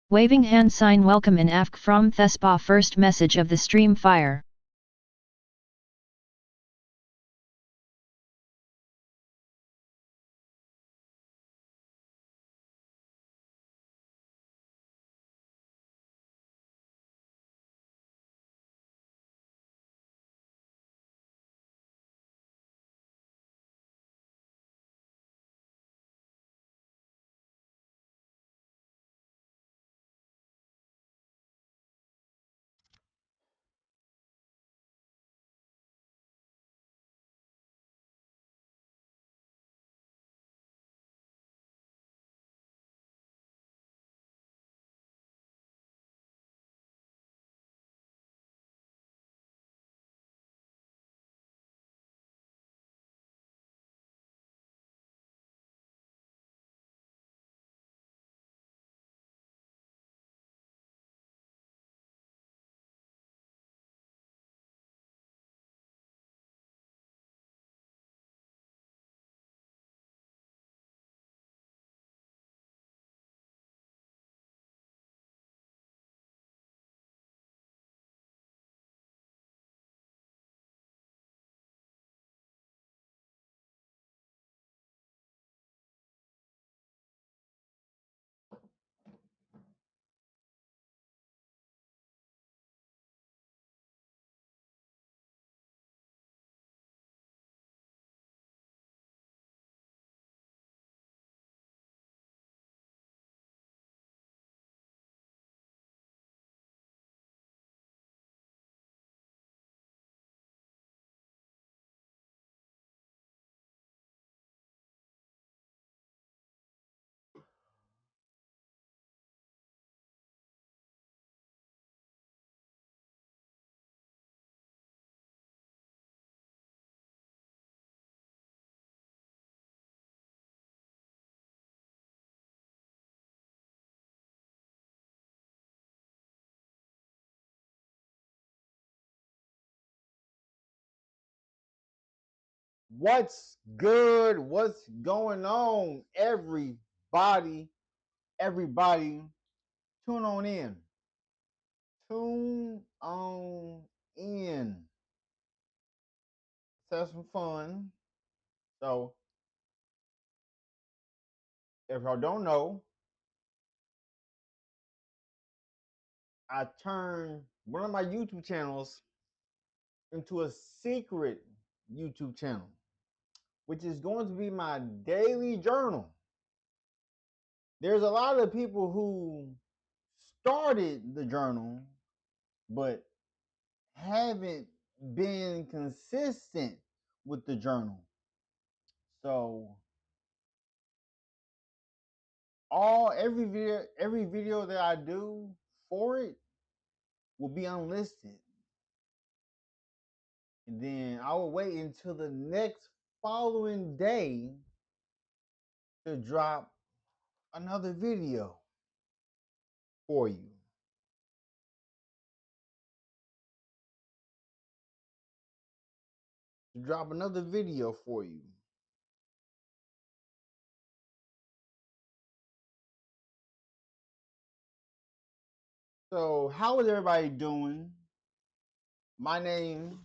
Waving hand sign welcome in AFK From Spa first message of the stream fire. What's good? What's going on, everybody? Everybody, tune on in. Tune on in. Let's have some fun. So, if y'all don't know, I turned one of my YouTube channels into a secret YouTube channel, which is going to be my daily journal. There's a lot of people who started the journal, but haven't been consistent with the journal. So every video that I do for it will be unlisted. And then I will wait until the next following day to drop another video for you. To drop another video for you. So, how is everybody doing? My name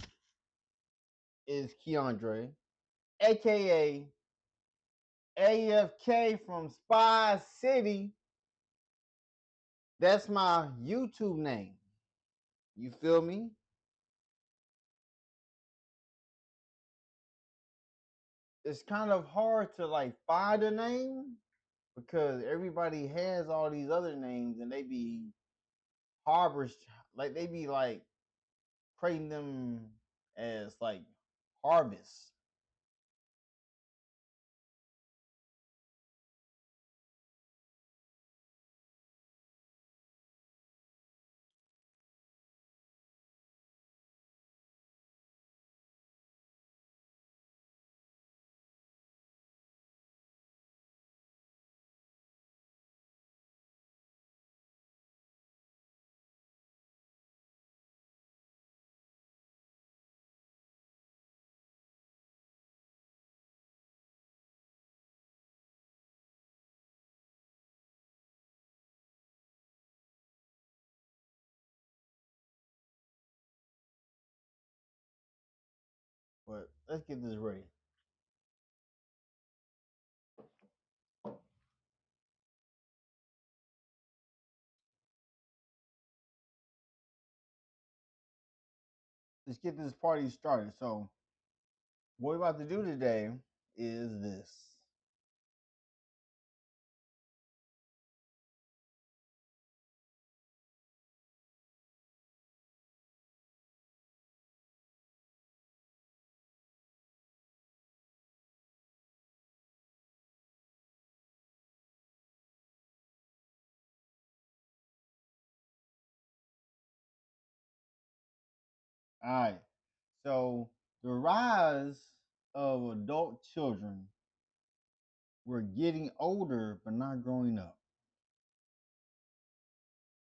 is Keandre, aka AFK from Spa City. That's my YouTube name. You feel me? It's kind of hard to like find a name because everybody has all these other names and they be harbors, like they be like creating them as like harvest. but let's get this ready. Let's get this party started. So, what we're about to do today is this. All right. So, the rise of adult children. We're getting older, but not growing up.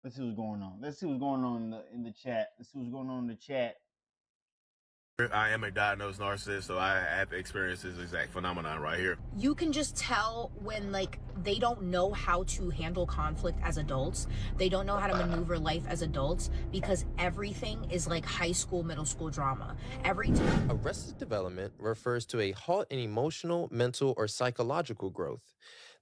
Let's see what's going on. Let's see what's going on in the chat. Let's see what's going on in the chat. I am a diagnosed narcissist, so I have experienced this exact phenomenon right here. You can just tell when they don't know how to handle conflict as adults. They don't know how to maneuver life as adults because everything is like high school, middle school drama. Arrested development refers to a halt in emotional, mental, or psychological growth.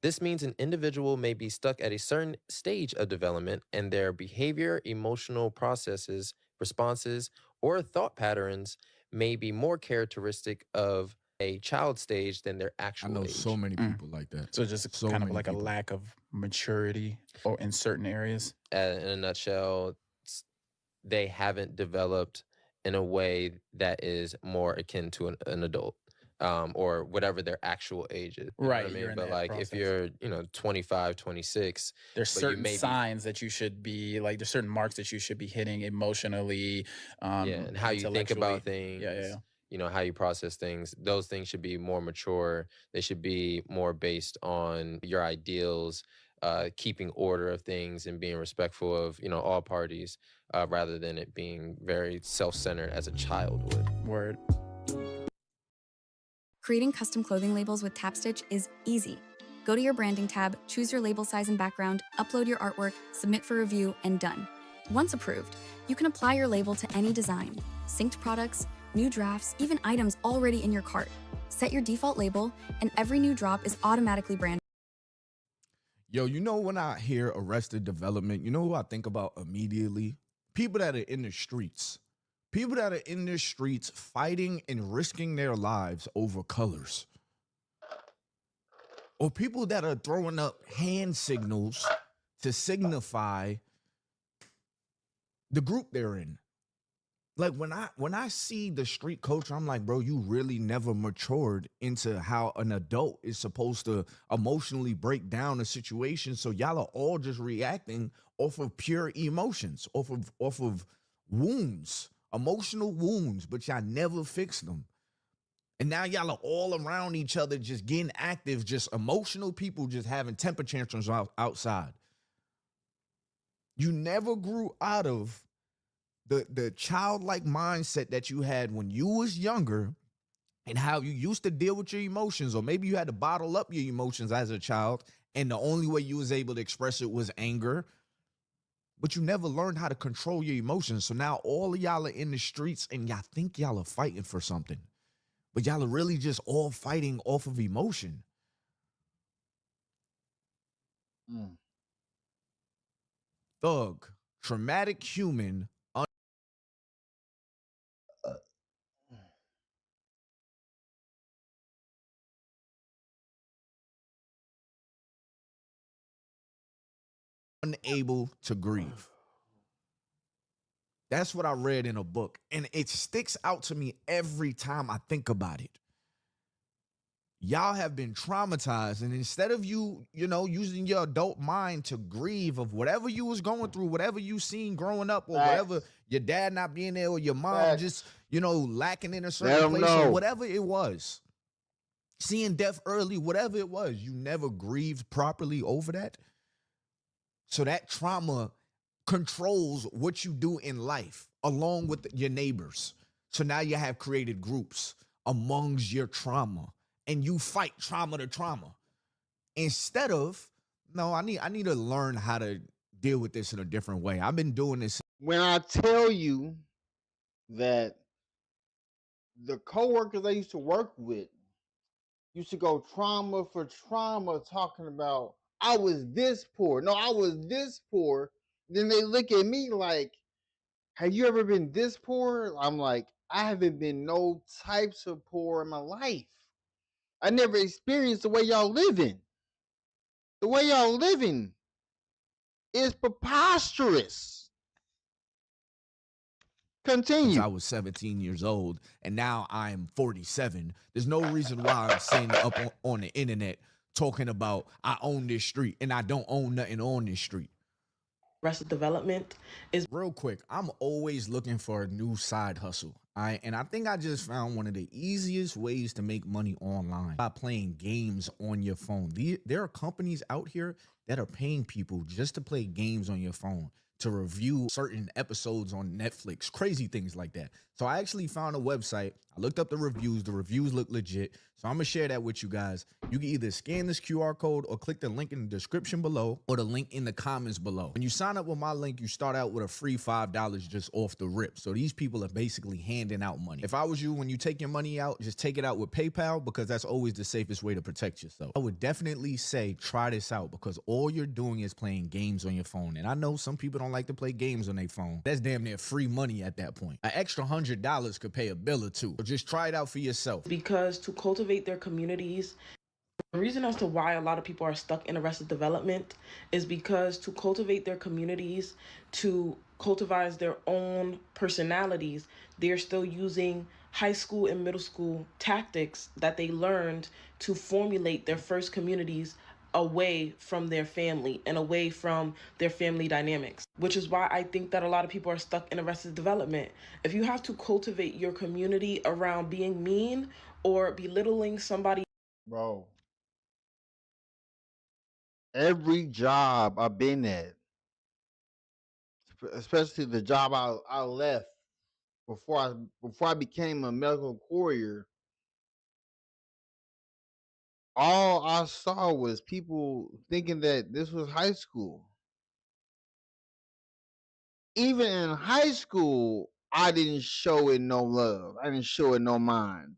This means an individual may be stuck at a certain stage of development and their behavior, emotional processes, responses, or thought patterns may be more characteristic of a child stage than their actual I know age. so many people like that. So just So kind of many like people. a lack of maturity or in certain areas. In a nutshell, they haven't developed in a way that is more akin to an adult. Or whatever their actual age is. You know what I mean? But like if you're, 25, 26, there's but you certain may signs that you should be like, there's certain marks that you should be hitting emotionally. And how you think about things. Yeah. How you process things. Those things should be more mature. They should be more based on your ideals, keeping order of things and being respectful of, all parties, rather than it being very self-centered as a child would. Word. Creating custom clothing labels with TapStitch is easy. Go to your branding tab, choose your label size and background, upload your artwork, submit for review, and done. Once approved, you can apply your label to any design, synced products, new drafts, even items already in your cart. Set your default label, and every new drop is automatically branded. Yo, when I hear arrested development, you know who I think about immediately? People that are in the streets. People that are in the streets fighting and risking their lives over colors. Or people that are throwing up hand signals to signify the group they're in. Like when I see the street culture, I'm like, bro, you really never matured into how an adult is supposed to emotionally break down a situation. So y'all are all just reacting off of pure emotions, off of wounds, emotional wounds, but y'all never fix them. And now y'all are all around each other, just getting active, just emotional people just having temper tantrums outside. You never grew out of the childlike mindset that you had when you was younger and how you used to deal with your emotions, or maybe you had to bottle up your emotions as a child and the only way you was able to express it was anger, but you never learned how to control your emotions. So now all of y'all are in the streets and y'all think y'all are fighting for something, but y'all are really just all fighting off of emotion. Thug, traumatic human, unable to grieve. That's what I read in a book, and it sticks out to me every time I think about it. Y'all have been traumatized, and instead of using your adult mind to grieve of whatever you was going through, whatever you seen growing up, or whatever, your dad not being there, or your mom just, lacking in a certain place, or whatever it was, seeing death early, whatever it was, you never grieved properly over that. So that trauma controls what you do in life along with your neighbors. So now you have created groups amongst your trauma and you fight trauma to trauma. Instead of, no, I need to learn how to deal with this in a different way. I've been doing this. When I tell you that the coworkers I used to work with used to go trauma for trauma, talking about I was this poor. No, I was this poor. Then they look at me like, have you ever been this poor? I'm like, I haven't been no types of poor in my life. I never experienced the way y'all living. The way y'all living is preposterous. Since I Continue. was 17 years old, and now I'm 47. There's no reason why I'm sitting up on the internet talking about I own this street and I don't own nothing on this street. Arrested Development is Real quick, I'm always looking for a new side hustle. And I think I just found one of the easiest ways to make money online by playing games on your phone. There are companies out here that are paying people just to play games on your phone, to review certain episodes on Netflix, crazy things like that. So I actually found a website. I looked up the reviews look legit. So I'm gonna share that with you guys. You can either scan this QR code or click the link in the description below or the link in the comments below. When you sign up with my link, you start out with a free $5 just off the rip. So these people are basically handing out money. If I was you, when you take your money out, just take it out with PayPal, because that's always the safest way to protect yourself. I would definitely say try this out, because all you're doing is playing games on your phone. And I know some people don't like to play games on their phone. That's damn near free money at that point. An extra $100 could pay a bill or two. So just try it out for yourself. because to cultivate their communities, the reason as to why a lot of people are stuck in Arrested Development is because to cultivate their communities, to cultivate their own personalities, they're still using high school and middle school tactics that they learned to formulate their first communities away from their family and away from their family dynamics, which is why I think that a lot of people are stuck in Arrested Development. If you have to cultivate your community around being mean or belittling somebody, Bro, every job I've been at, especially the job I left before I became a medical courier, all I saw was people thinking that this was high school. Even in high school, I didn't show it no love. I didn't show it no mind.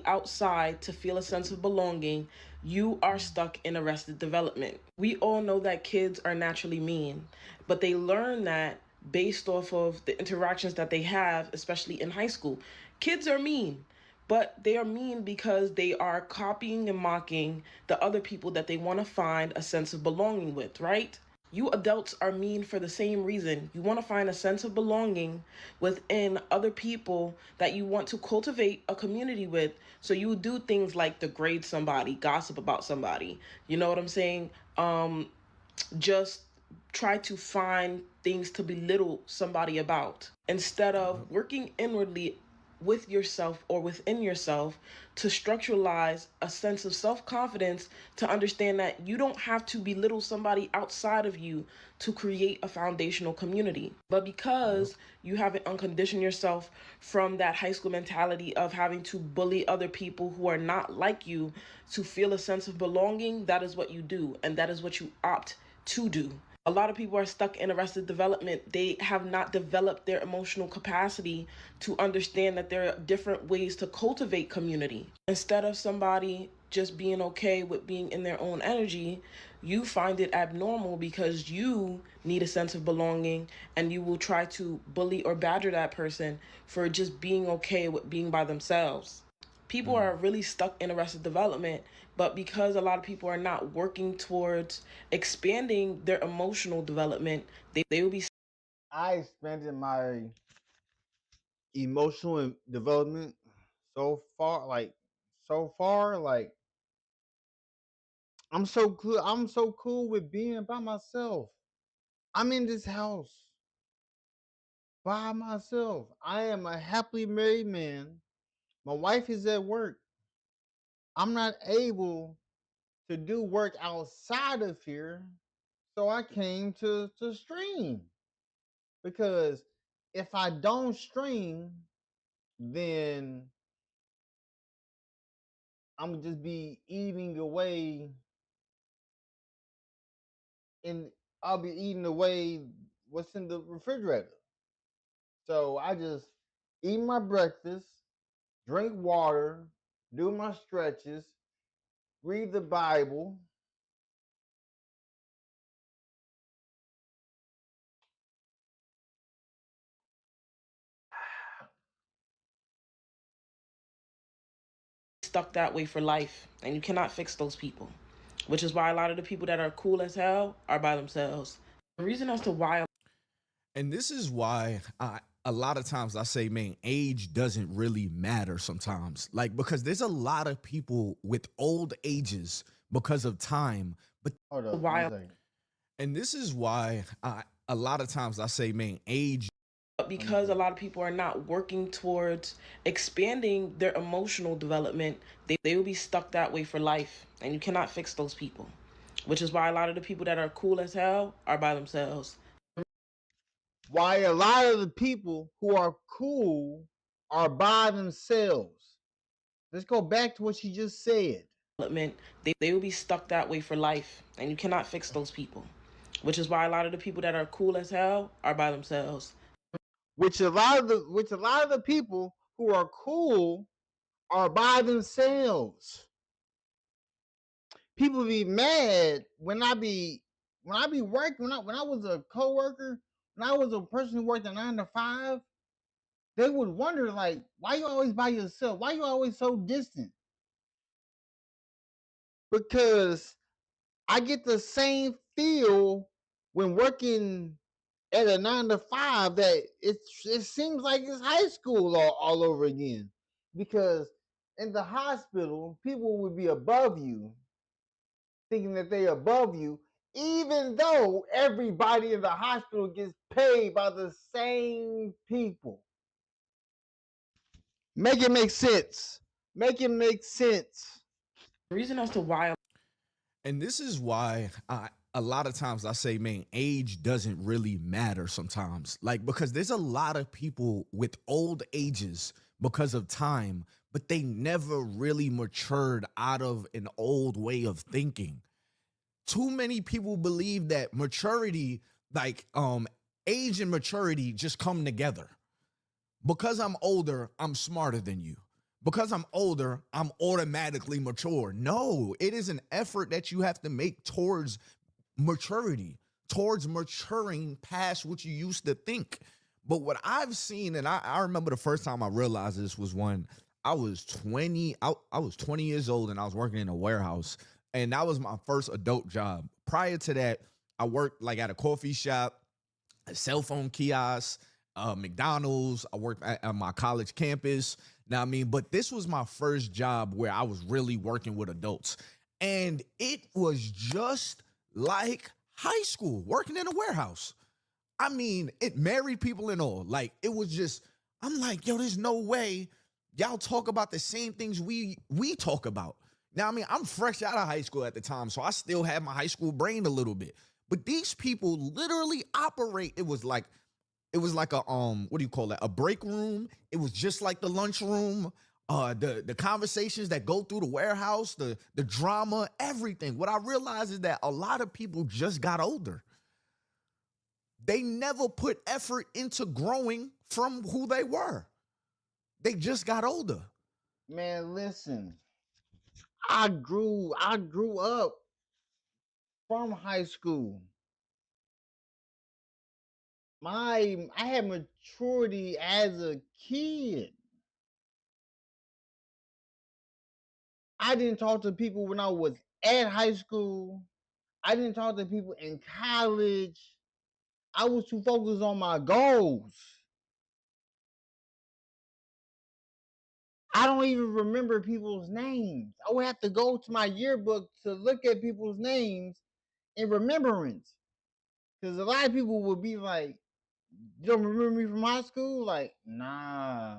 outside to feel a sense of belonging, you are stuck in Arrested Development. We all know that kids are naturally mean, but they learn that based off of the interactions that they have, especially in high school. Kids are mean, but they are mean because they are copying and mocking the other people that they want to find a sense of belonging with, right? You adults are mean for the same reason. You want to find a sense of belonging within other people that you want to cultivate a community with. So you do things like degrade somebody, gossip about somebody. You know what I'm saying? Just try to find things to belittle somebody about instead of working inwardly with yourself or within yourself to structuralize a sense of self-confidence, to understand that you don't have to belittle somebody outside of you to create a foundational community. But because you haven't unconditioned yourself from that high school mentality of having to bully other people who are not like you to feel a sense of belonging, that is what you do, and that is what you opt to do. A lot of people are stuck in Arrested Development. They have not developed their emotional capacity to understand that there are different ways to cultivate community. Instead of somebody just being okay with being in their own energy, you find it abnormal because you need a sense of belonging, and you will try to bully or badger that person for just being okay with being by themselves. People are really stuck in Arrested Development, but because a lot of people are not working towards expanding their emotional development, they will be. I expanded my emotional development so far, like I'm so cool with being by myself. I'm in this house by myself. I am a happily married man. My wife is at work. I'm not able to do work outside of here, so I came to stream, because if I don't stream, then I'm just be eating away, and I'll be eating away what's in the refrigerator. So I just eat my breakfast, drink water, do my stretches, read the Bible. Stuck that way for life, and you cannot fix those people, which is why a lot of the people that are cool as hell are by themselves. The reason as to why And this is why a lot of times I say, man, age doesn't really matter sometimes. Like, because there's a lot of people with old ages because of time. But Hold up, why 1 second. and this is why a lot of times I say, man, age. because a lot of people are not working towards expanding their emotional development, they will be stuck that way for life, and you cannot fix those people, which is why a lot of the people that are cool as hell are by themselves. Why a lot of the people who are cool are by themselves. Let's go back to what she just said. Development, they will be stuck that way for life, and you cannot fix those people, which is why a lot of the people that are cool as hell are by themselves. Which a lot of the people who are cool are by themselves. People be mad when I be working when I was a coworker, when I was a person who worked a 9 to 5, they would wonder like, why you always by yourself? Why you always so distant? Because I get the same feel when working at a 9 to 5 that it seems like it's high school all over again. Because in the hospital, people would be above you, thinking that they above you, even though everybody in the hospital gets paid by the same people. Make it make sense. Make it make sense. The reason as to why And this is why a lot of times I say, man, age doesn't really matter sometimes. Like, because there's a lot of people with old ages because of time, but they never really matured out of an old way of thinking. Too many people believe that maturity, like age and maturity just come together. Because I'm older, I'm smarter than you. Because I'm older, I'm automatically mature. No, it is an effort that you have to make towards maturity, towards maturing past what you used to think. But what I've seen, and I remember the first time I realized this was when I was 20. I was 20 years old and I was working in a warehouse. And that was my first adult job. Prior to that, I worked like at a coffee shop, a cell phone kiosk, McDonald's. I worked at my college campus. Now, I mean, but this was my first job where I was really working with adults. And it was just like high school, working in a warehouse. I mean, it married people and all. Like, it was just, I'm like, yo, there's no way y'all talk about the same things we talk about. Now, I mean, I'm fresh out of high school at the time, so I still have my high school brain a little bit. But these people literally operate. It was like a what do you call that? A break room. It was just like the lunchroom. The conversations that go through the warehouse, the drama, everything. What I realized is that a lot of people just got older. They never put effort into growing from who they were. They just got older. Man, listen. I grew up from high school. I had maturity as a kid. I didn't talk to people when I was at high school. I didn't talk to people in college. I was too focused on my goals. I don't even remember people's names. I would have to go to my yearbook to look at people's names in remembrance. Because a lot of people would be like, you don't remember me from high school? Like, nah.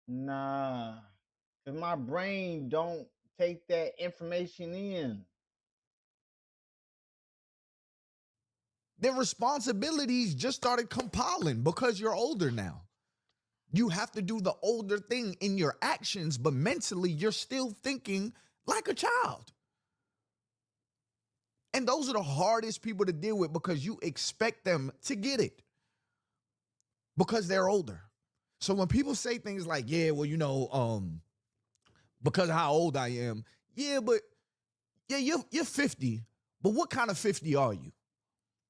Because my brain don't take that information in. Their responsibilities just started compiling because you're older now. You have to do the older thing in your actions, but mentally you're still thinking like a child. And those are the hardest people to deal with because you expect them to get it. because they're older. So when people say things like, yeah, well, because of how old I am, you're 50, but what kind of 50 are you?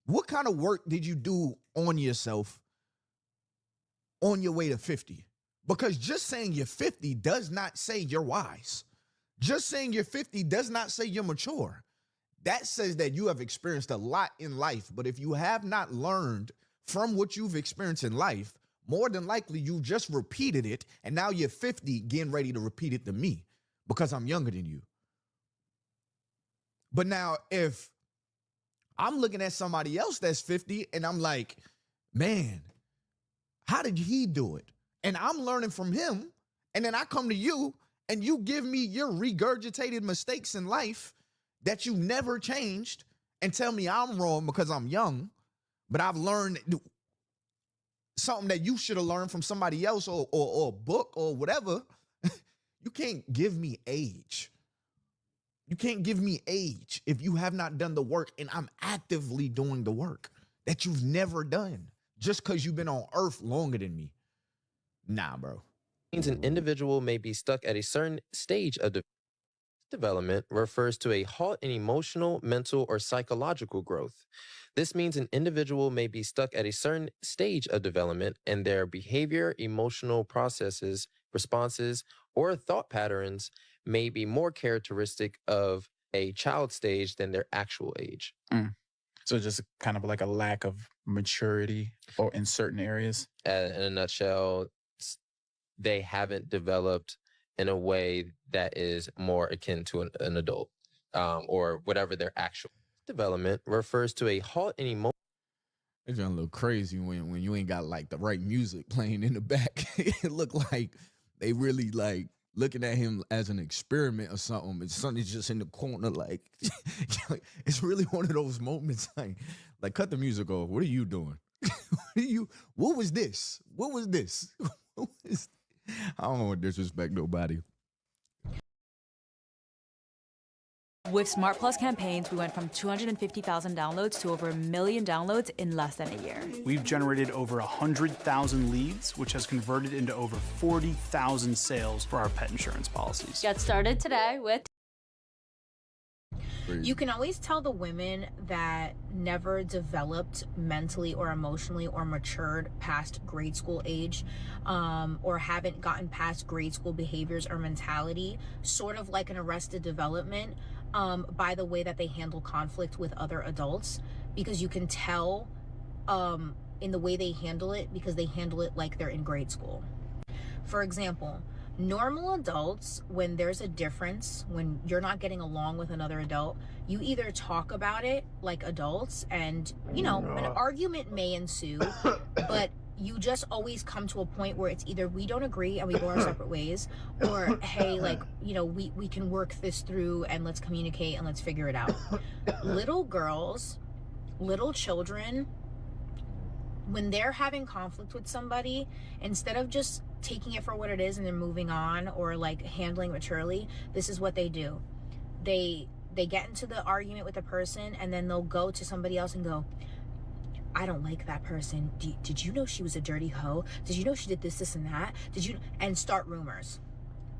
What kind of work did you do on yourself on your way to 50? Because just saying you're 50 does not say you're wise. Just saying you're 50 does not say you're mature. That says that you have experienced a lot in life. But if you have not learned from what you've experienced in life, more than likely you just repeated it, and now you're 50 getting ready to repeat it to me because I'm younger than you. But now if I'm looking at somebody else that's 50 and I'm like, man, how did he do it? And I'm learning from him, and then I come to you and you give me your regurgitated mistakes in life that you never changed and tell me I'm wrong because I'm young, but I've learned something that you should have learned from somebody else or a book or whatever. You can't give me age. You can't give me age if you have not done the work, and I'm actively doing the work that you've never done just because you've been on earth longer than me. Nah, bro. Means an individual may be stuck at a certain stage of development refers to a halt in emotional, mental, or psychological growth. This means an individual may be stuck at a certain stage of development and their behavior, emotional processes, responses, or thought patterns may be more characteristic of a child stage than their actual age. So just kind of like a lack of maturity or in certain areas. In a nutshell, they haven't developed in a way that is more akin to an adult, or whatever their actual development refers to a halt in emotion. It's a little crazy when you ain't got like the right music playing in the back. It looked like they really like looking at him as an experiment or something. And Sonny's just in the corner, like it's really one of those moments. Like cut the music off. What are you doing? What was this? What was this? I don't want to disrespect nobody. With Smart Plus campaigns, we went from 250,000 downloads to over 1 million downloads in less than a year. We've generated over 100,000 leads, which has converted into over 40,000 sales for our pet insurance policies. Get started today with... You can always tell the women that never developed mentally or emotionally or matured past grade school age, or haven't gotten past grade school behaviors or mentality, sort of like an arrested development, by the way that they handle conflict with other adults, because you can tell in the way they handle it, because they handle it like they're in grade school. For example, normal adults, when there's a difference, when you're not getting along with another adult, you either talk about it like adults and, an argument may ensue, but you just always come to a point where it's either we don't agree and we go our separate ways, or hey, we can work this through and let's communicate and let's figure it out. Little girls, little children, when they're having conflict with somebody, instead of just taking it for what it is and they're moving on or like handling maturely, this is what they do. They get into the argument with the person and then they'll go to somebody else and go, I don't like that person. Did you know she was a dirty hoe? Did you know she did this, this, and that? And start rumors.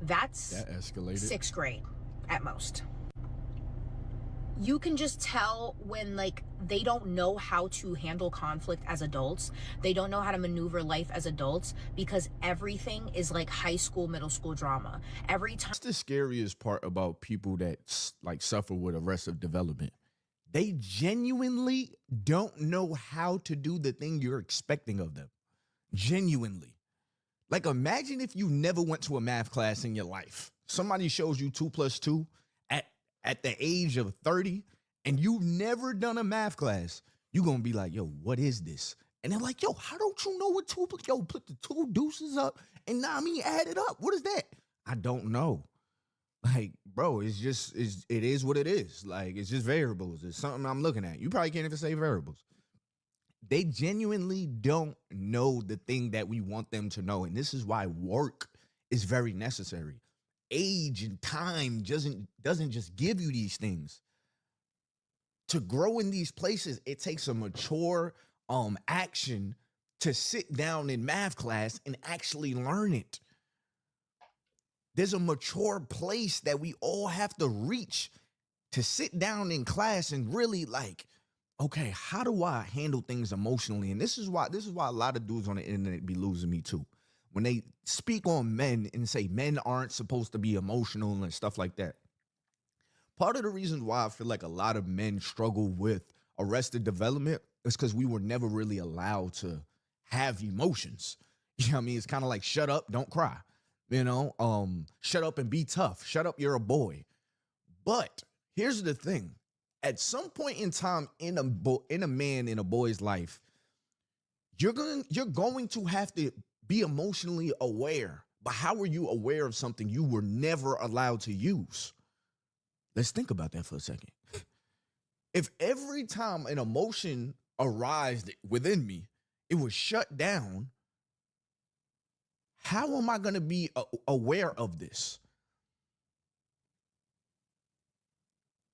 That escalated. 6th grade at most. You can just tell when they don't know how to handle conflict as adults. They don't know how to maneuver life as adults, because everything is like high school, middle school drama. Every time. That's the scariest part about people that suffer with arrested development. They genuinely don't know how to do the thing you're expecting of them. Genuinely. Like, imagine if you never went to a math class in your life. Somebody shows you 2 + 2 at the age of 30, and you've never done a math class. You're going to be like, yo, what is this? And they're like, yo, how don't you know what put the 2 deuces up and add it up. What is that? I don't know. Like, bro, it is what it is. Like, it's just variables. It's something I'm looking at. You probably can't even say variables. They genuinely don't know the thing that we want them to know. And this is why work is very necessary. Age and time doesn't just give you these things. To grow in these places, it takes a mature action to sit down in math class and actually learn it. There's a mature place that we all have to reach to sit down in class and really like, okay, how do I handle things emotionally? And this is why a lot of dudes on the internet be losing me too. When they speak on men and say men aren't supposed to be emotional and stuff like that. Part of the reason why I feel like a lot of men struggle with arrested development is because we were never really allowed to have emotions. You know what I mean? It's kind of like, shut up, don't cry. You know, shut up and be tough. Shut up, you're a boy. But here's the thing. At some point in time in a man, in a boy's life, you're going to have to be emotionally aware. But how are you aware of something you were never allowed to use? Let's think about that for a second. If every time an emotion arised within me, it was shut down, how am I going to be aware of this?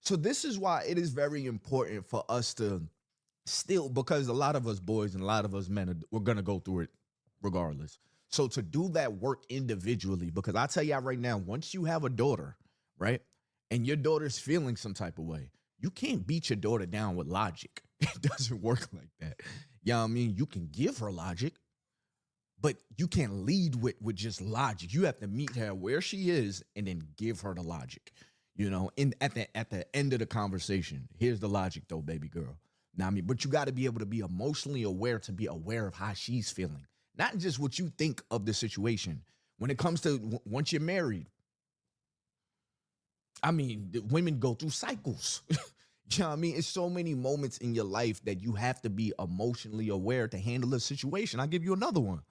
So this is why it is very important for us to still, because a lot of us boys and a lot of us men, we're going to go through it regardless. So to do that work individually, because I tell y'all right now, once you have a daughter, right, and your daughter's feeling some type of way, you can't beat your daughter down with logic. It doesn't work like that. You know what I mean? You can give her logic, but you can't lead with just logic. You have to meet her where she is and then give her the logic. You know, at the end of the conversation, here's the logic though, baby girl. Now, I mean, but you got to be able to be emotionally aware to be aware of how she's feeling, not just what you think of the situation. When it comes to once you're married, I mean, women go through cycles. You know what I mean? It's so many moments in your life that you have to be emotionally aware to handle a situation. I'll give you another one.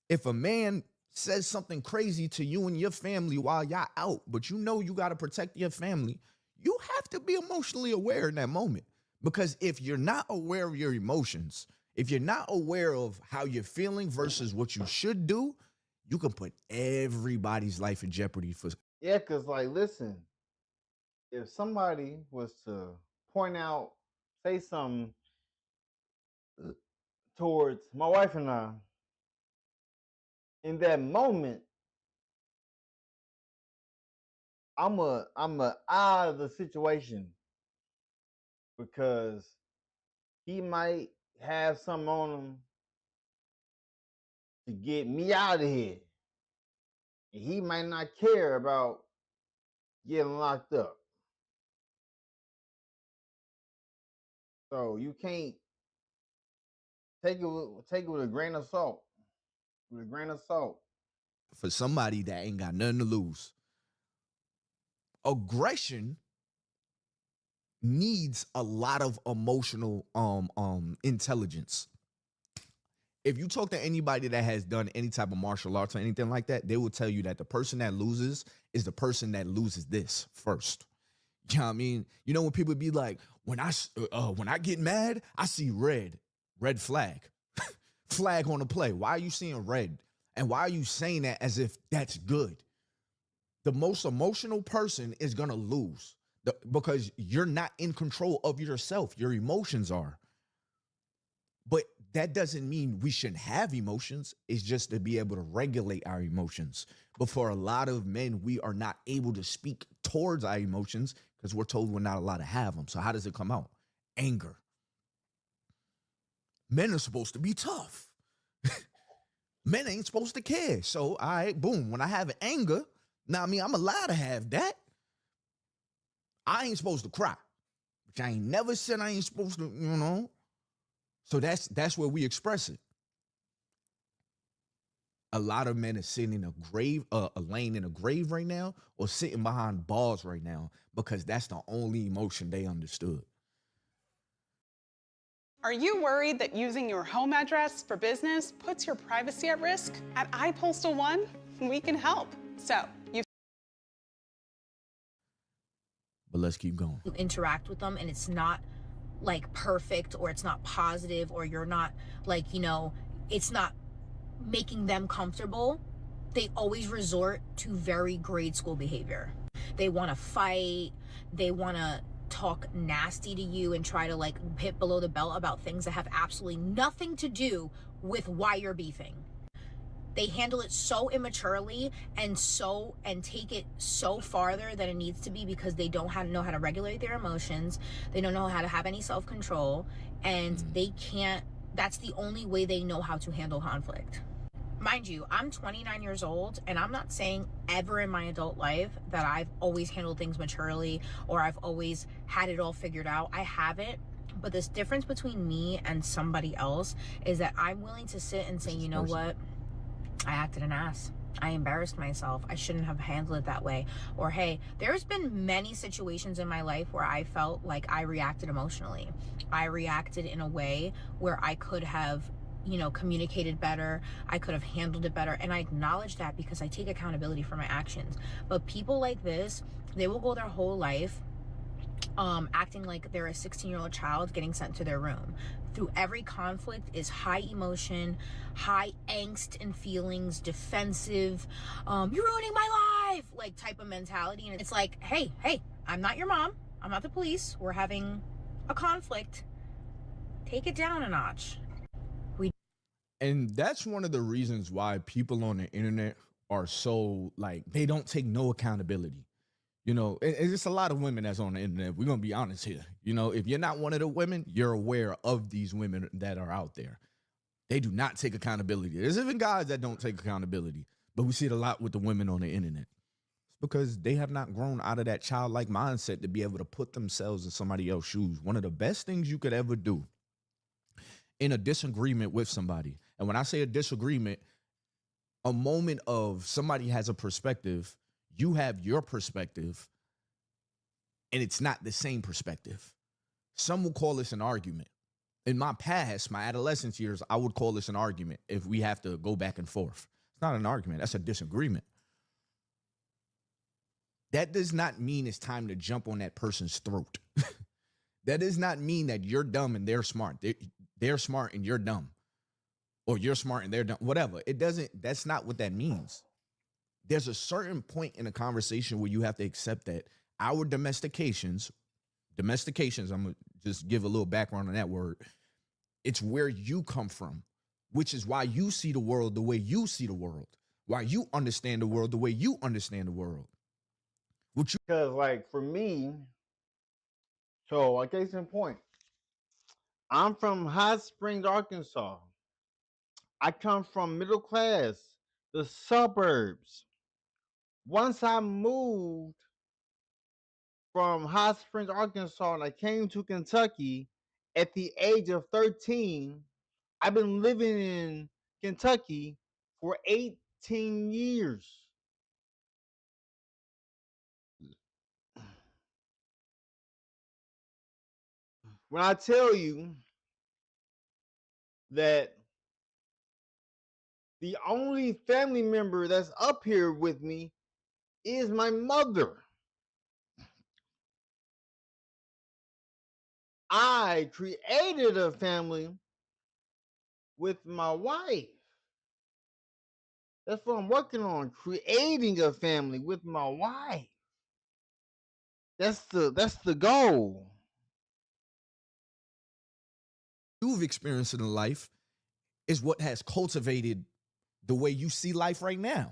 If a man says something crazy to you and your family while y'all out, but you know you got to protect your family, you have to be emotionally aware in that moment. Because if you're not aware of your emotions, if you're not aware of how you're feeling versus what you should do, you can put everybody's life in jeopardy for. Yeah, because, like, listen, if somebody was to point out, say something towards my wife and I, in that moment, I'm a out of the situation because he might have something on him to get me out of here. And he might not care about getting locked up. So you can't take it with a grain of salt. With a grain of salt. For somebody that ain't got nothing to lose. Aggression needs a lot of emotional intelligence. If you talk to anybody that has done any type of martial arts or anything like that, they will tell you that the person that loses is the person that loses this first. You know what I mean? You know when people be like, when I get mad, I see red flag, flag on the play. Why are you seeing red? And why are you saying that as if that's good? The most emotional person is gonna lose because you're not in control of yourself. Your emotions are. But that doesn't mean we shouldn't have emotions. It's just to be able to regulate our emotions. But for a lot of men, we are not able to speak towards our emotions because we're told we're not allowed to have them. So how does it come out? Anger. Men are supposed to be tough. Men ain't supposed to care. So, all right, boom. When I have anger, now, I mean, I'm allowed to have that. I ain't supposed to cry. Which I ain't never said I ain't supposed to, you know. So that's where we express it. A lot of men are sitting in a grave, laying in a grave right now, or sitting behind bars right now because that's the only emotion they understood. Are you worried that using your home address for business puts your privacy at risk? At iPostal One, we can help. So But let's keep going. You interact with them and it's not like perfect or it's not positive or you're not like, you know, it's not making them comfortable. They always resort to very grade school behavior. They want to fight. They want to talk nasty to you and try to like hit below the belt about things that have absolutely nothing to do with why you're beefing. They handle it so immaturely and take it so farther than it needs to be because they don't know how to regulate their emotions. They don't know how to have any self-control, and they can't. That's the only way they know how to handle conflict. Mind you, I'm 29 years old, and I'm not saying ever in my adult life that I've always handled things maturely or I've always had it all figured out. I haven't. But this difference between me and somebody else is that I'm willing to sit and say, you know what? I acted an ass. I embarrassed myself. I shouldn't have handled it that way. Or, hey, there's been many situations in my life where I felt like I reacted emotionally. I reacted in a way where I could have, communicated better. I could have handled it better. And I acknowledge that because I take accountability for my actions. But people like this, they will go their whole life acting like they're a 16-year-old child getting sent to their room. Through every conflict is high emotion, high angst and feelings, defensive, you're ruining my life, like type of mentality. And it's like, hey, I'm not your mom. I'm not the police. We're having a conflict. Take it down a notch. And that's one of the reasons why people on the internet are so they don't take no accountability. It's just a lot of women that's on the internet. We're going to be honest here. If you're not one of the women, you're aware of these women that are out there. They do not take accountability. There's even guys that don't take accountability, but we see it a lot with the women on the internet. It's because they have not grown out of that childlike mindset to be able to put themselves in somebody else's shoes. One of the best things you could ever do in a disagreement with somebody, and when I say a disagreement, a moment of somebody has a perspective, you have your perspective, and it's not the same perspective. Some will call this an argument. In my past, my adolescence years, I would call this an argument if we have to go back and forth. It's not an argument. That's a disagreement. That does not mean it's time to jump on that person's throat. That does not mean that you're dumb and they're smart. They're smart and you're dumb. Or you're smart and they're dumb. Whatever. That's not what that means. There's a certain point in a conversation where you have to accept that our domestications, I'm going to just give a little background on that word. It's where you come from, which is why you see the world the way you see the world, why you understand the world the way you understand the world. Because for me, so case in point, I'm from Hot Springs, Arkansas. I come from middle class, the suburbs. Once I moved from Hot Springs, Arkansas, and I came to Kentucky at the age of 13, I've been living in Kentucky for 18 years. When I tell you that the only family member that's up here with me is my mother. I created a family with my wife. That's what I'm working on, creating a family with my wife. That's the goal. You've experienced in life is what has cultivated the way you see life right now.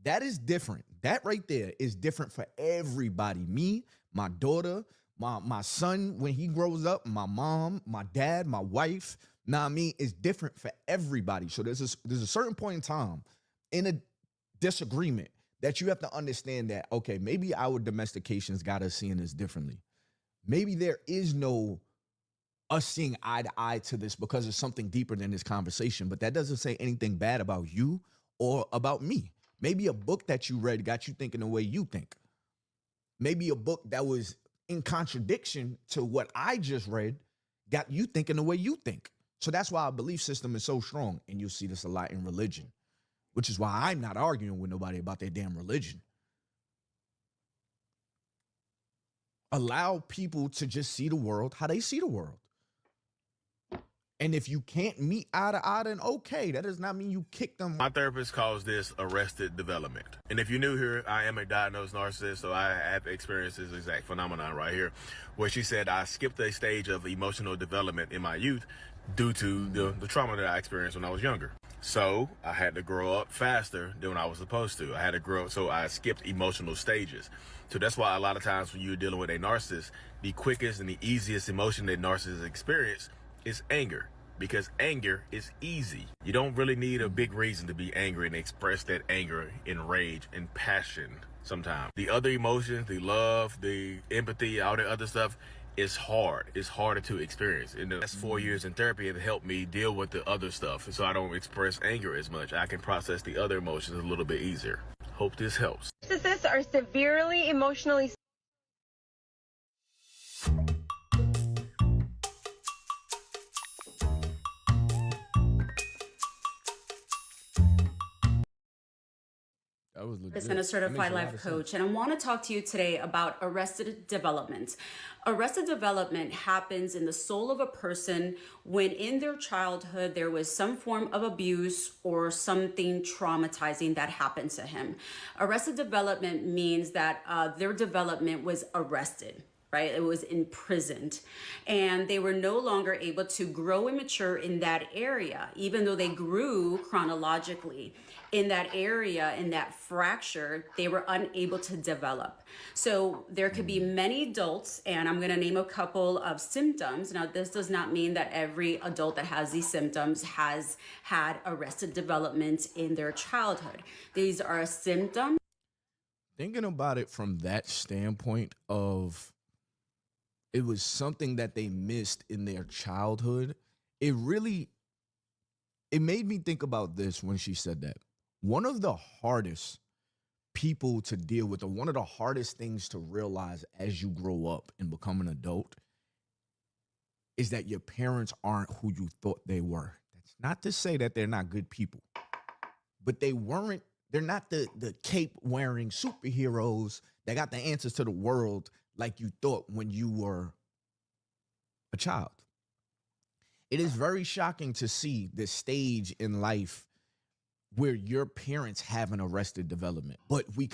That is different. That right there is different for everybody. Me, my daughter, my son, when he grows up, my mom, my dad, my wife, is different for everybody. So there's a certain point in time in a disagreement that you have to understand that, okay, maybe our domestications got us seeing this differently. Maybe there is no us seeing eye to eye to this because it's something deeper than this conversation, but that doesn't say anything bad about you or about me. Maybe a book that you read got you thinking the way you think. Maybe a book that was in contradiction to what I just read got you thinking the way you think. So that's why our belief system is so strong. And you'll see this a lot in religion, which is why I'm not arguing with nobody about their damn religion. Allow people to just see the world how they see the world. And if you can't meet eye to eye, then okay, that does not mean you kick them. My therapist calls this arrested development. And if you're new here, I am a diagnosed narcissist, so I have experienced this exact phenomenon right here, where she said I skipped a stage of emotional development in my youth due to the trauma that I experienced when I was younger. So I had to grow up faster than I was supposed to. I had to grow up, so I skipped emotional stages. So that's why a lot of times when you're dealing with a narcissist, the quickest and the easiest emotion that narcissists experience is anger. Because anger is easy. You don't really need a big reason to be angry and express that anger in rage and passion sometimes. The other emotions, the love, the empathy, all the other stuff, is hard. It's harder to experience. In the last 4 years in therapy, it helped me deal with the other stuff, so I don't express anger as much. I can process the other emotions a little bit easier. Hope this helps. Narcissists are severely emotionally. That was legit. And a certified life coach, and I want to talk to you today about arrested development. Arrested development happens in the soul of a person when in their childhood there was some form of abuse or something traumatizing that happened to him. Arrested development means that their development was arrested. Right? It was imprisoned, and they were no longer able to grow and mature in that area, even though they grew chronologically in that area, in that fracture, they were unable to develop. So there could be many adults, and I'm going to name a couple of symptoms. Now, this does not mean that every adult that has these symptoms has had arrested development in their childhood. These are symptoms. Thinking about it from that standpoint of it was something that they missed in their childhood, it made me think about this when she said that. One of the hardest people to deal with, or one of the hardest things to realize as you grow up and become an adult, is that your parents aren't who you thought they were. That's not to say that they're not good people, but they're not the cape wearing superheroes that got the answers to the world like you thought when you were a child. It is very shocking to see the stage in life where your parents have an arrested development, but we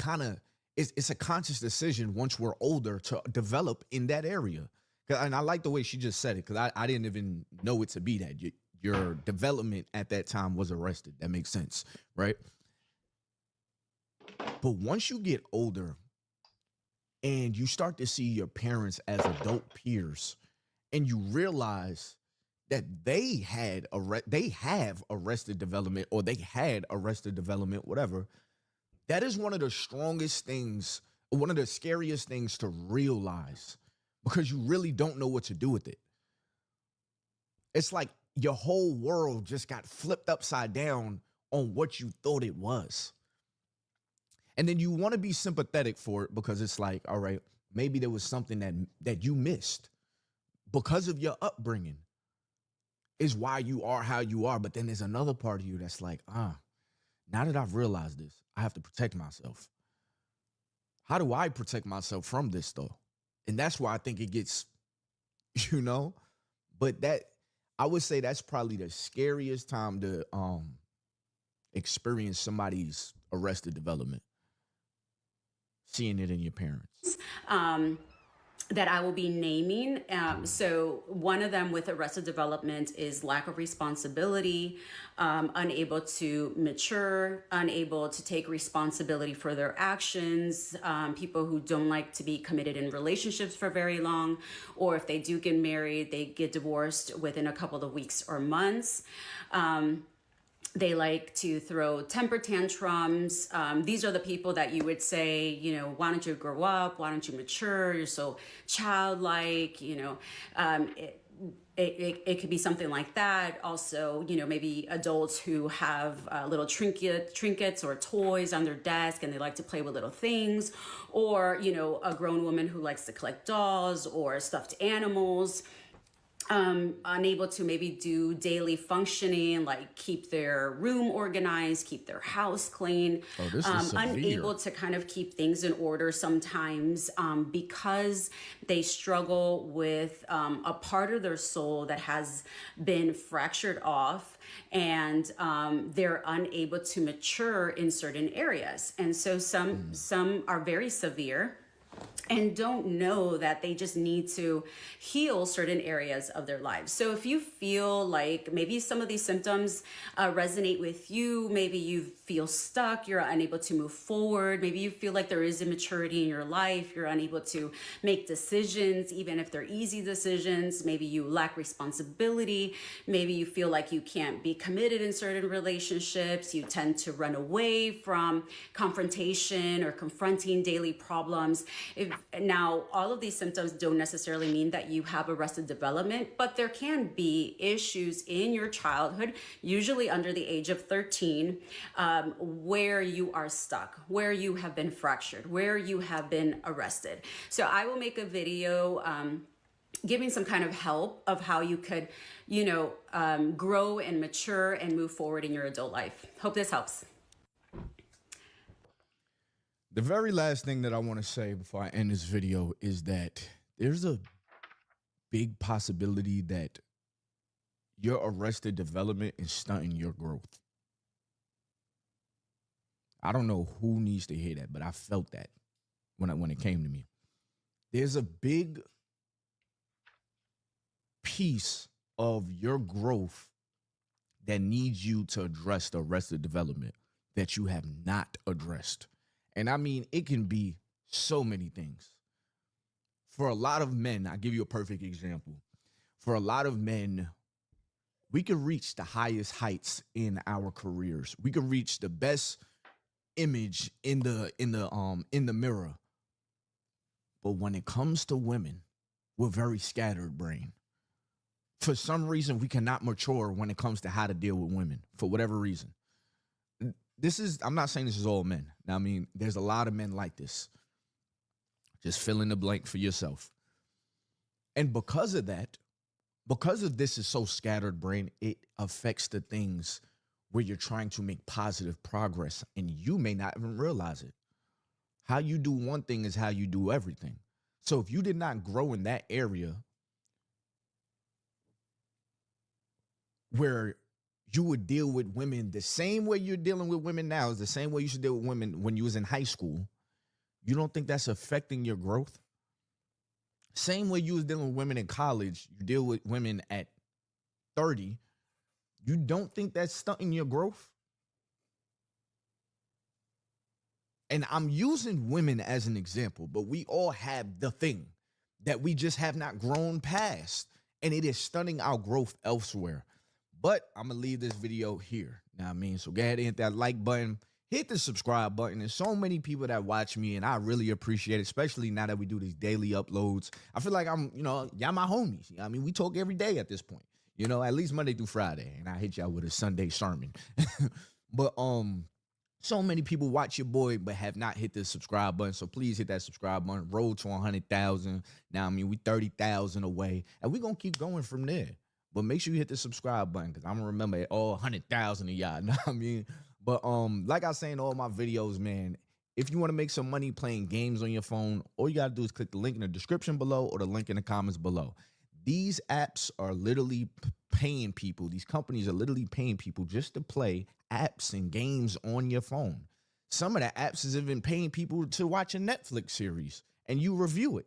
it's a conscious decision once we're older to develop in that area. And I like the way she just said it, because I didn't even know it to be that. Your development at that time was arrested. That makes sense, right? But once you get older and you start to see your parents as adult peers, and you realize that they have arrested development, or they had arrested development, whatever, that is one of the strongest things, one of the scariest things to realize, because you really don't know what to do with it. It's like your whole world just got flipped upside down on what you thought it was. And then you want to be sympathetic for it, because it's like, all right, maybe there was something that you missed because of your upbringing is why you are how you are. But then there's another part of you that's like, now that I've realized this, I have to protect myself. How do I protect myself from this though? And that's why I think it gets, but that, I would say that's probably the scariest time to experience somebody's arrested development. Seeing it in your parents. That I will be naming. So one of them with arrested development is lack of responsibility, unable to mature, unable to take responsibility for their actions, people who don't like to be committed in relationships for very long, or if they do get married, they get divorced within a couple of weeks or months. They like to throw temper tantrums. These are the people that you would say, why don't you grow up? Why don't you mature? You're so childlike, It could be something like that. Also, maybe adults who have little trinkets or toys on their desk, and they like to play with little things. Or, a grown woman who likes to collect dolls or stuffed animals. Unable to maybe do daily functioning, like keep their room organized, keep their house clean, unable to kind of keep things in order sometimes because they struggle with a part of their soul that has been fractured off, and they're unable to mature in certain areas. And so some are very severe. and don't know that they just need to heal certain areas of their lives. So if you feel like maybe some of these symptoms resonate with you, maybe you feel stuck, you're unable to move forward, maybe you feel like there is immaturity in your life, you're unable to make decisions, even if they're easy decisions, maybe you lack responsibility, maybe you feel like you can't be committed in certain relationships, you tend to run away from confrontation or confronting daily problems. Now, all of these symptoms don't necessarily mean that you have arrested development, but there can be issues in your childhood, usually under the age of 13, where you are stuck, where you have been fractured, where you have been arrested. So I will make a video giving some kind of help of how you could, grow and mature and move forward in your adult life. Hope this helps. The very last thing that I want to say before I end this video is that there's a big possibility that your arrested development is stunting your growth. I don't know who needs to hear that, but I felt that when it came to me. There's a big piece of your growth that needs you to address the arrested development that you have not addressed. And I mean, it can be so many things. For a lot of men, I'll give you a perfect example. For a lot of men, we could reach the highest heights in our careers. We could reach the best image in the mirror. But when it comes to women, we're very scattered brain. For some reason, we cannot mature when it comes to how to deal with women, for whatever reason. I'm not saying this is all men. Now, I mean, there's a lot of men like this. Just fill in the blank for yourself. And because of that, because of this is so scattered brain, it affects the things where you're trying to make positive progress, and you may not even realize it. How you do one thing is how you do everything. So if you did not grow in that area where you would deal with women the same way you're dealing with women now is the same way you should deal with women when you was in high school, you don't think that's affecting your growth? Same way you was dealing with women in college, you deal with women at 30, you don't think that's stunting your growth? And I'm using women as an example, but we all have the thing that we just have not grown past, and it is stunning our growth elsewhere. But I'm going to leave this video here. Now, I mean, so go ahead and hit that like button, hit the subscribe button. There's so many people that watch me, and I really appreciate it, especially now that we do these daily uploads. I feel like y'all my homies. I mean, we talk every day at this point, at least Monday through Friday, and I hit y'all with a Sunday sermon. But, so many people watch your boy but have not hit the subscribe button, so please hit that subscribe button. Road to 100,000. Now, I mean, we 30,000 away, and we're going to keep going from there. But make sure you hit the subscribe button, because I'm going to remember all 100,000 of y'all. Know what I mean? But like I say in all my videos, man, if you want to make some money playing games on your phone, all you got to do is click the link in the description below or the link in the comments below. These apps are literally paying people. These companies are literally paying people just to play apps and games on your phone. Some of the apps is even paying people to watch a Netflix series and you review it.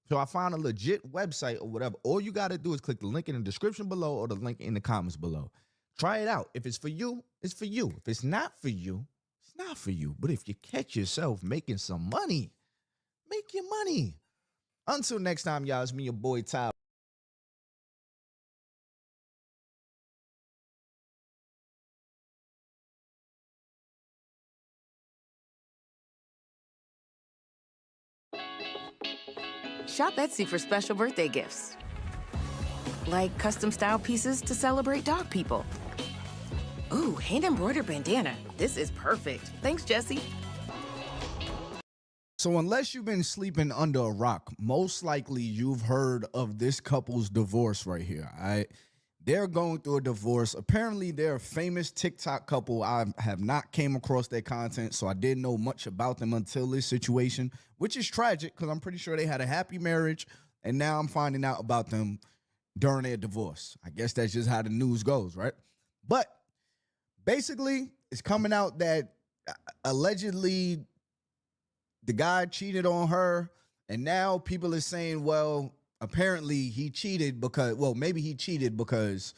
So I found a legit website or whatever. All you got to do is click the link in the description below or the link in the comments below. Try it out. If it's for you, it's for you. If it's not for you, it's not for you. But if you catch yourself making some money, make your money. Until next time, y'all, it's me, your boy, Ty. Shop Etsy for special birthday gifts, like custom style pieces to celebrate dog people. Ooh, hand-embroidered bandana. This is perfect. Thanks, Jesse. So unless you've been sleeping under a rock, most likely you've heard of this couple's divorce right here. They're going through a divorce. Apparently, they're a famous TikTok couple. I have not came across their content, so I didn't know much about them until this situation, which is tragic because I'm pretty sure they had a happy marriage, and now I'm finding out about them during their divorce. I guess that's just how the news goes, right? But basically, it's coming out that allegedly the guy cheated on her, And now people are saying, well, apparently he cheated because, well, maybe he cheated because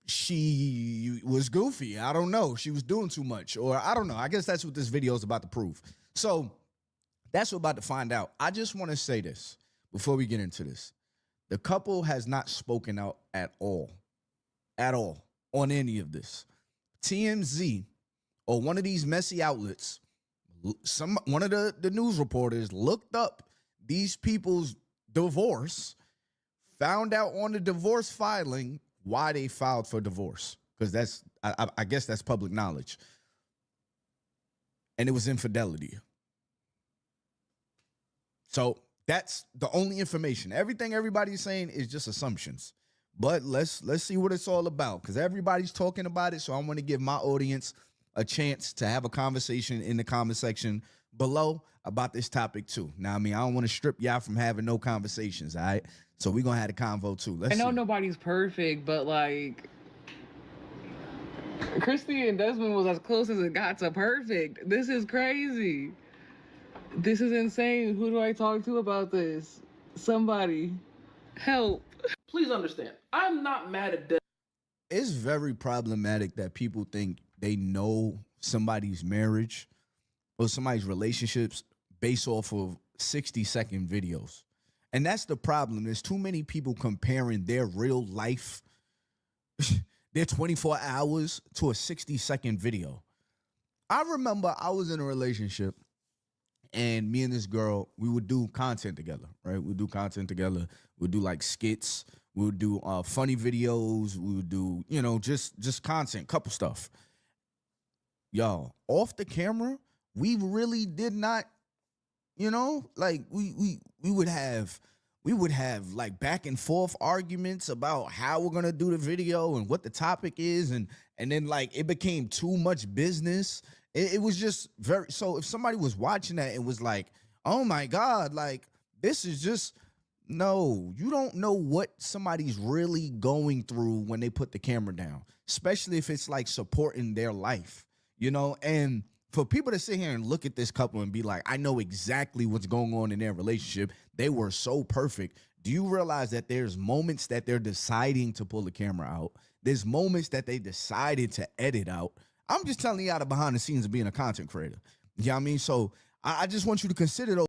she was goofy. I don't know. She was doing too much, or I don't know. I guess that's what this video is about to prove. So that's what we're about to find out. I just want to say this before we get into this. The couple has not spoken out at all on any of this. TMZ or one of these messy outlets, one of the news reporters looked up these people's divorce, found out on the divorce filing why they filed for divorce, because I guess that's public knowledge, and it was infidelity. So that's the only information. Everything everybody's saying is just assumptions. But let's see what it's all about, because everybody's talking about it. So I want to give my audience a chance to have a conversation in the comment section below about this topic too. Now, I mean, I don't want to strip y'all from having no conversations, all right? So we're going to have a convo too. I know nobody's perfect, but like Christy and Desmond was as close as it got to perfect. This is crazy. This is insane. Who do I talk to about this? Somebody. Help. Please understand, I'm not mad at Desmond. It's very problematic that people think they know somebody's marriage or somebody's relationships based off of 60-second videos. And that's the problem. There's too many people comparing their real life, their 24 hours, to a 60-second video. I remember I was in a relationship, and me and this girl, we would do content together, right? We'd do content together. We'd do like skits. We would do funny videos. We would do, you know, just content, couple stuff. Y'all, off the camera, we really did not, you know, like we would have like back and forth arguments about how we're gonna do the video and what the topic is, and then like it became too much business. It was just very, so if somebody was watching that and was like, oh my God, like this is just, no, you don't know what somebody's really going through when they put the camera down, especially if it's like supporting their life, you know? And for people to sit here and look at this couple and be like, I know exactly what's going on in their relationship. They were so perfect. Do you realize that there's moments that they're deciding to pull the camera out? There's moments that they decided to edit out. I'm just telling you out of behind the scenes of being a content creator. You know what I mean? So I just want you to consider those.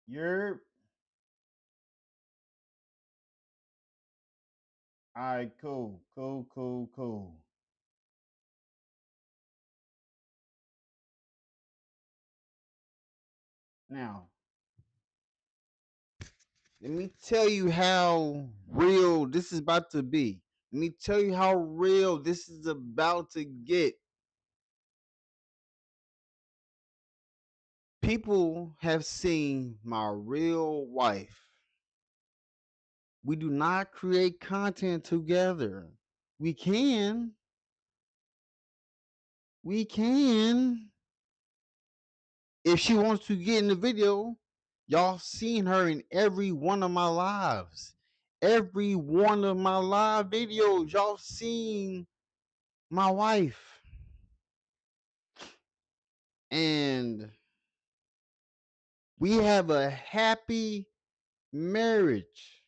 You're all right, cool. Now, let me tell you how real this is about to be. Let me tell you how real this is about to get. People have seen my real wife. We do not create content together. We can. If she wants to get in the video, y'all seen her in every one of my lives. Every one of my live videos, y'all seen my wife. And we have a happy marriage.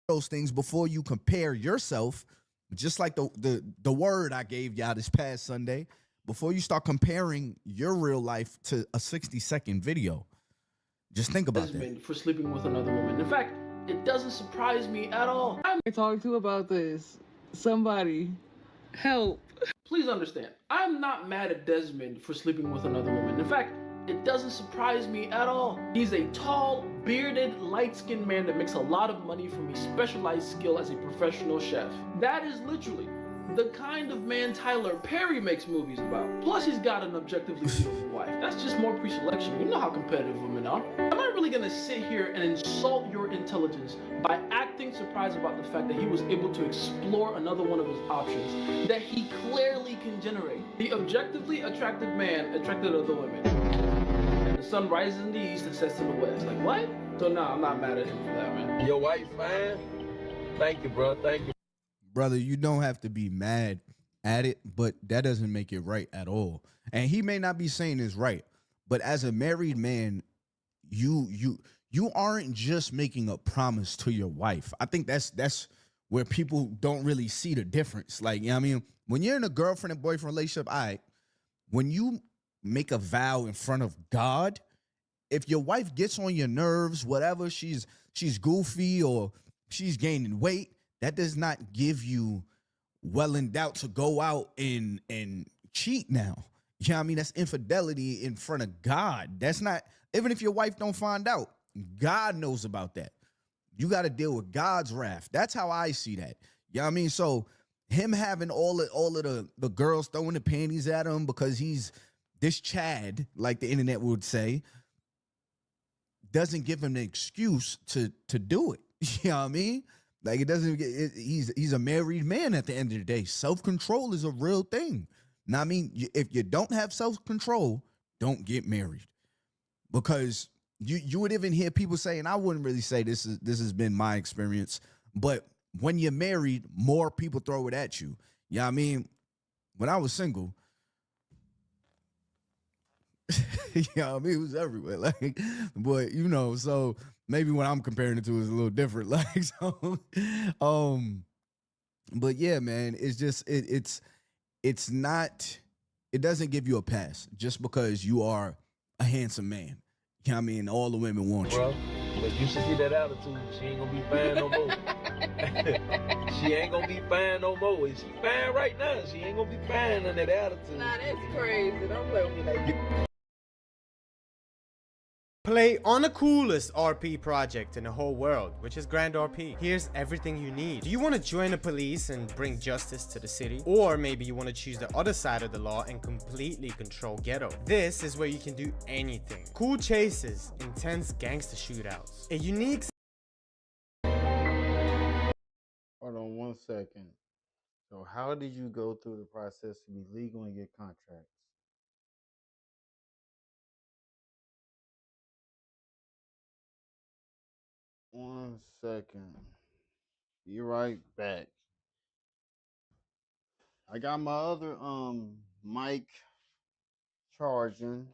Those things before you compare yourself, just like the word I gave y'all this past Sunday, before you start comparing your real life to a 60-second video. Just think about that. For sleeping with another woman. In fact, it doesn't surprise me at all. I talk to about this. Somebody. Help. Please understand, I'm not mad at Desmond for sleeping with another woman. In fact, it doesn't surprise me at all. He's a tall, bearded, light-skinned man that makes a lot of money from a specialized skill as a professional chef. That is literally the kind of man Tyler Perry makes movies about. Plus, he's got an objectively beautiful wife. That's just more pre-selection. You know how competitive women are. Am I really really gonna sit here and insult your intelligence by acting surprised about the fact that he was able to explore another one of his options that he clearly can generate? The objectively attractive man attracted other women. And the sun rises in the east and sets in the west. Like, what? So, no, I'm not mad at him for that, man. Your wife fine? Thank you, bro. Thank you. Brother, you don't have to be mad at it, but that doesn't make it right at all. And he may not be saying it's right, but as a married man, you aren't just making a promise to your wife. I think that's where people don't really see the difference. Like, you know what I mean? When you're in a girlfriend and boyfriend relationship, when you make a vow in front of God, if your wife gets on your nerves, whatever, she's goofy or she's gaining weight, that does not give you well in doubt to go out and cheat now. You know what I mean? That's infidelity in front of God. That's not, even if your wife don't find out, God knows about that. You got to deal with God's wrath. That's how I see that. You know what I mean? So him having all of the girls throwing the panties at him because he's this Chad, like the internet would say, doesn't give him the excuse to do it. You know what I mean? Like, it doesn't he's a married man at the end of the day. Self-control is a real thing. Now, I mean, if you don't have self-control, don't get married. Because you would even hear people saying, I wouldn't really say this has been my experience, but when you're married, more people throw it at you. You know what I mean? When I was single, you know what I mean? It was everywhere. Like, but so maybe what I'm comparing it to is a little different. Like, so, but yeah, man, it's just it's not, it doesn't give you a pass just because you are a handsome man. You know what I mean? All the women want you. Bro, but you should see that attitude. She ain't gonna be fine no more. She ain't gonna be fine no more. She fine right now. She ain't gonna be fine on that attitude. Nah, that's crazy. Don't play with me like that. Play on the coolest RP project in the whole world, which is Grand RP. Here's everything you need. Do you want to join the police and bring justice to the city? Or maybe you want to choose the other side of the law and completely control ghetto? This is where you can do anything. Cool chases, intense gangster shootouts, a unique... Hold on 1 second. So how did you go through the process to be legal and get contracts? One second. Be right back. I got my other mic charging.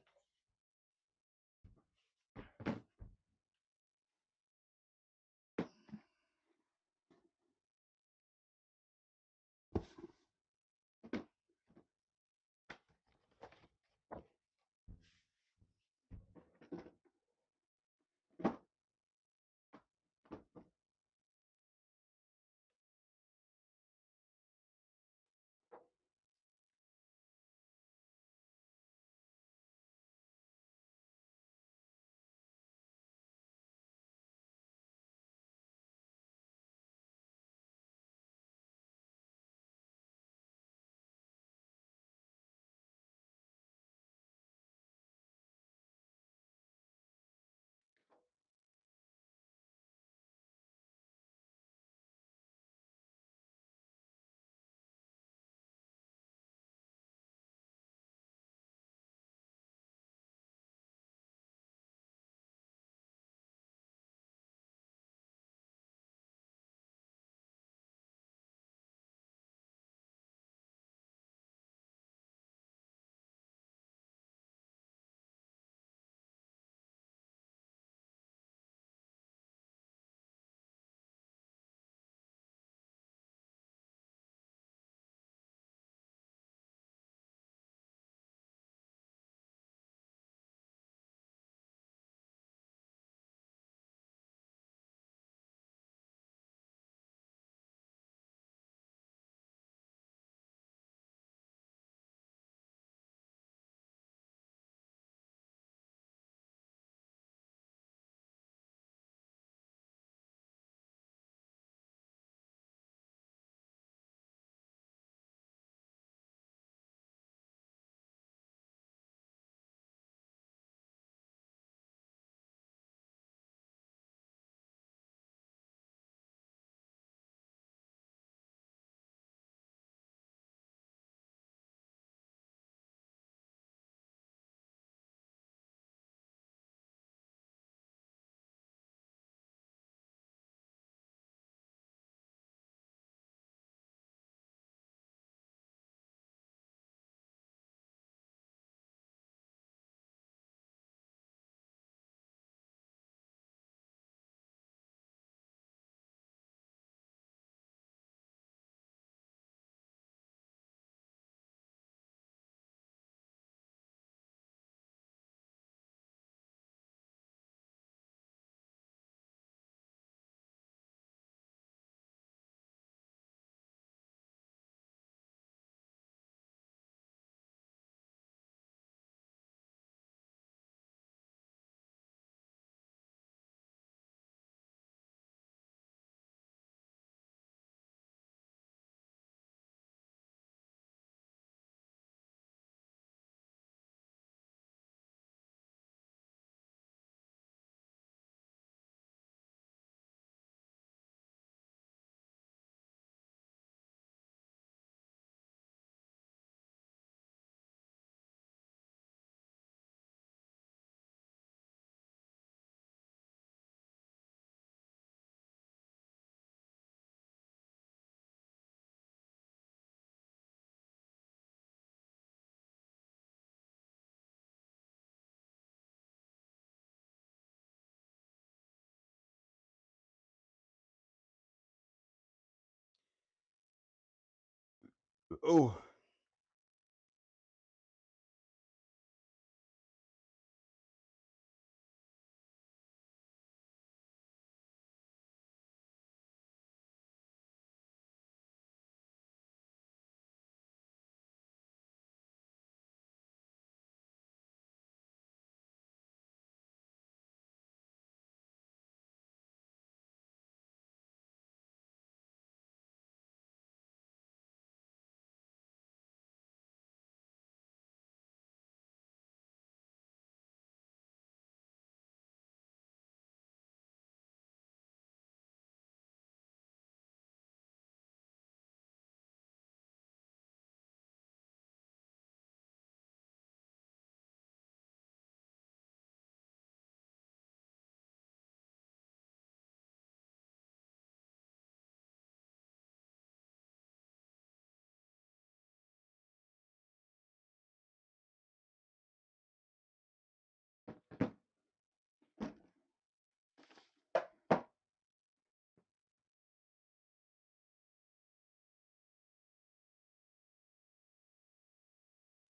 Ooh.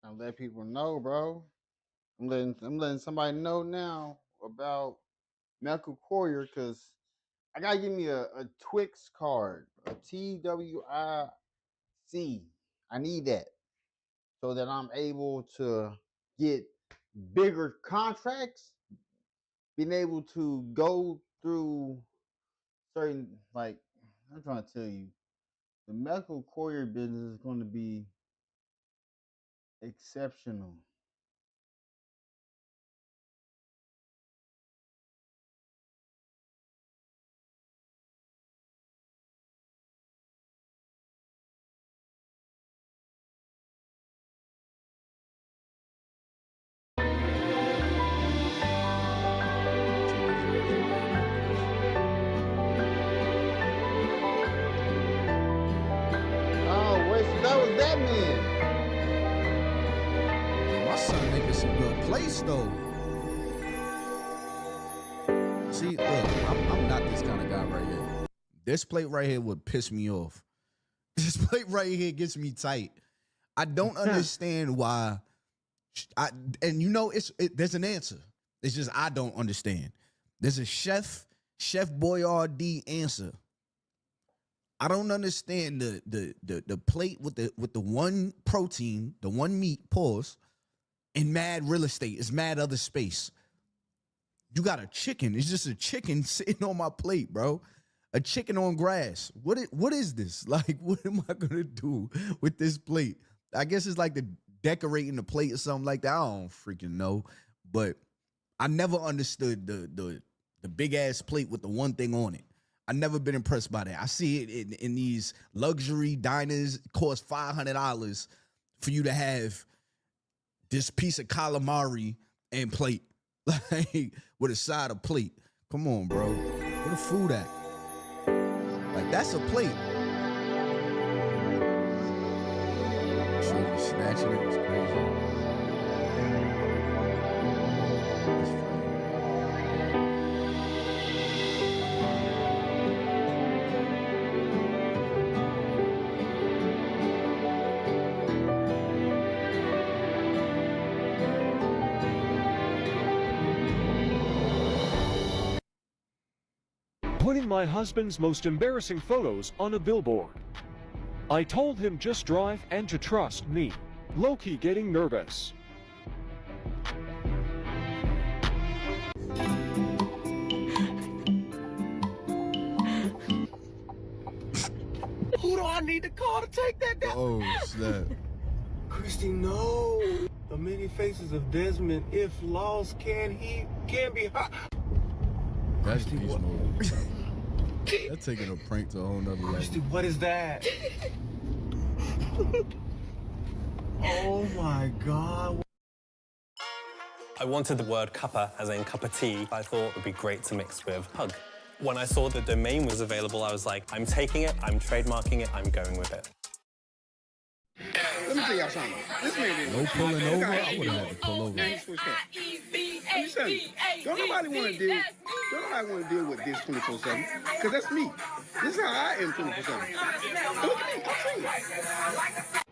I let people know, bro. I'm letting somebody know now about Michael Courier because I gotta give me a Twix card, a TWIC. I need that so that I'm able to get bigger contracts, being able to go through certain, like, I'm trying to tell you, the medical courier business is going to be exceptional. Oh, wait, so that was that man. My son making some good plays though. See, look, I'm not this kind of guy right here. This plate right here would piss me off. This plate right here gets me tight. I don't understand why. And you know, there's an answer. It's just I don't understand. There's a Chef Boyardee answer. I don't understand the plate with the one protein, the one meat, pause, and mad real estate. It's mad other space. You got a chicken. It's just a chicken sitting on my plate, bro. A chicken on grass. What is this? Like, what am I gonna do with this plate? I guess it's like the decorating the plate or something like that. I don't freaking know. But I never understood the big ass plate with the one thing on it. I never been impressed by that. I see it in these luxury diners. It costs $500 for you to have this piece of calamari and plate, like with a side of plate. Come on, bro. Where the food at? Like, that's a plate. Sure, you snatching it. It's crazy. It's funny. Putting my husband's most embarrassing photos on a billboard. I told him just drive and to trust me. Low-key getting nervous. Who do I need to call to take that down? Oh, snap. Christy, no. The many faces of Desmond, if lost, can be hot. That's beast mode. That's taking a prank to a whole nother level. Christy, what is that? Oh my God. I wanted the word cuppa, as in cup of tea, I thought it would be great to mix with hug. When I saw the domain was available, I was like, I'm taking it, I'm trademarking it, I'm going with it. Let me tell y'all something. This man didn't. No pulling over. I would have had to pull over. Let me switch that. Let me tell you. Don't nobody want to deal with this 24/7. Because that's me. This is how I am 24/7. Look at me,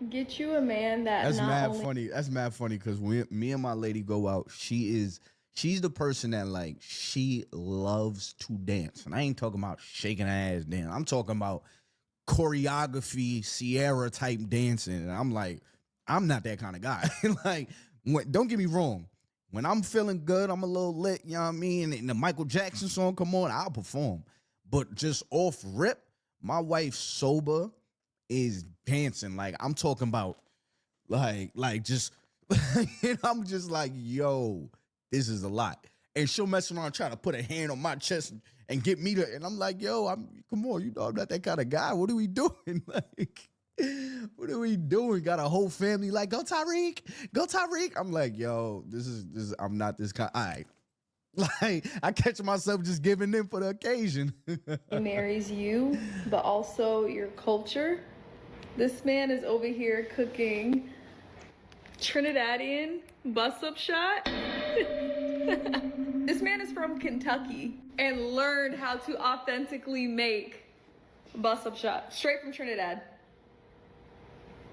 I'm Get you a man that That's not mad only funny. That's mad funny because when me and my lady go out, she's the person that like she loves to dance, and I ain't talking about shaking her ass dance. I'm talking about choreography, Sierra type dancing, and I'm like, I'm not that kind of guy. Like, don't get me wrong. When I'm feeling good, I'm a little lit, you know what I mean? And the Michael Jackson song come on, I'll perform. But just off rip, my wife sober is dancing. Like, I'm talking about like just and I'm just like, yo, this is a lot. And she'll mess around try to put a hand on my chest and get me to, and I'm like, yo, come on, you know, I'm not that kind of guy. What are we doing? Like, what are we doing? Got a whole family like, go Tyreek, go Tyreek. I'm like, yo, this is I'm not this kind. All right. Like, I catch myself just giving in for the occasion. he marries you, but also your culture. This man is over here cooking Trinidadian bus-up shot. This man is from Kentucky and learned how to authentically make bus-up shot straight from Trinidad.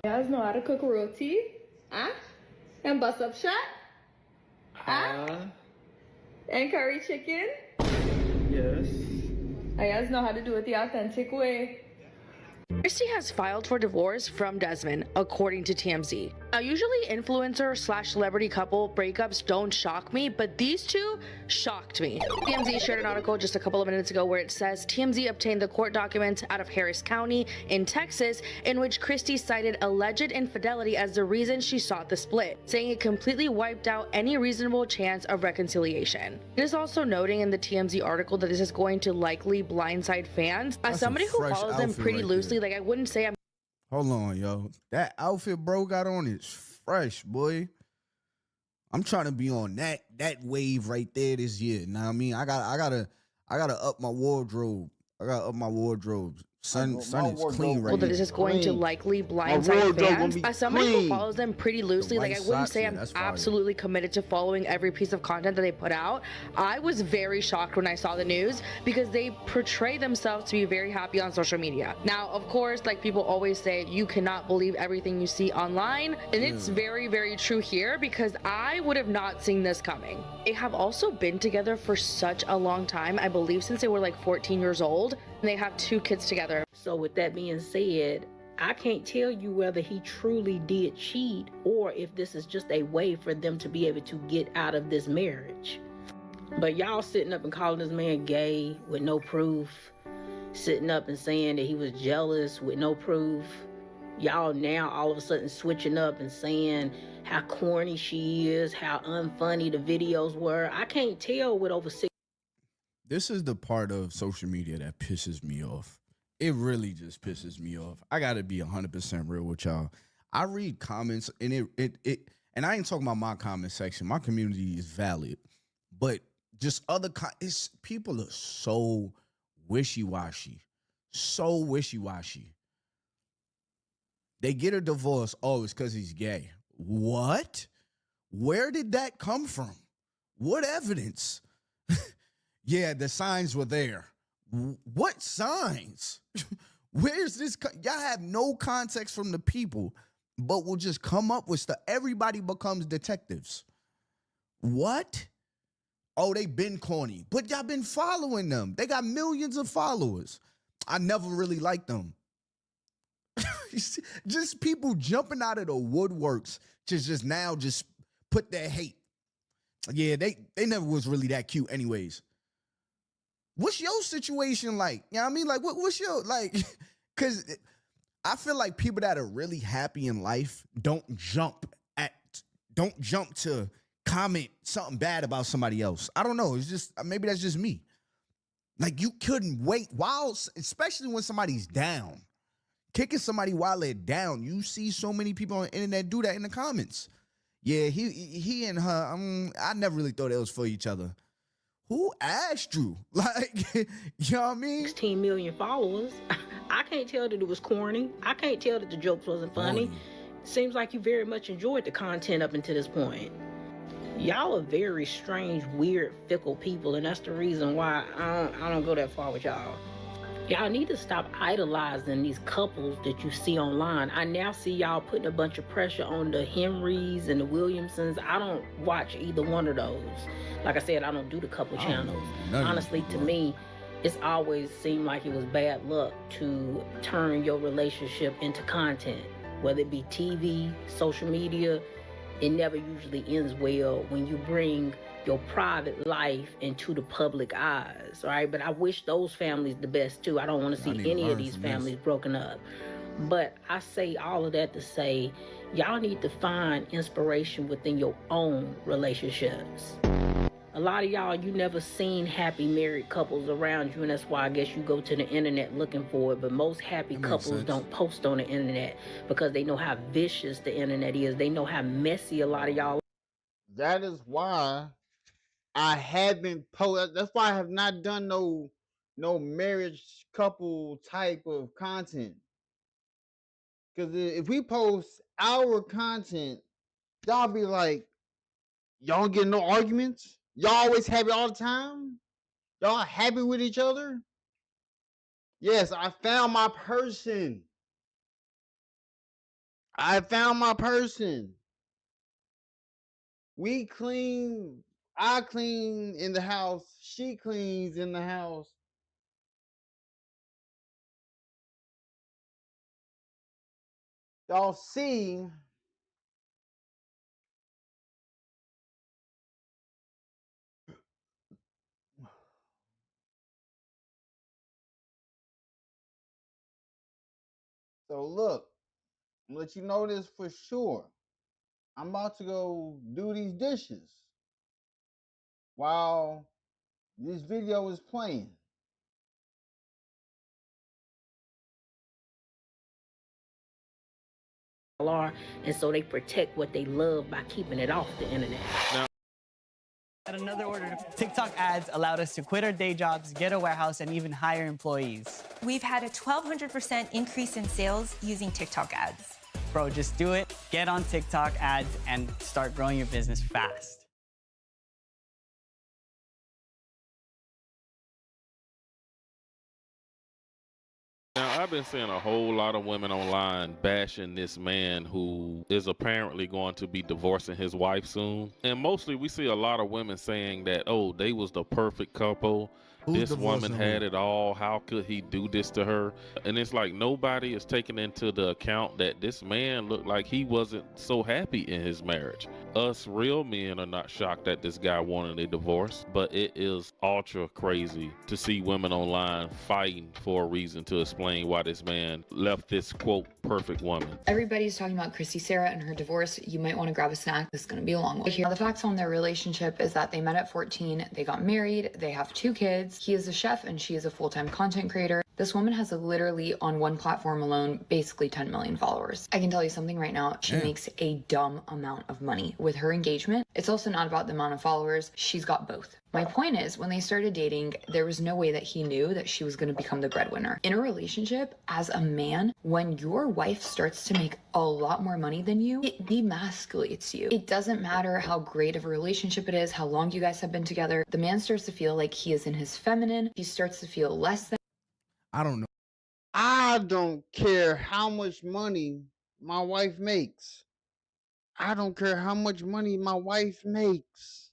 You guys know how to cook roti, huh? And bus-up shot, huh? And curry chicken. Yes. You guys know how to do it the authentic way. Christy has filed for divorce from Desmond, according to TMZ. Now, usually influencer/celebrity couple breakups don't shock me, but these two shocked me. TMZ shared an article just a couple of minutes ago where it says TMZ obtained the court documents out of Harris County in Texas in which Christy cited alleged infidelity as the reason she sought the split, saying it completely wiped out any reasonable chance of reconciliation. It is also noting in the TMZ article that this is going to likely blindside fans. As somebody who follows them pretty loosely, like I wouldn't say I'm. Hold on, yo. That outfit bro got on is fresh, boy. I'm trying to be on that wave right there this year. Now I mean, I gotta up my wardrobe. I gotta up my wardrobe. Sun is clean right now. That this is going to likely blindside fans. As somebody who follows them pretty loosely, like I wouldn't say I'm absolutely committed to following every piece of content that they put out. I was very shocked when I saw the news because they portray themselves to be very happy on social media. Now, of course, like people always say, you cannot believe everything you see online. And it's very, very true here because I would have not seen this coming. They have also been together for such a long time, I believe since they were like 14 years old, and they have 2 kids together. So with that being said, I can't tell you whether he truly did cheat or if this is just a way for them to be able to get out of this marriage. But y'all sitting up and calling this man gay with no proof, sitting up and saying that he was jealous with no proof. Y'all now all of a sudden switching up and saying how corny she is, how unfunny the videos were. I can't tell with over 6. This is the part of social media that pisses me off. It really just pisses me off. I gotta be 100% real with y'all. I read comments and it and I ain't talking about my comment section. My community is valid, but just other people are so wishy-washy, so wishy-washy. They get a divorce. Oh, it's because he's gay. What? Where did that come from? What evidence? Yeah, the signs were there. What signs? Where's this? Y'all have no context from the people, but will just come up with stuff. Everybody becomes detectives. What? Oh, they been corny, but y'all been following them. They got millions of followers. I never really liked them. Just people jumping out of the woodworks to just now just put their hate. Yeah, they never was really that cute anyways. What's your situation like? You know what I mean? Like, what's your, like, because I feel like people that are really happy in life don't jump to comment something bad about somebody else. I don't know. It's just, maybe that's just me. Like, you couldn't wait especially when somebody's down. Kicking somebody while they're down. You see so many people on the internet do that in the comments. Yeah, he and her, I never really thought they was for each other. Who asked you? Like, you know what I mean? 16 million followers. I can't tell that it was corny. I can't tell that the jokes wasn't funny. Seems like you very much enjoyed the content up until this point. Y'all are very strange, weird, fickle people, and that's the reason why I don't go that far with y'all. Y'all need to stop idolizing these couples that you see online. I now see y'all putting a bunch of pressure on the Henrys and the Williamsons. I don't watch either one of those. Like I said, I don't do the couple channels. Honestly, to me, it's always seemed like it was bad luck to turn your relationship into content, whether it be TV, social media. It never usually ends well when you bring your private life into the public eyes, right? But I wish those families the best too. I don't want to see any of these families broken up. But I say all of that to say, y'all need to find inspiration within your own relationships. A lot of y'all, you never seen happy married couples around you, and that's why I guess you go to the internet looking for it. But most happy couples don't post on the internet because they know how vicious the internet is. They know how messy a lot of y'all. That is why I haven't posted. That's why I have not done no marriage couple type of content. Because if we post our content, y'all be like, y'all get no arguments. Y'all always happy all the time. Y'all happy with each other. Yes, I found my person. I found my person. We clean. I clean in the house. She cleans in the house. Y'all see. So look, I'm gonna let you know this for sure. I'm about to go do these dishes while this video is playing. Are, and so they protect what they love by keeping it off the internet. At another order, TikTok ads allowed us to quit our day jobs, get a warehouse, and even hire employees. We've had a 1,200% increase in sales using TikTok ads. Bro, just do it, get on TikTok ads, and start growing your business fast. Now, I've been seeing a whole lot of women online bashing this man who is apparently going to be divorcing his wife soon. And mostly we see a lot of women saying that, oh, they was the perfect couple. This woman had it all. How could he do this to her? And it's like nobody is taking into the account that this man looked like he wasn't so happy in his marriage. Us real men are not shocked that this guy wanted a divorce, but it is ultra crazy to see women online fighting for a reason to explain why this man left this, quote, perfect woman. Everybody's talking about Christy Sarah and her divorce. You might want to grab a snack. This is going to be a long one. Here, the facts on their relationship is that they met at 14, they got married, they have 2 kids. He is a chef and she is a full-time content creator. This woman has literally on one platform alone, basically 10 million followers. I can tell you something right now. She makes a dumb amount of money with her engagement. It's also not about the amount of followers. She's got both. My point is, when they started dating, there was no way that he knew that she was going to become the breadwinner. In a relationship, as a man, when your wife starts to make a lot more money than you, it demasculates you. It doesn't matter how great of a relationship it is, how long you guys have been together. The man starts to feel like he is in his feminine. He starts to feel less than. I don't know. I don't care how much money my wife makes. I don't care how much money my wife makes.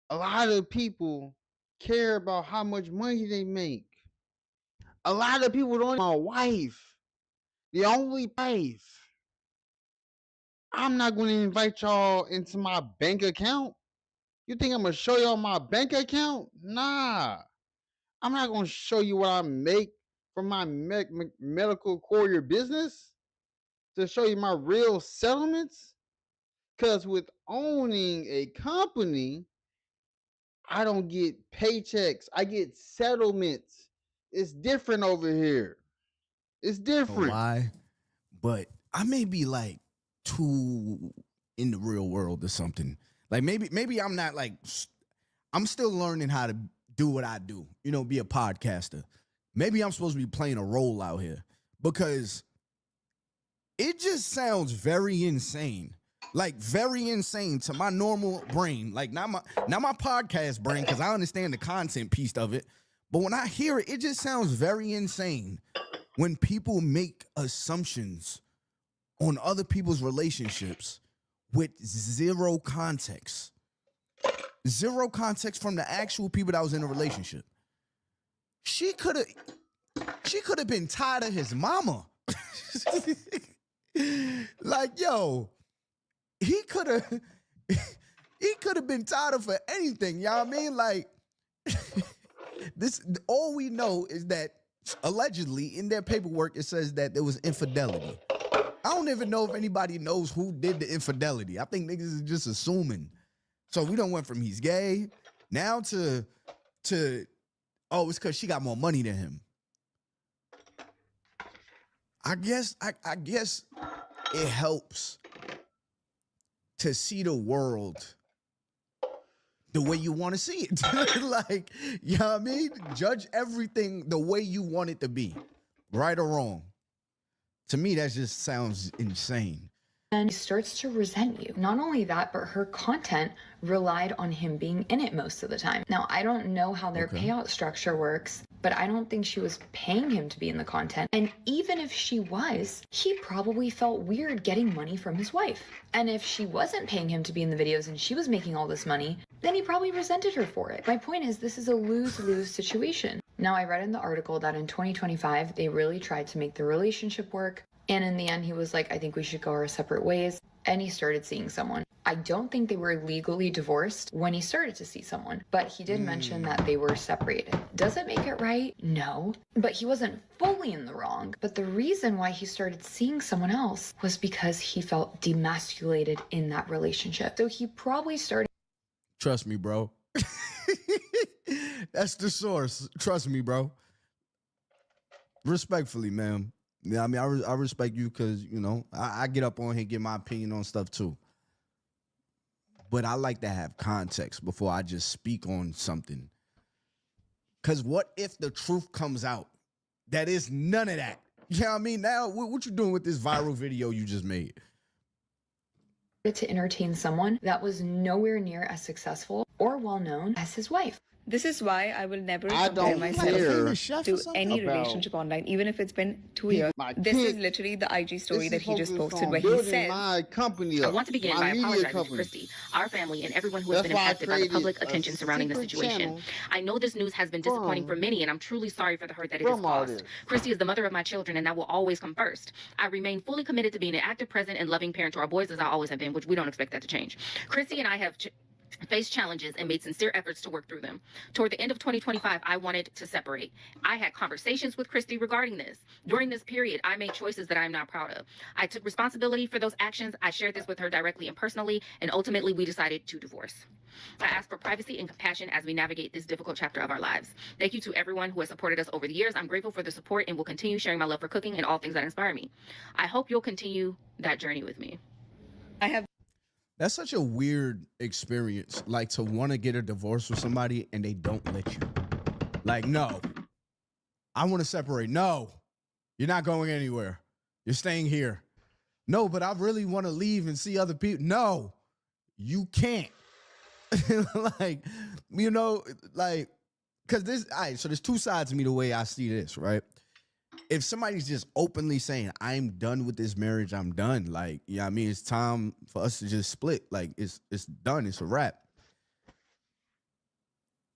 A lot of people care about how much money they make. A lot of people don't. My wife, the only wife. I'm not going to invite y'all into my bank account. You think I'm going to show y'all my bank account? Nah. I'm not going to show you what I make from my medical courier business to show you my real settlements. Because with owning a company, I don't get paychecks. I get settlements. It's different over here. It's different. Why? But I may be like too in the real world or something. Like maybe I'm not like, I'm still learning how to do what I do, you know, be a podcaster. Maybe I'm supposed to be playing a role out here because it just sounds very insane. Like very insane to my normal brain. Like not my podcast brain, because I understand the content piece of it. But when I hear it, it just sounds very insane when people make assumptions on other people's relationships with zero context. Zero context from the actual people that was in a relationship. She could have been tired of his mama. Like, yo, he could have been tired of her anything, you know what I mean? Like, this, all we know is that allegedly in their paperwork it says that there was infidelity. I don't even know if anybody knows who did the infidelity. I think niggas is just assuming. So we done went from he's gay now to oh, it's because she got more money than him. I guess it helps to see the world the way you want to see it. Like, you know what I mean? Judge everything the way you want it to be, right or wrong. To me, that just sounds insane. And he starts to resent you. Not only that, but her content relied on him being in it most of the time. Now, I don't know how their payout structure works, but I don't think she was paying him to be in the content. And even if she was, he probably felt weird getting money from his wife. And if she wasn't paying him to be in the videos and she was making all this money, then he probably resented her for it. My point is, this is a lose-lose situation. Now, I read in the article that in 2025, they really tried to make the relationship work. And in the end, he was like, I think we should go our separate ways. And he started seeing someone. I don't think they were legally divorced when he started to see someone, but he did mention that they were separated. Does it make it right? No. But he wasn't fully in the wrong. But the reason why he started seeing someone else was because he felt demasculated in that relationship. So he probably started. Trust me, bro. That's the source. Trust me, bro. Respectfully, ma'am. Yeah, I mean, I respect you because, you know, I get up on here and get my opinion on stuff too. But I like to have context before I just speak on something. Because what if the truth comes out that is none of that? You know what I mean? Now, what you doing with this viral video you just made? To entertain someone that was nowhere near as successful or well-known as his wife. This is why I will never compare myself to any relationship online, even if it's been 2 years. This is literally the IG story that he just posted where he says, my company I want to begin by apologizing to Christy, our family, and everyone who has been impacted by the public attention surrounding the situation. I know this news has been disappointing for many, and I'm truly sorry for the hurt that it has caused. Christy is the mother of my children, and that will always come first. I remain fully committed to being an active, present, and loving parent to our boys, as I always have been, which we don't expect that to change. Christy and I have faced challenges and made sincere efforts to work through them. Toward the end of 2025, I wanted to separate. I had conversations with Christy regarding this. During this period, I made choices that I'm not proud of. I took responsibility for those actions. I shared this with her directly and personally, and ultimately we decided to divorce. I ask for privacy and compassion as we navigate this difficult chapter of our lives. Thank you to everyone who has supported us over the years. I'm grateful for the support and will continue sharing my love for cooking and all things that inspire me. I hope you'll continue that journey with me. That's such a weird experience, like to want to get a divorce with somebody and they don't let you. Like, no, I want to separate. No, you're not going anywhere. You're staying here. No, but I really want to leave and see other people. No, you can't. Like, you know, like, because this, all right, so there's two sides to me the way I see this, right? If somebody's just openly saying, I'm done with this marriage, I'm done. Like, yeah, I mean, it's time for us to just split. Like, it's done. It's a wrap.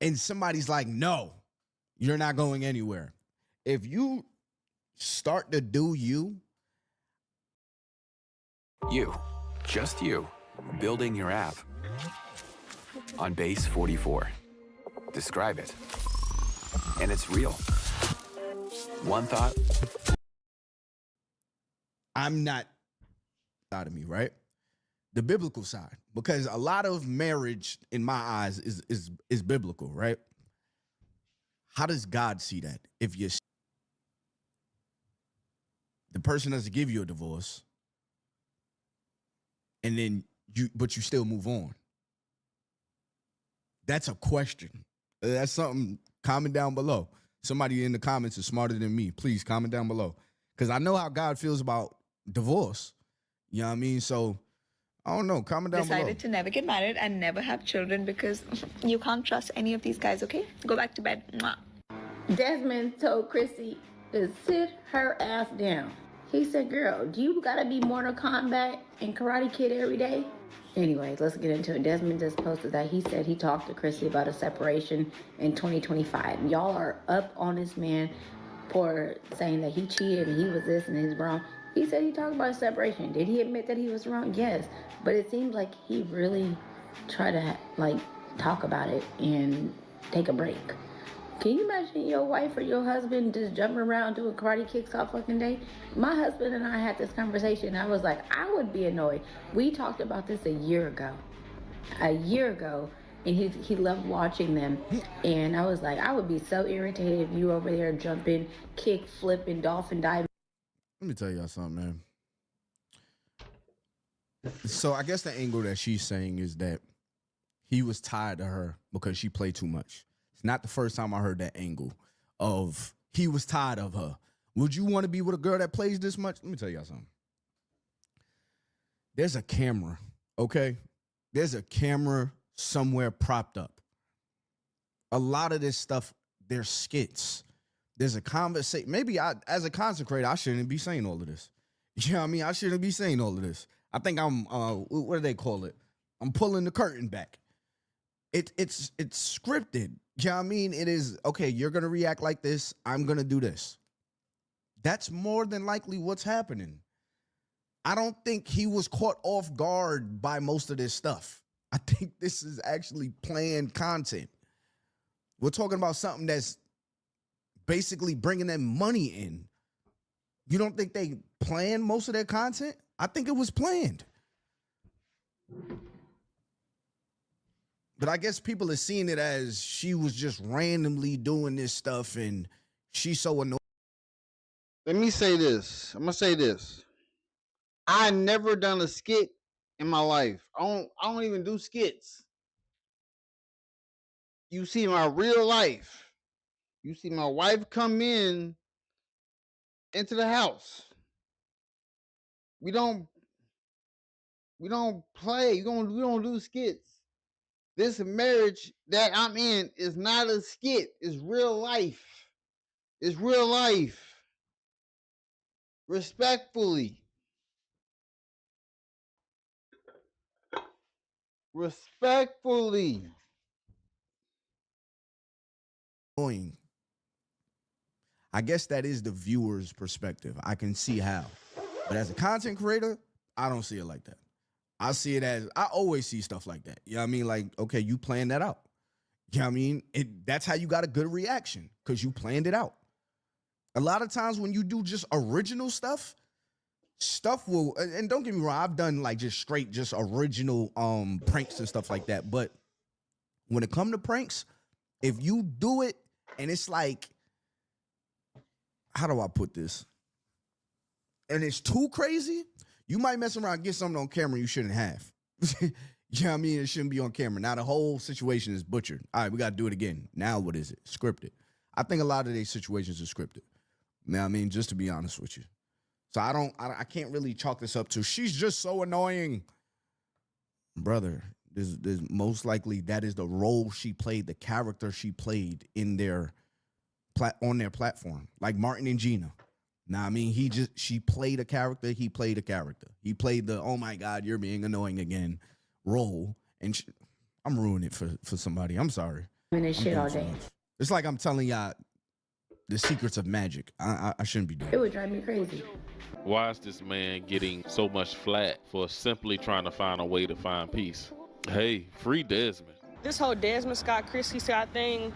And somebody's like, no, you're not going anywhere. If you start to do you. You, just you, building your app on base 44. Describe it. And it's real. One thought. I'm not out of me, right? The biblical side, because a lot of marriage in my eyes is biblical, right? How does God see that? If you the person doesn't give you a divorce and then you still move on. That's a question. That's something. Comment down below. Somebody in the comments is smarter than me. Please comment down below. Because I know how God feels about divorce. You know what I mean? So, I don't know. Comment down below. Decided to never get married and never have children because you can't trust any of these guys, okay? Go back to bed. Mwah. Desmond told Chrissy to sit her ass down. He said, girl, do you gotta be Mortal Kombat and Karate Kid every day? Anyway, let's get into it. Desmond just posted that he said he talked to Chrissy about a separation in 2025. Y'all are up on this man for saying that he cheated and he was this and he's wrong. He said he talked about a separation. Did he admit that he was wrong? Yes. But it seems like he really tried to talk about it and take a break. Can you imagine your wife or your husband just jumping around doing karate kicks all fucking day? My husband and I had this conversation. I was like, I would be annoyed. We talked about this a year ago. And he loved watching them. And I was like, I would be so irritated if you over there jumping, kick, flipping, dolphin diving. Let me tell y'all something, man. So I guess the angle that she's saying is that he was tied to her because she played too much. It's not the first time I heard that angle of he was tired of her. Would you want to be with a girl that plays this much? Let me tell y'all something. There's a camera, okay? There's a camera somewhere propped up. A lot of this stuff, they're skits. There's a conversation. Maybe as a consecrator, I shouldn't be saying all of this. You know what I mean? I shouldn't be saying all of this. I think I'm, what do they call it? I'm pulling the curtain back. It's scripted. You know what I mean? It is, okay, you're going to react like this. I'm going to do this. That's more than likely what's happening. I don't think he was caught off guard by most of this stuff. I think this is actually planned content. We're talking about something that's basically bringing them money in. You don't think they planned most of their content? I think it was planned. But I guess people are seeing it as she was just randomly doing this stuff and she's so annoying. Let me say this. I'm going to say this. I never done a skit in my life. I don't even do skits. You see my real life. You see my wife come into the house. We don't play. We don't do skits. This marriage that I'm in is not a skit. It's real life. It's real life. Respectfully. Respectfully. I guess that is the viewer's perspective. I can see how. But as a content creator, I don't see it like that. I see it as, I always see stuff like that. You know what I mean? Like, okay, you planned that out. You know what I mean? That's how you got a good reaction, because you planned it out. A lot of times when you do just original stuff will, and don't get me wrong, I've done like just straight, just original pranks and stuff like that. But when it comes to pranks, if you do it and it's like, how do I put this? And it's too crazy, you might mess around and get something on camera you shouldn't have. You know what I mean? It shouldn't be on camera. Now the whole situation is butchered. All right, we got to do it again. Now what is it? Scripted. I think a lot of these situations are scripted. You know what I mean? Just to be honest with you. So I can't really chalk this up to she's just so annoying. Brother, there's most likely that is the role she played, the character she played in on their platform. Like Martin and Gina. Now, I mean, she played a character, he played a character. He played the, oh my God, you're being annoying again role. And I'm ruining it for somebody. I'm sorry. And this shit all day. It's like I'm telling y'all the secrets of magic. I shouldn't be doing it. It would drive me crazy. Why is this man getting so much flack for simply trying to find a way to find peace? Hey, free Desmond. This whole Desmond Scott, Chrissy Scott thing,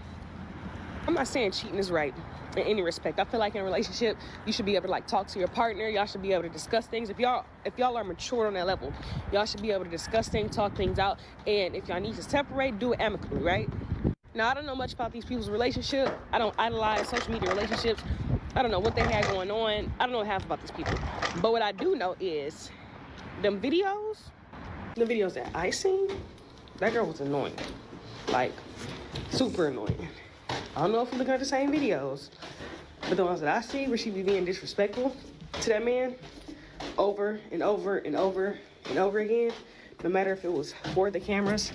I'm not saying cheating is right in any respect. I feel like in a relationship, you should be able to like talk to your partner. Y'all should be able to discuss things. If y'all are mature on that level, y'all should be able to discuss things, talk things out. And if y'all need to separate, do it amicably, right? Now, I don't know much about these people's relationship. I don't idolize social media relationships. I don't know what they had going on. I don't know half about these people. But what I do know is them videos, the videos that I seen, that girl was annoying. Like, super annoying. I don't know if we're looking at the same videos, but the ones that I see where she be being disrespectful to that man over and over and over and over again, no matter if it was for the cameras.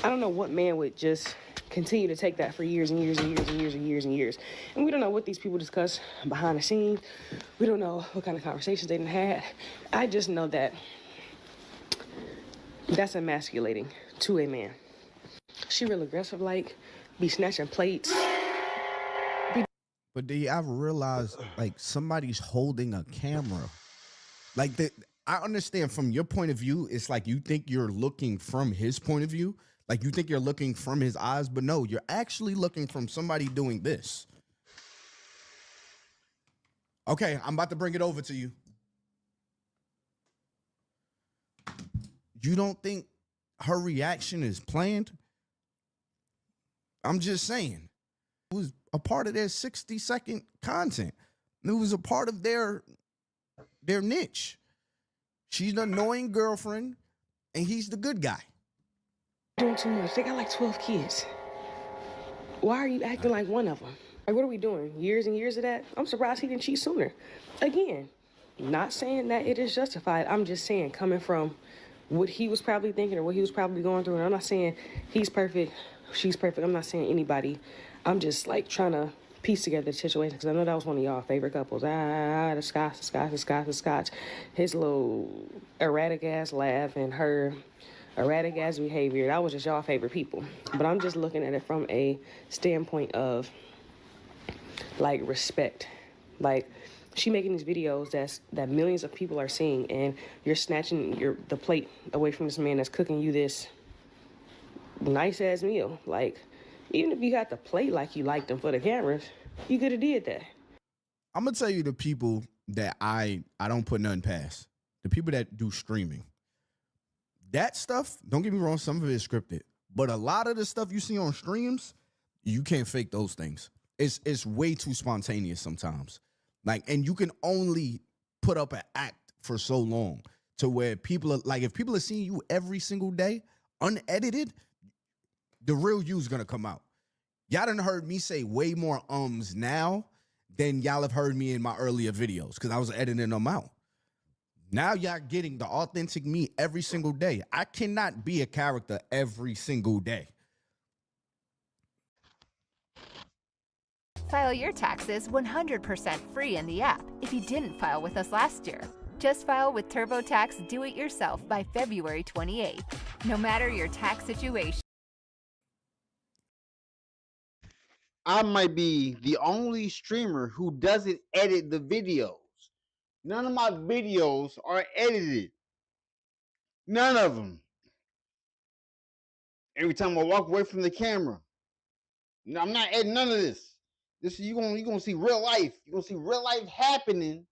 I don't know what man would just continue to take that for years and years and years and years and years and years. And we don't know what these people discuss behind the scenes. We don't know what kind of conversations they done had. I just know that that's emasculating to a man. She real aggressive, like, be snatching plates. But do you ever realize, like, somebody's holding a camera? Like, I understand from your point of view, it's like you think you're looking from his point of view. Like, you think you're looking from his eyes, but no, you're actually looking from somebody doing this. Okay, I'm about to bring it over to you. You don't think her reaction is planned? I'm just saying. It was a part of their 60-second content. It was a part of their niche. She's the annoying girlfriend, and he's the good guy. Doing too much. They got like 12 kids. Why are you acting like one of them? Like, what are we doing? Years and years of that? I'm surprised he didn't cheat sooner. Again, not saying that it is justified. I'm just saying, coming from what he was probably thinking or what he was probably going through, and I'm not saying he's perfect, she's perfect. I'm not saying anybody. I'm just, like, trying to piece together the situation, because I know that was one of y'all favorite couples. The Scotch. His little erratic-ass laugh and her erratic-ass behavior. That was just y'all favorite people. But I'm just looking at it from a standpoint of, like, respect. Like, she making these videos that millions of people are seeing, and you're snatching the plate away from this man that's cooking you this nice-ass meal. Like, even if you got the plate like you liked them for the cameras, you could have did that. I'm going to tell you the people that I don't put nothing past. The people that do streaming. That stuff, don't get me wrong, some of it is scripted. But a lot of the stuff you see on streams, you can't fake those things. It's way too spontaneous sometimes. Like, and you can only put up an act for so long to where people are, like, if people are seeing you every single day, unedited, the real you's gonna come out. Y'all done heard me say way more ums now than y'all have heard me in my earlier videos because I was editing them out. Now y'all getting the authentic me every single day. I cannot be a character every single day. File your taxes 100% free in the app if you didn't file with us last year. Just file with TurboTax Do-It-Yourself by February 28th. No matter your tax situation. I might be the only streamer who doesn't edit the videos. None of my videos are edited. None of them. Every time I walk away from the camera, I'm not editing none of this. You're gonna see real life. You're gonna see real life happening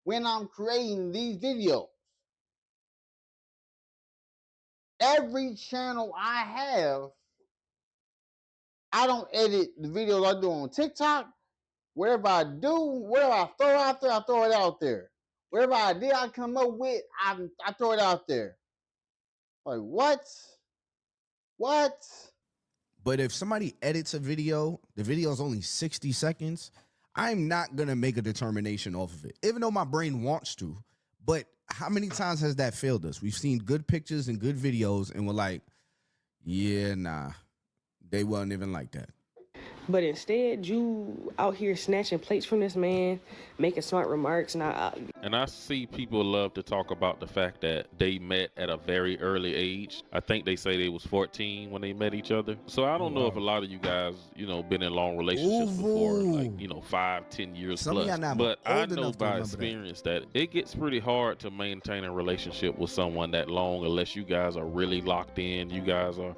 when I'm creating these videos. Every channel I have, I don't edit the videos I do on TikTok. Whatever I do, whatever I throw out there, I throw it out there. Whatever idea I come up with, I throw it out there. Like, what? What? But if somebody edits a video, the video is only 60 seconds, I'm not going to make a determination off of it, even though my brain wants to. But how many times has that failed us? We've seen good pictures and good videos, and we're like, yeah, nah, they wasn't even like that. But instead, you out here snatching plates from this man, making smart remarks. And I see people love to talk about the fact that they met at a very early age. I think they say they was 14 when they met each other. So I don't know if a lot of you guys, been in long relationships before, like, 5-10 years plus. But I know by experience that it gets pretty hard to maintain a relationship with someone that long unless you guys are really locked in. You guys are,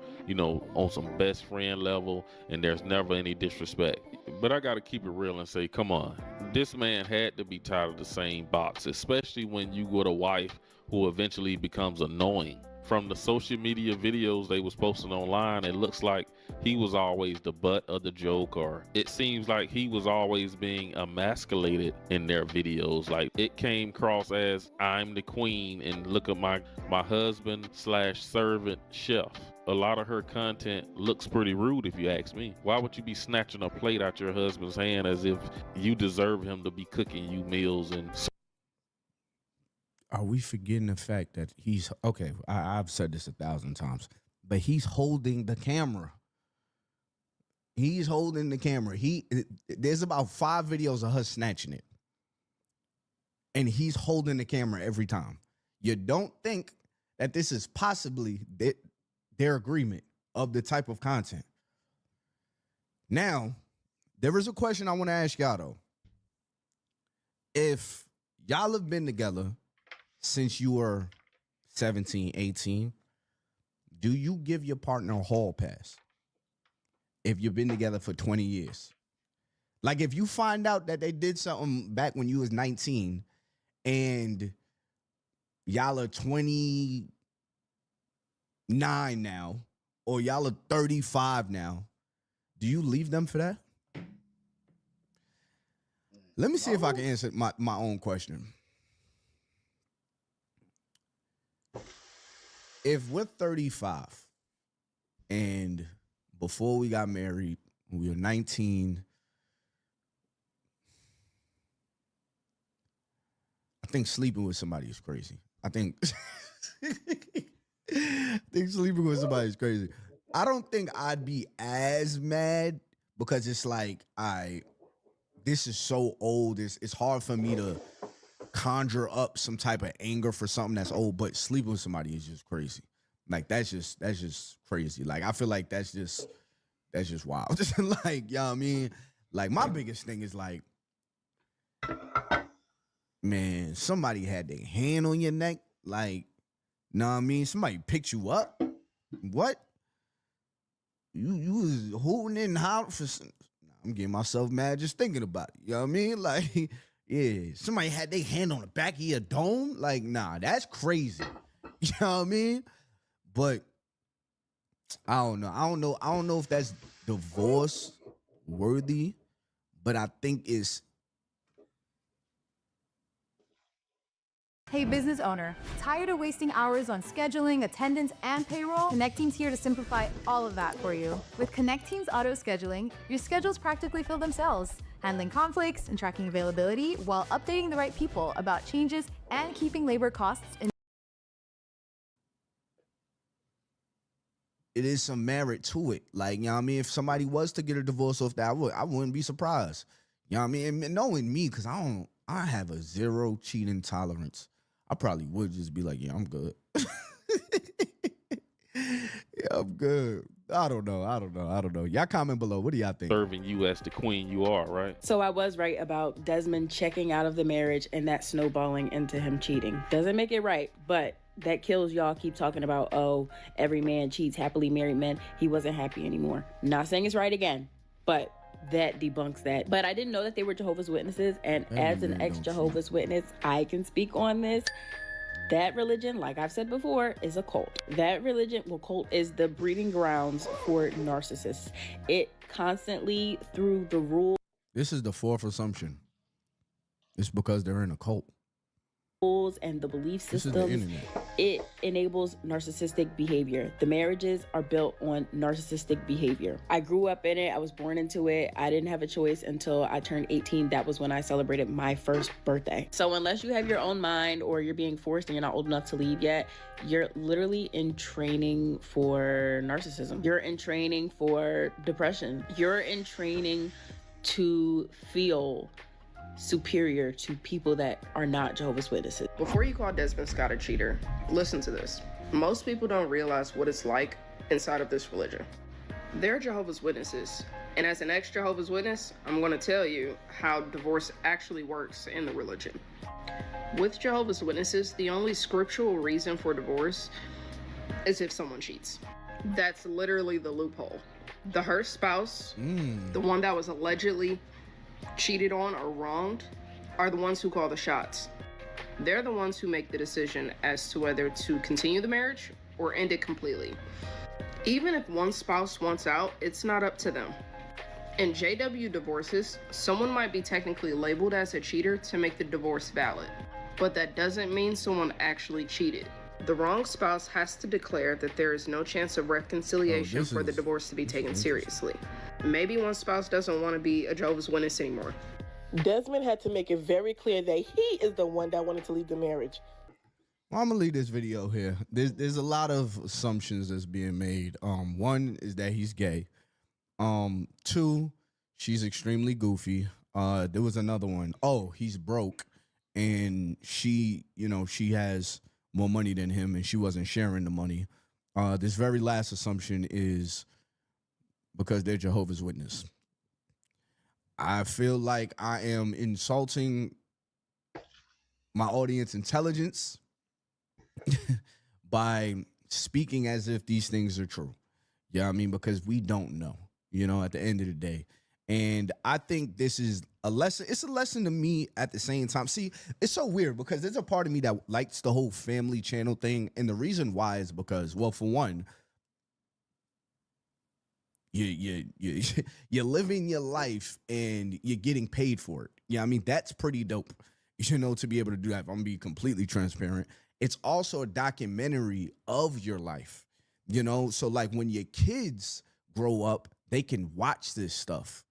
on some best friend level, and there's never any disrespect. But I gotta keep it real and say, come on, this man had to be tired of the same box, especially when you with a wife who eventually becomes annoying. From the social media videos they was posting online, it looks like he was always the butt of the joke, or it seems like he was always being emasculated in their videos. Like, it came across as, I'm the queen and look at my husband/servant chef. A lot of her content looks pretty rude if you ask me. Why would you be snatching a plate out your husband's hand as if you deserve him to be cooking you meals? And are we forgetting the fact that he's, okay, I've said this 1,000 times, but he's holding the camera. He's holding the camera. There's about 5 videos of her snatching it. And he's holding the camera every time. You don't think that this is possibly their agreement of the type of content. Now, there is a question I want to ask y'all, though. If y'all have been together since you were 17, 18, do you give your partner a hall pass if you've been together for 20 years? Like, if you find out that they did something back when you was 19 and y'all are 29 now, or y'all are 35 now, do you leave them for that? Let me see if I can answer my own question. If we're 35 and before we got married, we were 19, I think sleeping with somebody is crazy. I think sleeping with somebody is crazy. I don't think I'd be as mad because it's like, this is so old. It's hard for me to conjure up some type of anger for something that's old, but sleeping with somebody is just crazy. Like, that's just crazy. Like, I feel like that's just wild. Like, you know what I mean? Like, my biggest thing is like, man, somebody had their hand on your neck. Like, know what I mean? Somebody picked you up. What? You was hooting and hollering for some. I'm getting myself mad just thinking about it. You know what I mean? Like, yeah, somebody had their hand on the back of your dome. Like, nah, that's crazy. You know what I mean? But I don't know. I don't know if that's divorce worthy, but I think it's. Hey, business owner, tired of wasting hours on scheduling, attendance, and payroll? Connect Team's here to simplify all of that for you. With Connect Team's auto scheduling, your schedules practically fill themselves, handling conflicts and tracking availability while updating the right people about changes and keeping labor costs in. It is some merit to it. Like, you know what I mean? If somebody was to get a divorce off that, I wouldn't be surprised. You know what I mean? And knowing me, because I have a zero cheating tolerance. I probably would just be like, yeah, I'm good. Yeah, I'm good. I don't know. Y'all comment below. What do y'all think? Serving you as the queen you are, right? So I was right about Desmond checking out of the marriage and that snowballing into him cheating. Doesn't make it right, but that kills y'all keep talking about, oh, every man cheats, happily married men. He wasn't happy anymore. Not saying it's right again, but that debunks that. But I didn't know that they were Jehovah's Witnesses, and as an ex-Jehovah's Witness, I can speak on this. That religion, like I've said before, is a cult. That religion, cult is the breeding grounds for narcissists. It constantly, through the rules. This is the fourth assumption. It's because they're in a cult. And the belief systems, it enables narcissistic behavior. The marriages are built on narcissistic behavior. I grew up in it. I was born into it. I didn't have a choice until I turned 18. That was when I celebrated my first birthday. So unless you have your own mind or you're being forced and you're not old enough to leave yet, you're literally in training for narcissism. You're in training for depression. You're in training to feel superior to people that are not Jehovah's Witnesses. Before you call Desmond Scott a cheater, listen to this. Most people don't realize what it's like inside of this religion. They're Jehovah's Witnesses, and as an ex-Jehovah's Witness, I'm going to tell you how divorce actually works in the religion. With Jehovah's Witnesses, the only scriptural reason for divorce is if someone cheats. That's literally the loophole. The hurt spouse, the one that was allegedly cheated on or wronged, are the ones who call the shots. They're the ones who make the decision as to whether to continue the marriage or end it completely. Even if one spouse wants out, it's not up to them. In JW divorces, someone might be technically labeled as a cheater to make the divorce valid, but that doesn't mean someone actually cheated. The wrong spouse has to declare that there is no chance of reconciliation for the divorce to be taken seriously. Maybe one spouse doesn't want to be a Jehovah's Witness anymore. Desmond had to make it very clear that he is the one that wanted to leave the marriage. Well, I'm gonna leave this video here. There's a lot of assumptions that's being made. One is that he's gay. Two, she's extremely goofy. There was another one. Oh, he's broke, and she, she has more money than him, and she wasn't sharing the money. This very last assumption is because they're Jehovah's Witness. I feel like I am insulting my audience intelligence by speaking as if these things are true. Yeah, I mean, because we don't know, at the end of the day. And I think this is a lesson. It's a lesson to me at the same time. See, it's so weird because there's a part of me that likes the whole family channel thing. And the reason why is because, well, for one, you're living your life and you're getting paid for it. Yeah, I mean, that's pretty dope, to be able to do that. If I'm gonna be completely transparent. It's also a documentary of your life, so like when your kids grow up, they can watch this stuff.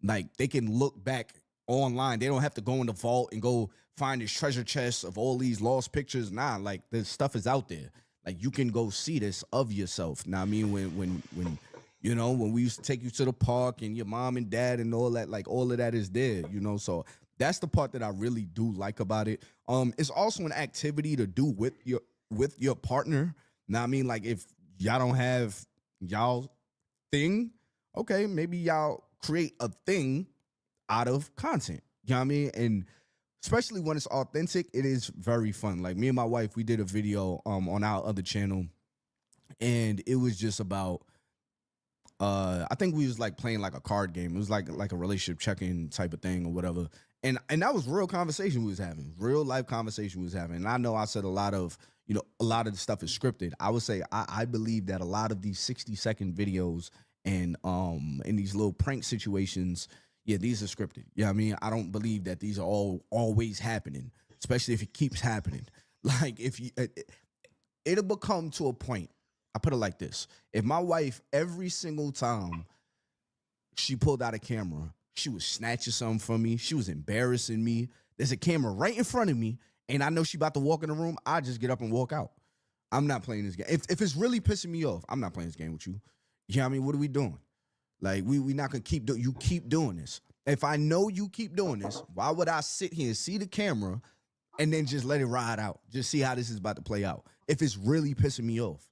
Like they can look back online. They don't have to go in the vault and go find this treasure chest of all these lost pictures. Nah, like this stuff is out there. Like you can go see this of yourself. Now, I mean, when we used to take you to the park and your mom and dad and all that, like all of that is there, so that's the part that I really do like about it. It's also an activity to do with your partner. Now, I mean, like if y'all don't have y'all thing, okay, maybe y'all create a thing out of content. You know what I mean? And especially when it's authentic, it is very fun. Like me and my wife, we did a video on our other channel, and it was just about I think we was like playing like a card game. It was like a relationship check-in type of thing or whatever. And that was real conversation we was having, real life conversation we was having. And I know I said a lot of the stuff is scripted. I would say I believe that a lot of these 60-second videos and in these little prank situations, yeah, these are scripted. Yeah, I mean, I don't believe that these are all always happening, especially if it keeps happening. Like if it'll become to a point. I put it like this. If my wife, every single time she pulled out a camera, she was snatching something from me. She was embarrassing me. There's a camera right in front of me, and I know she about to walk in the room. I just get up and walk out. I'm not playing this game. If it's really pissing me off, I'm not playing this game with you. You know what I mean? What are we doing? Like, we not going to you keep doing this. If I know you keep doing this, why would I sit here and see the camera and then just let it ride out? Just see how this is about to play out. If it's really pissing me off.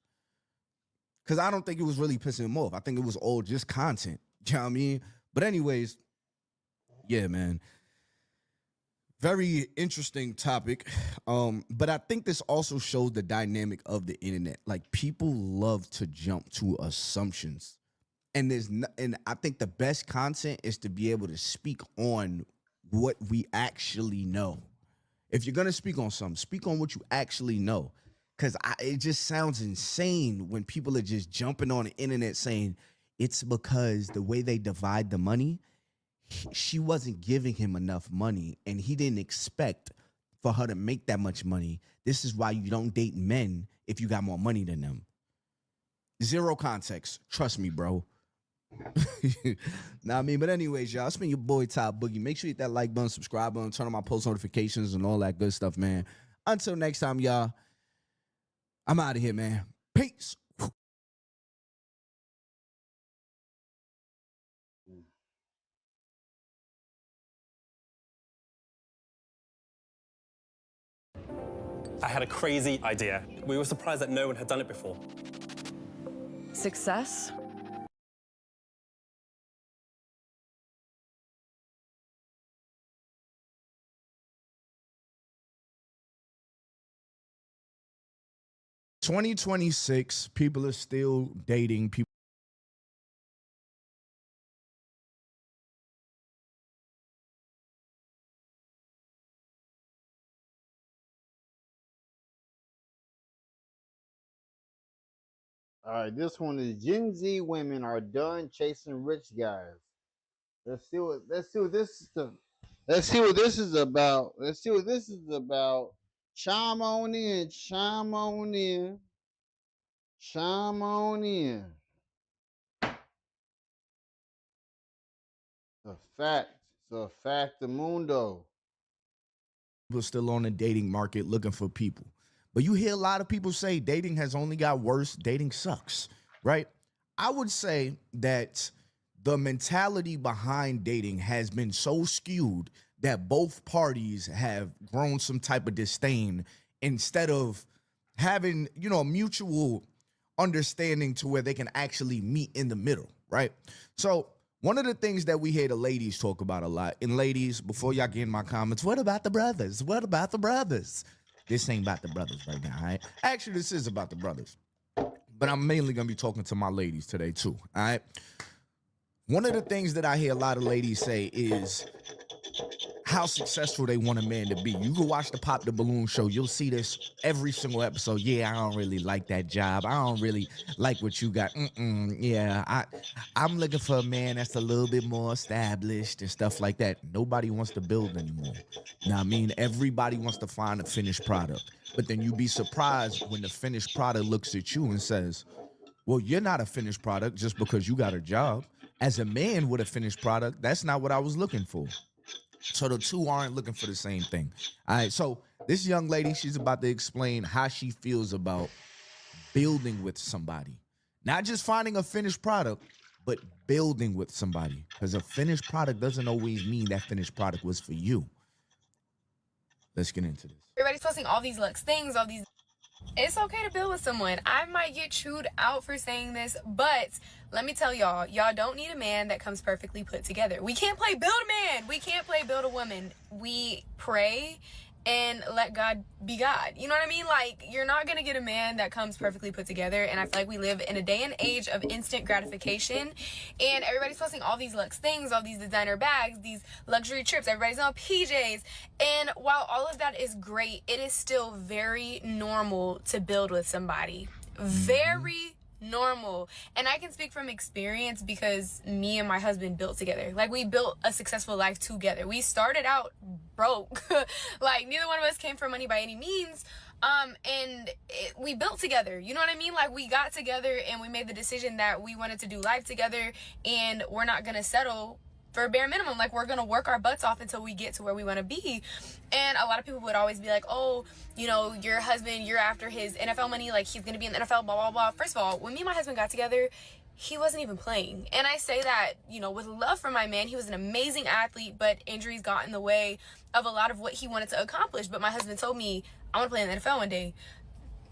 Because I don't think it was really pissing him off. I think it was all just content. You know what I mean? But anyways, yeah, man. Very interesting topic. But I think this also shows the dynamic of the internet. Like, people love to jump to assumptions. And and I think the best content is to be able to speak on what we actually know. If you're going to speak on something, speak on what you actually know. Because it just sounds insane when people are just jumping on the internet saying it's because the way they divide the money, she wasn't giving him enough money and he didn't expect for her to make that much money. This is why you don't date men if you got more money than them. Zero context. Trust me, bro. Nah, I mean, but anyways, y'all, it's been your boy Top Boogie. Make sure you hit that like button, subscribe button, turn on my post notifications and all that good stuff, man. Until next time, y'all. I'm out of here, man. Peace. I had a crazy idea. We were surprised that no one had done it before. Success? $2026, people are still dating people. All right, this one is Gen Z women are done chasing rich guys. Let's see what this is about. Let's see what this is about. Chime on in, chime on in, chime on in. A fact. It's a factamundo. People still on the dating market looking for people. But you hear a lot of people say dating has only got worse. Dating sucks, right? I would say that the mentality behind dating has been so skewed that both parties have grown some type of disdain instead of having, a mutual understanding to where they can actually meet in the middle, right? So one of the things that we hear the ladies talk about a lot, and ladies, before y'all get in my comments, what about the brothers? What about the brothers? This ain't about the brothers right now, all right? Actually, this is about the brothers. But I'm mainly going to be talking to my ladies today too, all right? One of the things that I hear a lot of ladies say is how successful they want a man to be. You can watch the Pop the Balloon show. You'll see this every single episode. Yeah, I don't really like that job. I don't really like what you got. Yeah, I'm looking for a man that's a little bit more established and stuff like that. Nobody wants to build anymore. Now, I mean, everybody wants to find a finished product. But then you'd be surprised when the finished product looks at you and says, well, you're not a finished product just because you got a job. As a man with a finished product, that's not what I was looking for. So the two aren't looking for the same thing. All right, so this young lady, she's about to explain how she feels about building with somebody. Not just finding a finished product, but building with somebody. Because a finished product doesn't always mean that finished product was for you. Let's get into this. Everybody's posting all these things, all these... It's okay to build with someone. I might get chewed out for saying this, but let me tell y'all don't need a man that comes perfectly put together. We can't play build a man. We can't play build a woman. We pray and let God be God. You know what I mean? Like, you're not gonna get a man that comes perfectly put together. And I feel like we live in a day and age of instant gratification, and everybody's posting all these luxe things, all these designer bags, these luxury trips, everybody's on PJs. And while all of that is great, it is still very normal to build with somebody. Very normal. And I can speak from experience because me and my husband built together. Like, we built a successful life together. We started out broke. Like, neither one of us came from money by any means. We built together. You know what I mean? Like, we got together and we made the decision that we wanted to do life together, and we're not gonna settle for a bare minimum. Like, we're gonna work our butts off until we get to where we want to be. And a lot of people would always be like, oh, your husband, you're after his NFL money, like, he's gonna be in the NFL, blah blah blah. First of all, when me and my husband got together, he wasn't even playing. And I say that, with love for my man. He was an amazing athlete, but injuries got in the way of a lot of what he wanted to accomplish. But my husband told me, I want to play in the NFL one day.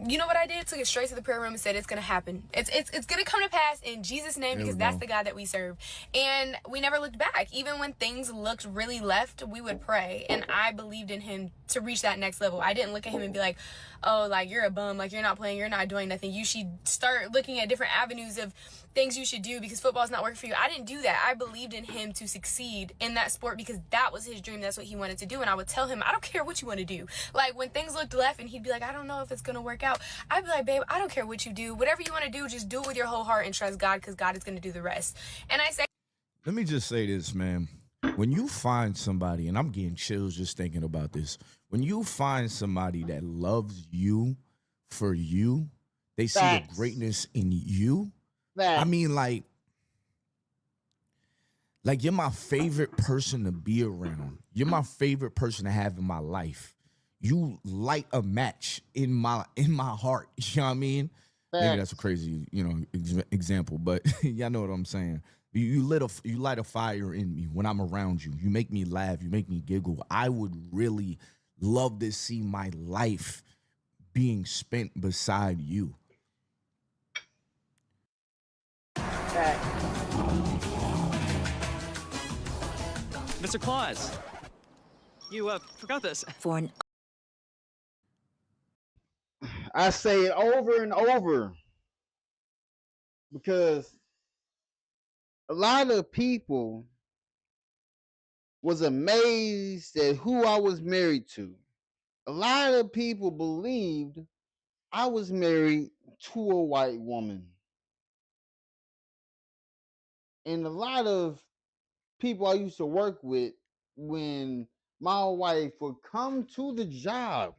You know what I did? Took it straight to the prayer room and said, it's gonna happen. It's gonna come to pass in Jesus' name, because that's the God that we serve. And we never looked back. Even when things looked really left, we would pray. And I believed in him to reach that next level. I didn't look at him and be like, oh, like, you're a bum, like, you're not playing, you're not doing nothing. You should start looking at different avenues of things you should do because football's not working for you. I didn't do that. I believed in him to succeed in that sport because that was his dream. That's what he wanted to do. And I would tell him, I don't care what you want to do. Like, when things looked left and he'd be like, I don't know if it's going to work out, I'd be like, babe, I don't care what you do. Whatever you want to do, just do it with your whole heart and trust God, because God is going to do the rest. And I say, let me just say this, man. When you find somebody, and I'm getting chills just thinking about this, when you find somebody that loves you for you, they see the greatness in you. I mean, like you're my favorite person to be around. You're my favorite person to have in my life. You light a match in my heart. You know what I mean? Maybe that's a crazy, example, but y'all know what I'm saying. You light a fire in me when I'm around you. You make me laugh. You make me giggle. I would really love to see my life being spent beside you. Mr. Claus, you forgot this. I say it over and over because a lot of people was amazed at who I was married to. A lot of people believed I was married to a white woman. And a lot of people I used to work with, when my wife would come to the job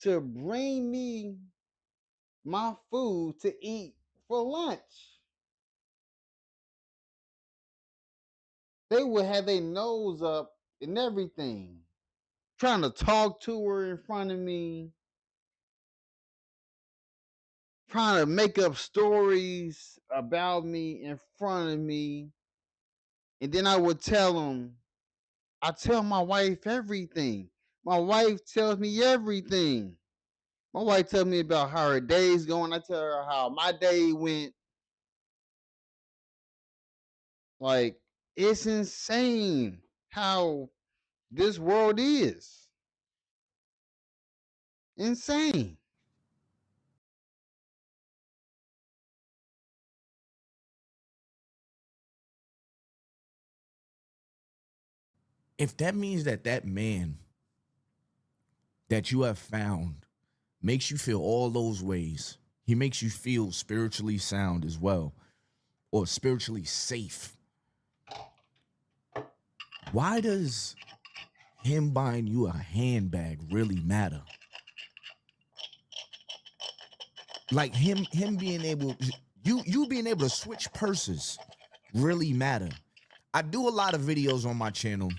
to bring me my food to eat for lunch, they would have their nose up and everything, trying to talk to her in front of me, trying to make up stories about me in front of me. And then I would tell him, I tell my wife everything. My wife tells me everything. My wife tells me about how her day's going. I tell her how my day went. Like, it's insane how this world is. Insane. If that means that that man that you have found makes you feel all those ways, he makes you feel spiritually sound as well, or spiritually safe, why does him buying you a handbag really matter? Like him being able, you being able to switch purses really matter. I do a lot of videos on my channel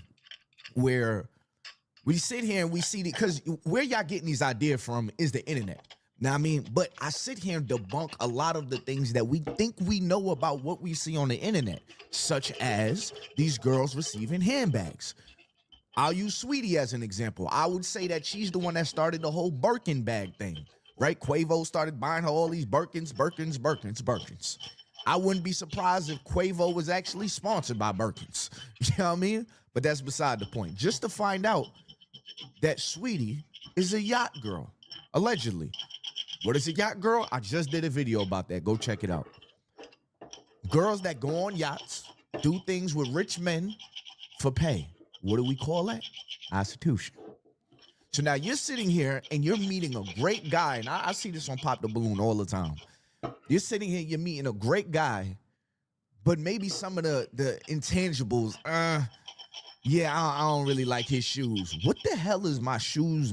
where we sit here and we see, because where y'all getting these ideas from is the internet. Now, I mean, but I sit here and debunk a lot of the things that we think we know about what we see on the internet, such as these girls receiving handbags. I'll use Sweetie as an example. I would say that she's the one that started the whole Birkin bag thing, right? Quavo started buying her all these Birkins. I wouldn't be surprised if Quavo was actually sponsored by Birkins. You know what I mean? But that's beside the point. Just to find out that Sweetie is a yacht girl, allegedly. What is a yacht girl? I just did a video about that. Go check it out. Girls that go on yachts, do things with rich men for pay. What do we call that? Prostitution. So now you're sitting here and you're meeting a great guy, and I see this on Pop the Balloon all the time. You're sitting here, you're meeting a great guy, but maybe some of the intangibles, yeah, I don't really like his shoes. What the hell does my shoes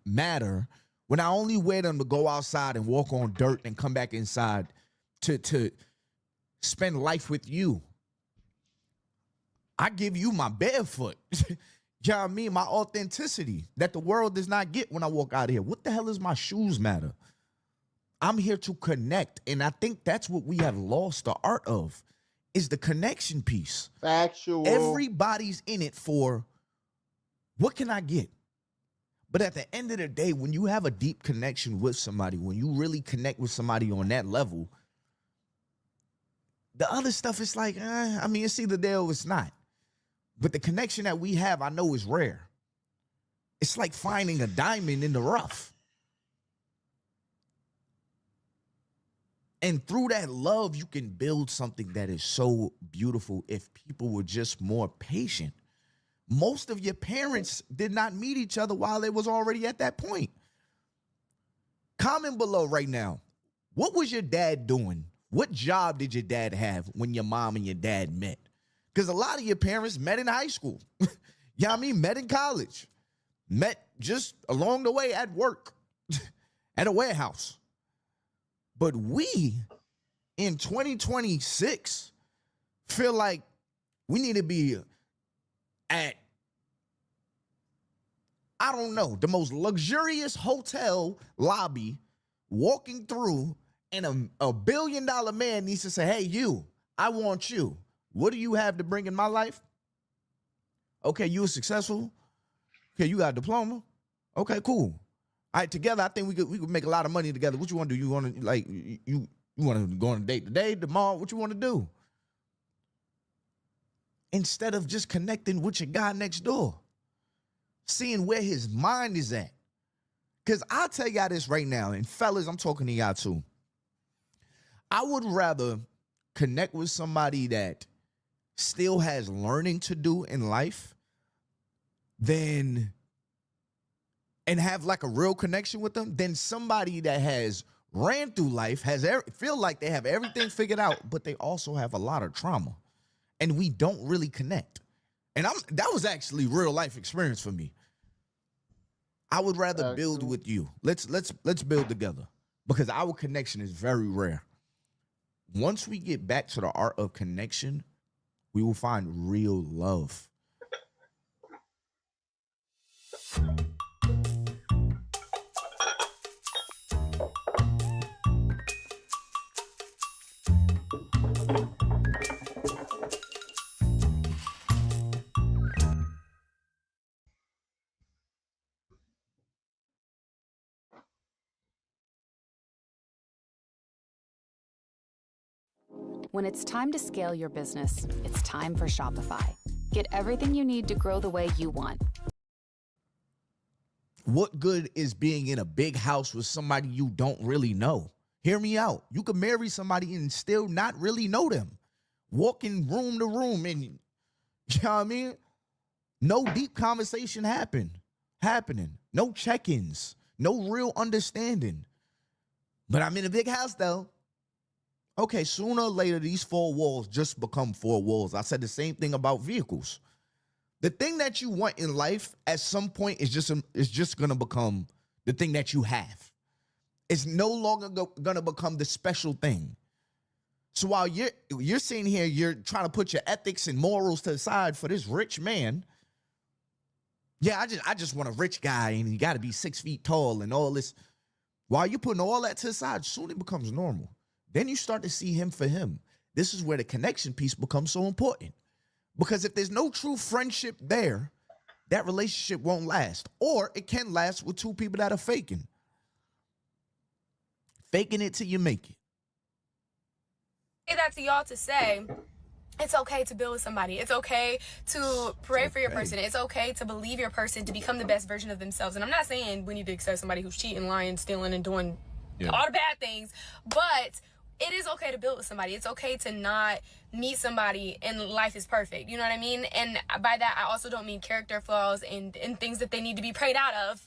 matter when I only wear them to go outside and walk on dirt and come back inside to spend life with you? I give you my barefoot. You know what I mean? My authenticity that the world does not get when I walk out of here. What the hell does my shoes matter? I'm here to connect, and I think that's what we have lost the art of, is the connection piece. Factual. Everybody's in it for, what can I get? But at the end of the day, when you have a deep connection with somebody, when you really connect with somebody on that level, the other stuff is like, I mean, it's either there or it's not. But the connection that we have, I know, is rare. It's like finding a diamond in the rough. And through that love, you can build something that is so beautiful if people were just more patient. Most of your parents did not meet each other while they was already at that point. Comment below right now. What was your dad doing? What job did your dad have when your mom and your dad met? Because a lot of your parents met in high school. You know what I mean? Met in college. Met just along the way at work. At a warehouse. But we, in 2026, feel like we need to be at, I don't know, the most luxurious hotel lobby, walking through, and a $1 billion man needs to say, hey, you, I want you. What do you have to bring in my life? Okay, you were successful. Okay, you got a diploma. Okay, cool. All right, together, I think we could make a lot of money together. What you want to do? You want to, like, you want to go on a date today, tomorrow? What you want to do? Instead of just connecting with your guy next door, seeing where his mind is at. Because I'll tell y'all this right now, and fellas, I'm talking to y'all too. I would rather connect with somebody that still has learning to do in life than, and have like a real connection with them, than somebody that has ran through life, feel like they have everything figured out, but they also have a lot of trauma, and we don't really connect. And that was actually real life experience for me. I would rather build with you. Let's build together, because our connection is very rare. Once we get back to the art of connection, we will find real love. When it's time to scale your business, it's time for Shopify. Get everything you need to grow the way you want. What good is being in a big house with somebody you don't really know? Hear me out. You can marry somebody and still not really know them. Walking room to room and, you know what I mean? No deep conversation happening. No check-ins. No real understanding. But I'm in a big house, though. Okay, sooner or later, these four walls just become four walls. I said the same thing about vehicles. The thing that you want in life at some point is just going to become the thing that you have. It's no longer going to become the special thing. So while you're sitting here, you're trying to put your ethics and morals to the side for this rich man. Yeah, I just want a rich guy and he got to be 6 feet tall and all this. While you're putting all that to the side, soon it becomes normal. Then you start to see him for him. This is where the connection piece becomes so important. Because if there's no true friendship there, that relationship won't last. Or it can last with two people that are faking. Faking it till you make it. Say that to y'all to say, it's okay to build with somebody. It's okay to pray for your person. It's okay to believe your person to become the best version of themselves. And I'm not saying we need to accept somebody who's cheating, lying, stealing, and doing all the bad things. But it is okay to build with somebody. It's okay to not meet somebody and life is perfect. You know what I mean? And by that, I also don't mean character flaws and things that they need to be prayed out of.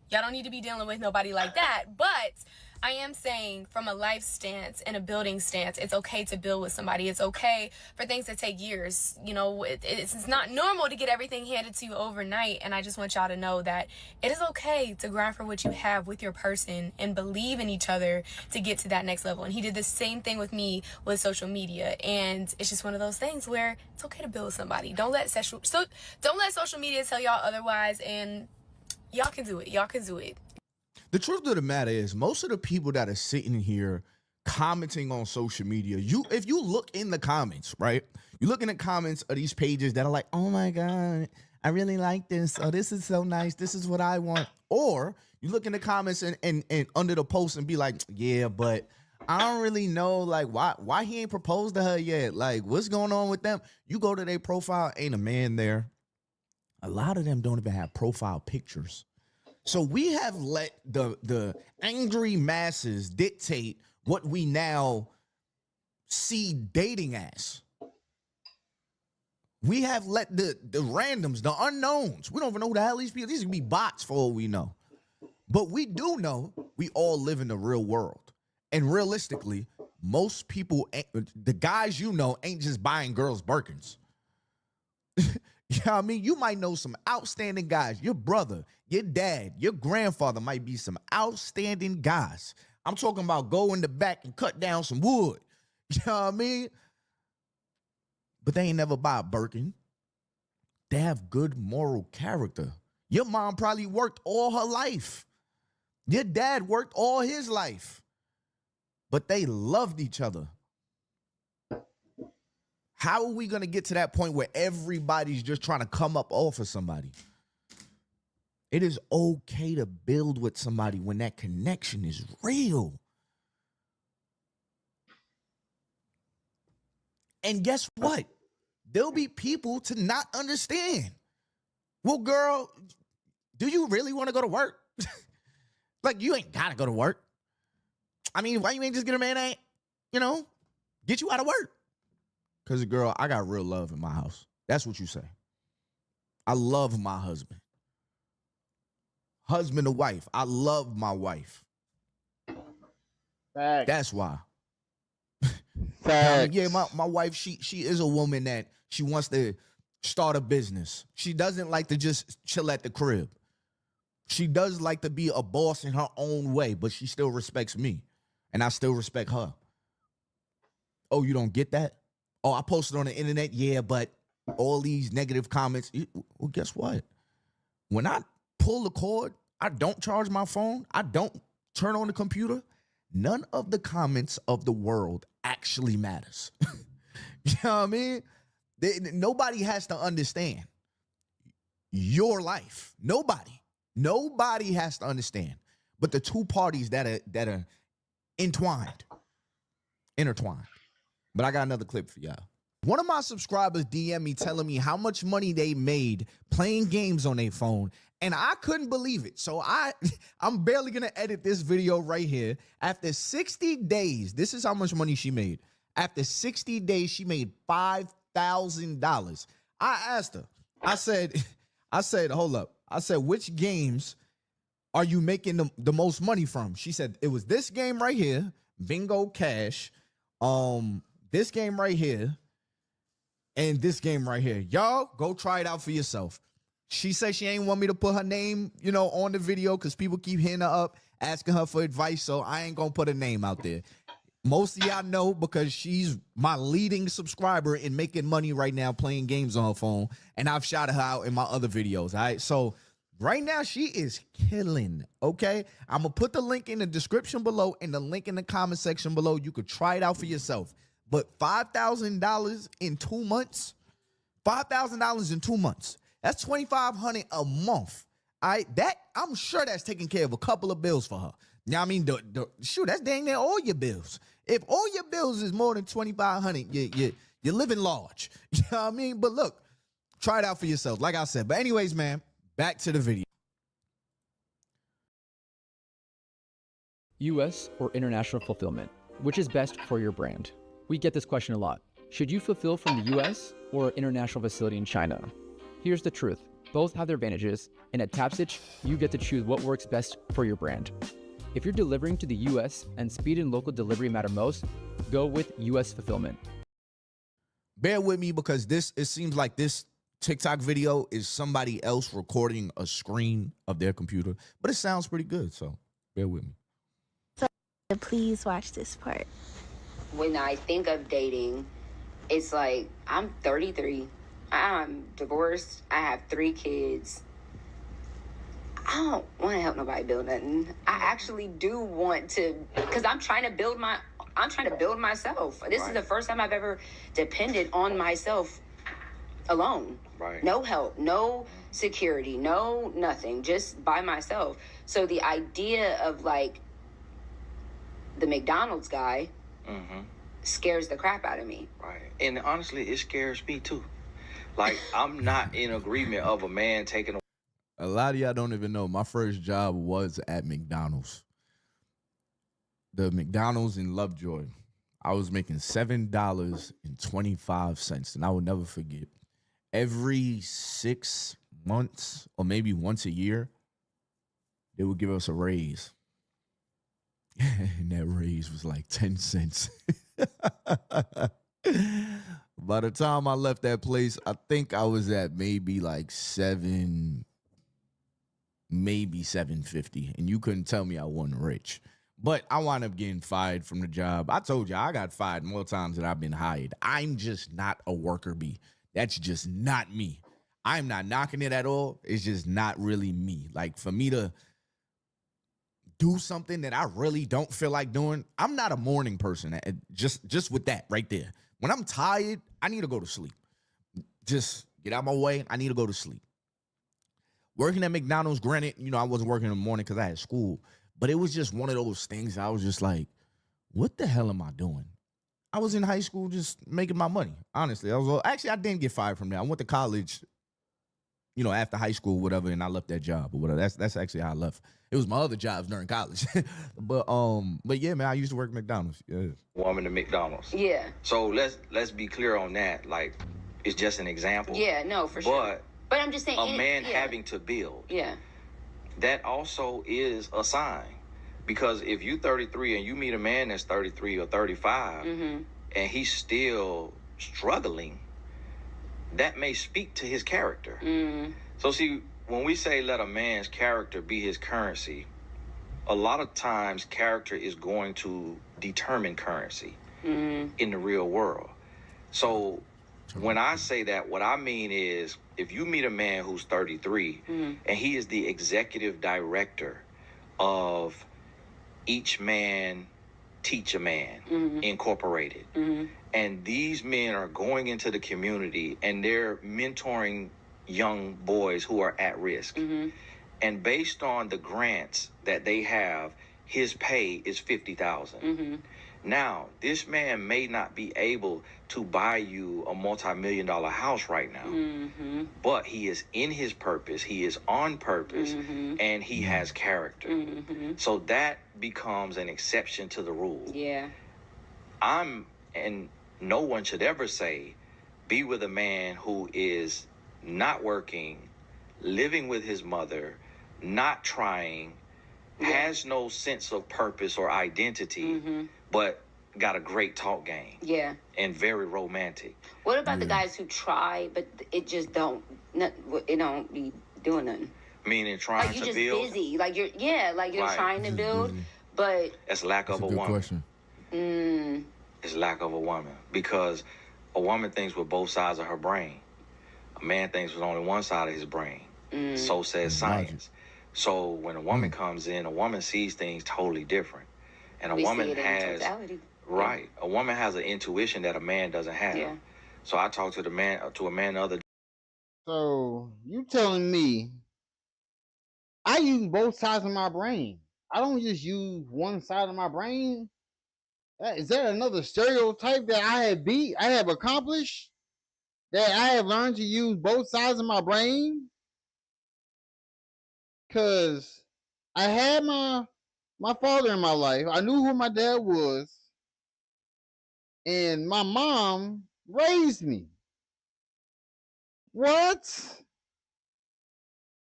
Y'all don't need to be dealing with nobody like that. But I am saying from a life stance and a building stance, it's okay to build with somebody. It's okay for things to take years. You know, it's not normal to get everything handed to you overnight. And I just want y'all to know that it is okay to grind for what you have with your person and believe in each other to get to that next level. And he did the same thing with me with social media. And it's just one of those things where it's okay to build with somebody. Don't let social media tell y'all otherwise. And y'all can do it. Y'all can do it. The truth of the matter is, most of the people that are sitting here commenting on social media, if you look in the comments, right? You look in the comments of these pages that are like, oh my God, I really like this. Oh, this is so nice. This is what I want. Or you look in the comments and under the post and be like, yeah, but I don't really know, like, why he ain't proposed to her yet? Like, what's going on with them? You go to their profile, ain't a man there. A lot of them don't even have profile pictures. So we have let the angry masses dictate what we now see dating as. We have let the randoms, the unknowns, we don't even know who the hell these people, these could be bots for all we know. But we do know we all live in the real world. And realistically, most people, the guys you know, ain't just buying girls Birkins. You know what I mean? You might know some outstanding guys. Your brother, your dad, your grandfather might be some outstanding guys. I'm talking about go in the back and cut down some wood. You know what I mean? But they ain't never buy a Birkin. They have good moral character. Your mom probably worked all her life. Your dad worked all his life. But they loved each other. How are we going to get to that point where everybody's just trying to come up off of somebody? It is okay to build with somebody when that connection is real. And guess what? There'll be people to not understand. Well, girl, do you really want to go to work? Like, you ain't got to go to work. I mean, why you ain't just get a man that, get you out of work? Because, girl, I got real love in my house. That's what you say. I love my husband. Husband to wife. I love my wife. Facts. That's why. Facts. Yeah, my wife, she is a woman that she wants to start a business. She doesn't like to just chill at the crib. She does like to be a boss in her own way, but she still respects me. And I still respect her. Oh, you don't get that? Oh, I posted on the internet. Yeah, but all these negative comments. Well, guess what? When I pull the cord, I don't charge my phone. I don't turn on the computer. None of the comments of the world actually matters. You know what I mean? Nobody has to understand your life. Nobody has to understand. But the two parties that are intertwined. But I got another clip for y'all. One of my subscribers DM me telling me how much money they made playing games on their phone, and I couldn't believe it. So I'm barely gonna edit this video right here. After 60 days, this is how much money she made. After 60 days, she made $5,000. I asked her, I said, hold up. I said, which games are you making the most money from? She said, it was this game right here, Bingo Cash, this game right here, and this game right here. Y'all go try it out for yourself. She said she ain't want me to put her name, on the video because people keep hitting her up, asking her for advice, so I ain't gonna put her name out there. Most of y'all know because she's my leading subscriber in making money right now playing games on her phone, and I've shouted her out in my other videos, all right? So right now, she is killing, okay? I'm going to put the link in the description below and the link in the comment section below. You could try it out for yourself. But $5,000 in 2 months? $5,000 in 2 months. That's $2,500 a month. All right? I'm sure that's taking care of a couple of bills for her. Now, I mean, that's dang near all your bills. If all your bills is more than $2,500, you're living large. You know what I mean? But look, try it out for yourself, like I said. But anyways, man, back to the video. US or international fulfillment? Which is best for your brand? We get this question a lot. Should you fulfill from the US or international facility in China? Here's the truth. Both have their advantages, and at TapStitch, you get to choose what works best for your brand. If you're delivering to the US and speed and local delivery matter most, go with US fulfillment. Bear with me because it seems like this TikTok video is somebody else recording a screen of their computer, but it sounds pretty good, so bear with me. So please watch this part. When I think of dating, it's like I'm 33, I'm divorced, I have 3 kids. I don't want to help nobody build nothing. I actually do want to, because I'm trying to build myself. This is the first time I've ever depended on myself alone. Right. No help, no security, no nothing, just by myself. So the idea of like the McDonald's guy scares the crap out of me. Right. And honestly, it scares me too. Like, I'm not in agreement of a man taking a lot of y'all don't even know my first job was at McDonald's. The McDonald's in Lovejoy. I was making $7.25, and I will never forget. Every 6 months or maybe once a year, they would give us a raise. And that raise was like 10 cents. By the time I left that place, I think I was at maybe like maybe $7.50, and you couldn't tell me I wasn't rich. But I wound up getting fired from the job. I told you I got fired more times than I've been hired. I'm just not a worker bee. That's just not me. I'm not knocking it at all. It's just not really me. Like, for me to do something that I really don't feel like doing, I'm not a morning person. Just with that right there. When I'm tired, I need to go to sleep. Just get out my way. I need to go to sleep. Working at McDonald's, granted, I wasn't working in the morning because I had school, but it was just one of those things I was just like, what the hell am I doing? I was in high school just making my money, honestly. I didn't get fired from there. I went to college, after high school, whatever, and I left that job or whatever. That's actually how I left. It was my other jobs during college. But yeah, man, I used to work at McDonald's. Yeah. woman at McDonald's. Yeah. So let's be clear on that. Like, it's just an example. Yeah, no, for sure. But I'm just saying, a man having to build. Yeah. That also is a sign, because if you 33 and you meet a man that's 33 or 35, and he's still struggling, that may speak to his character. So see, when we say let a man's character be his currency, a lot of times character is going to determine currency in the real world. So when I say that, what I mean is, if you meet a man who's 33 and he is the executive director of Each Man Teach a Man Incorporated, and these men are going into the community and they're mentoring young boys who are at risk, and based on the grants that they have, his pay is $50,000. Now, this man may not be able to buy you a multi-million-dollar house right now, but he is in his purpose, he is on purpose, and he has character. So that becomes an exception to the rule. Yeah. And no one should ever say, be with a man who is not working, living with his mother, not trying, has no sense of purpose or identity, but got a great talk game. Yeah. And very romantic. What about the guys who try, but it just don't be doing nothing? Meaning trying like to you're build? just busy. Like you're Right. trying to build, but That's lack of a woman. Question. It's lack of a woman. Because a woman thinks with both sides of her brain. A man thinks with only one side of his brain. So says science. So when a woman comes in, a woman sees things totally different. And a we woman see it in has totality. right. A woman has an intuition that a man doesn't have. Yeah. So I talked to a man the other day. So you telling me I use both sides of my brain? I don't just use one side of my brain. Is that another stereotype that I have accomplished? That I have learned to use both sides of my brain? Cause I had my father in my life. I knew who my dad was. And my mom raised me. What?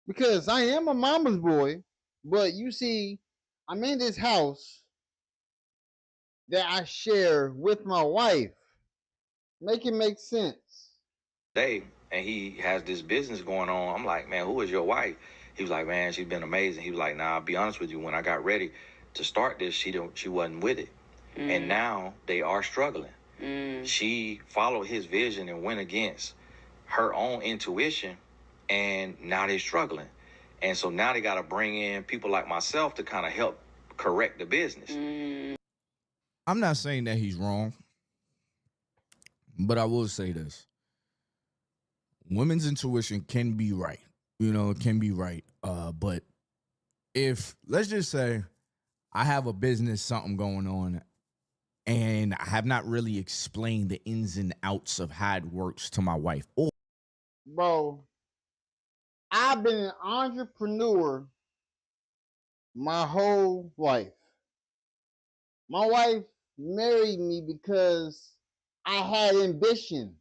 Because I am a mama's boy, but you see, I'm in this house that I share with my wife. Make it make sense. And he has this business going on. I'm like, man, who is your wife? He was like, man, she's been amazing. He was like, nah, I'll be honest with you. When I got ready to start this, she wasn't with it. And now they are struggling. She followed his vision and went against her own intuition, and now they're struggling. And so now they got to bring in people like myself to kind of help correct the business. I'm not saying that he's wrong, but I will say this. Women's intuition can be right. It can be right. But if, let's just say, I have a business, something going on, and I have not really explained the ins and outs of how it works to my wife. Bro, I've been an entrepreneur my whole life. My wife married me because I had ambition.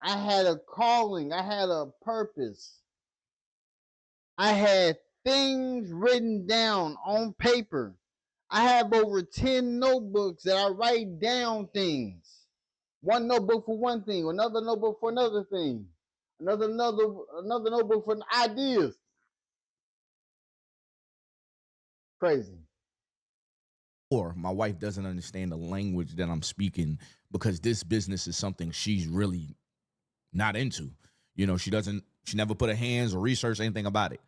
I had a calling. I had a purpose. I had things written down on paper. I have over 10 notebooks that I write down things. One notebook for one thing, another notebook for another thing, another notebook for ideas. Crazy. Or my wife doesn't understand the language that I'm speaking because this business is something she's really not into. She never put her hands or research anything about it.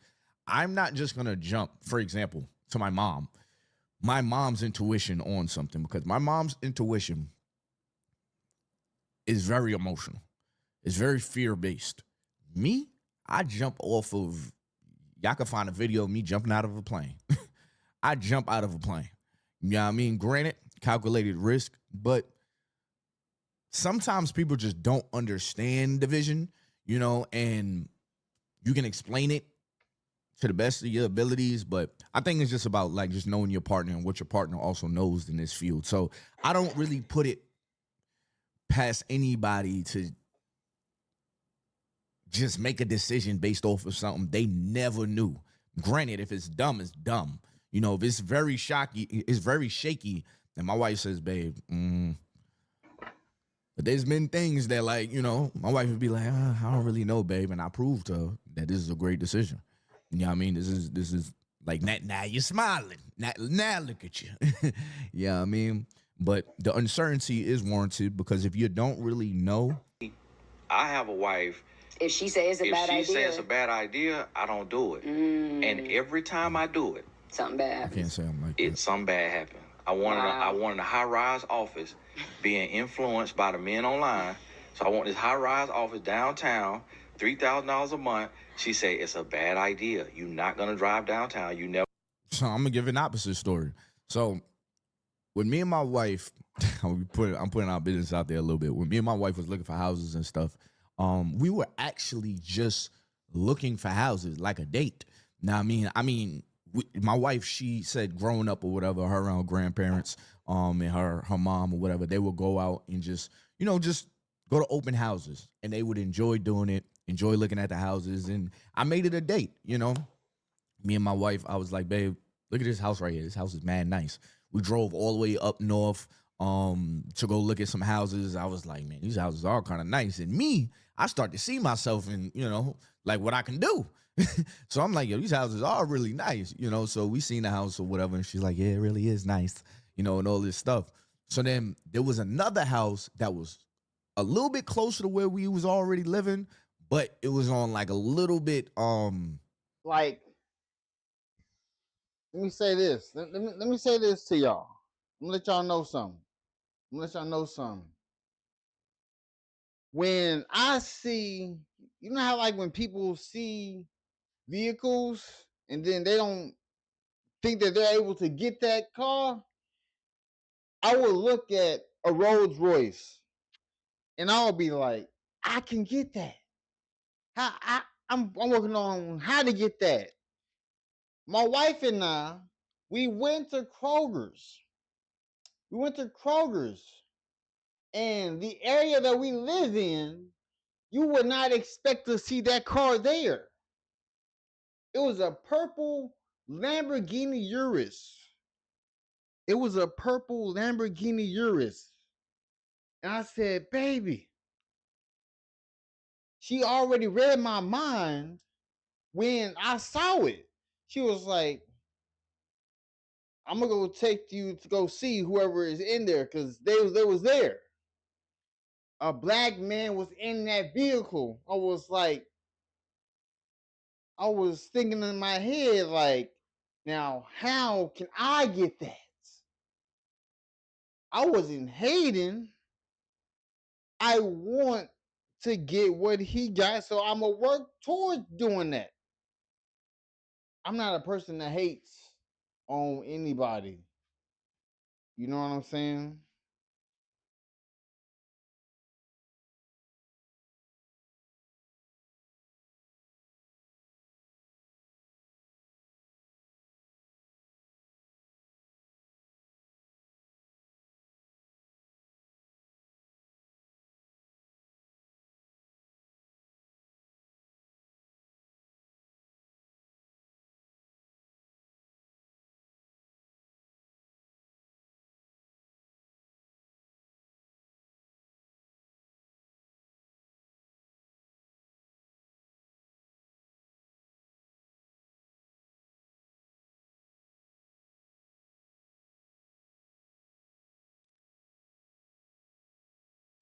I'm not just going to jump, for example, to my mom's intuition on something, because my mom's intuition is very emotional. It's very fear-based. Me, I jump off of, y'all can find a video of me jumping out of a plane. I jump out of a plane. You know what I mean? Granted, calculated risk, but sometimes people just don't understand the vision, and you can explain it to the best of your abilities, but I think it's just about just knowing your partner and what your partner also knows in this field. So I don't really put it past anybody to just make a decision based off of something they never knew. Granted, if it's dumb, it's dumb. If it's very shaky, and my wife says, babe, but there's been things that my wife would be like, I don't really know, babe. And I proved to her that this is a great decision. You know what I mean? This is like, now you're smiling. Now look at you. Yeah, what I mean? But the uncertainty is warranted, because if you don't really know. I have a wife. If she says it's a bad idea, I don't do it. And every time I do it, something bad happens. I can't say I'm like that. Something bad happened. I wanted a high-rise office being influenced by the men online. So I want this high-rise office downtown, $3,000 a month. She said, it's a bad idea. You're not going to drive downtown. You never. So I'm going to give an opposite story. So when me and my wife, I'm putting our business out there a little bit. When me and my wife was looking for houses and stuff, we were actually just looking for houses like a date. Now, my wife, she said growing up or whatever, her and her grandparents, and her mom or whatever, they would go out and just go to open houses, and they would enjoy doing it, enjoy looking at the houses. And I made it a date, Me and my wife, I was like, babe, look at this house right here. This house is mad nice. We drove all the way up north to go look at some houses. I was like, man, these houses are kind of nice. And me, I start to see myself in, like what I can do. So I'm like, yo, these houses are really nice, So we seen the house or whatever, and she's like, yeah, it really is nice, and all this stuff. So then there was another house that was a little bit closer to where we was already living, but it was on like a little bit like, let me say this. Let me say this to y'all. I'm gonna let y'all know something. When I see, you know how like when people see vehicles and then they don't think that they're able to get that car, I will look at a Rolls Royce and I'll be like, I can get that. I'm working on how to get that. My wife and I, we went to Kroger's. And the area that we live in, you would not expect to see that car there. It was a purple Lamborghini Urus. And I said, baby, she already read my mind when I saw it. She was like, I'm gonna go take you to go see whoever is in there, because they was there. A black man was in that vehicle. I was thinking in my head, like, now how can I get that? I wasn't hating. I want to get what he got, so I'm gonna work towards doing that. I'm not a person that hates on anybody. You know what I'm saying?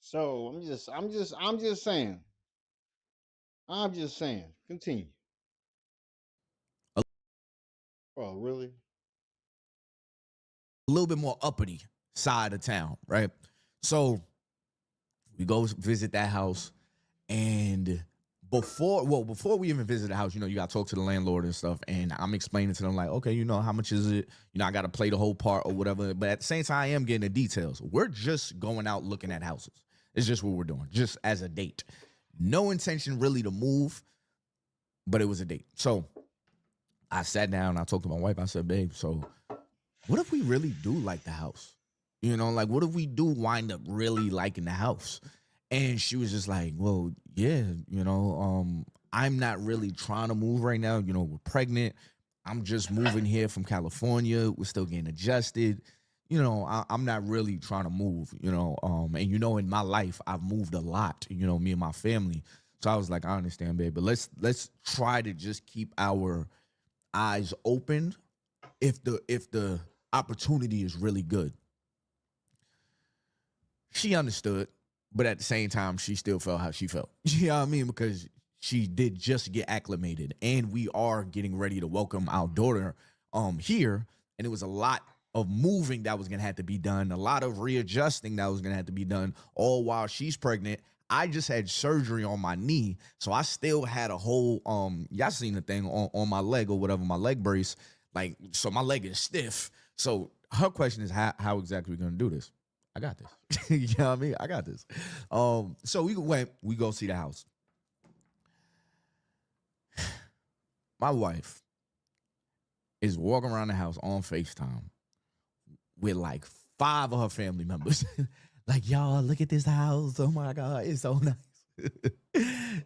So I'm just saying. Continue. Oh, really? a little bit more uppity side of town, right? So we go visit that house, and before we even visit the house, you got to talk to the landlord and stuff, and I'm explaining to them like, okay, how much is it? I got to play the whole part or whatever, but at the same time, I am getting the details. We're just going out looking at houses. It's just what we're doing, just as a date. No intention really to move, but it was a date. So I sat down, I talked to my wife, I said, babe, so what if we really do like the house? Like, what if we do wind up really liking the house? And she was just like, well, yeah, I'm not really trying to move right now. We're pregnant. I'm just moving here from California. We're still getting adjusted. I'm not really trying to move, and in my life, I've moved a lot, me and my family. So I was like, I understand, babe, but let's try to just keep our eyes open if the opportunity is really good. She understood, but at the same time, she still felt how she felt. You know what I mean? Because she did just get acclimated, and we are getting ready to welcome our daughter here, and it was a lot of moving that was going to have to be done, a lot of readjusting that was going to have to be done, all while she's pregnant. I just had surgery on my knee, so I still had a whole, y'all seen the thing on my leg or whatever, my leg brace, like, so my leg is stiff. So her question is how exactly we gonna do this? I got this. You know what I mean? I got this. So we go see the house. My wife is walking around the house on FaceTime with like 5 of her family members. Like, y'all, look at this house. Oh my God, it's so nice.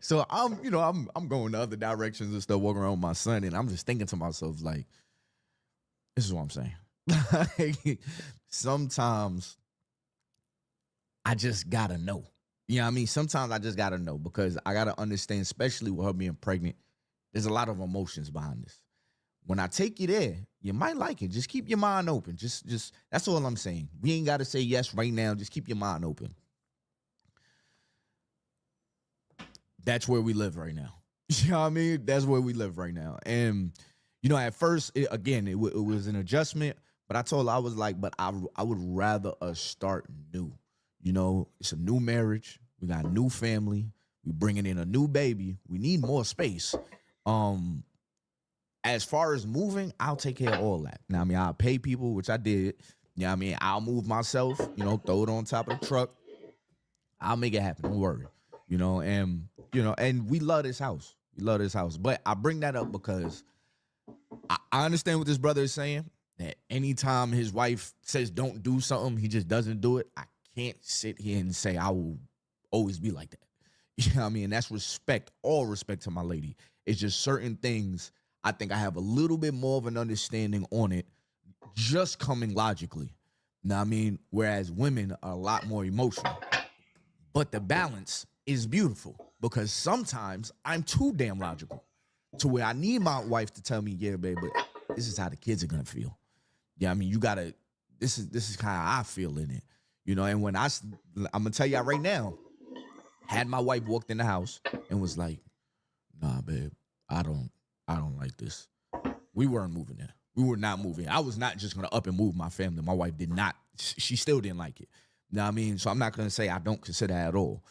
So I'm going the other directions and stuff, walking around with my son, and I'm just thinking to myself, like, this is what I'm saying. Like, sometimes I just gotta know. You know what I mean? Sometimes I just gotta know, because I gotta understand, especially with her being pregnant, there's a lot of emotions behind this. When I take you there, you might like it. Just keep your mind open. Just that's all I'm saying. We ain't gotta say yes right now. Just keep your mind open. That's where we live right now. You know what I mean? That's where we live right now. And, at first, it was an adjustment, but I told her, I was like, but I would rather us start new. It's a new marriage. We got a new family. We bringing in a new baby. We need more space. As far as moving, I'll take care of all that. Now, I'll pay people, which I did. I'll move myself, throw it on top of the truck. I'll make it happen. Don't worry. And we love this house. We love this house. But I bring that up because I understand what this brother is saying, that anytime his wife says don't do something, he just doesn't do it. I can't sit here and say I will always be like that. You know what I mean? And that's respect, all respect to my lady. It's just certain things I think I have a little bit more of an understanding on it, just coming logically. Know what I mean? Whereas women are a lot more emotional. But the balance is beautiful, because sometimes I'm too damn logical to where I need my wife to tell me, yeah, babe, but this is how the kids are going to feel. Yeah, you got to, this is kind of how I feel in it. And when I'm going to tell y'all right now, had my wife walked in the house and was like, nah, babe, I don't like this. We weren't moving there. We were not moving. I was not just going to up and move my family. My wife did not. She still didn't like it. You know what I mean? So I'm not going to say I don't consider that at all.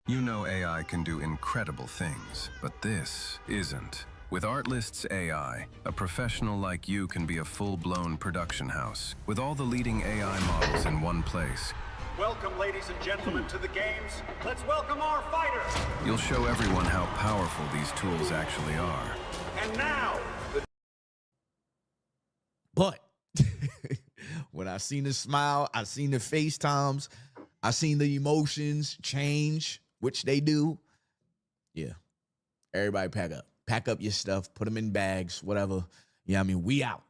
AI can do incredible things, but this isn't. With Artlist's AI, a professional like you can be a full-blown production house with all the leading AI models in one place. Welcome, ladies and gentlemen, to the games. Let's welcome our fighters. You'll show everyone how powerful these tools actually are. And now, But when I seen the smile, I seen the FaceTimes, I seen the emotions change, which they do. Yeah. Everybody pack up. Pack up your stuff, put them in bags, whatever. We out.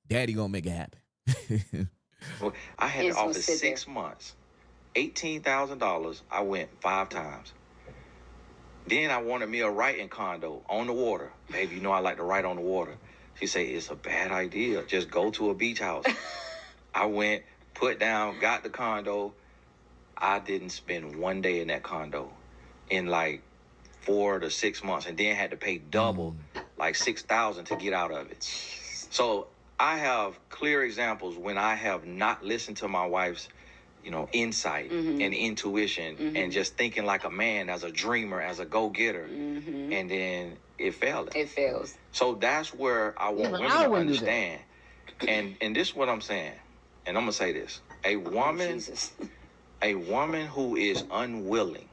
Daddy gonna make it happen. Well, I had the office 6 months, $18,000. I went 5 times. Then I wanted me a writing condo on the water. Baby, I like to write on the water. She said, it's a bad idea. Just go to a beach house. I went, put down, got the condo. I didn't spend one day in that condo in like 4 to 6 months, and then had to pay double, like $6,000 to get out of it. So I have clear examples when I have not listened to my wife's, insight and intuition and just thinking like a man, as a dreamer, as a go-getter, and then it failed. It fails. So that's where I want women to understand. And this is what I'm saying, and I'm gonna say this: a woman who is unwilling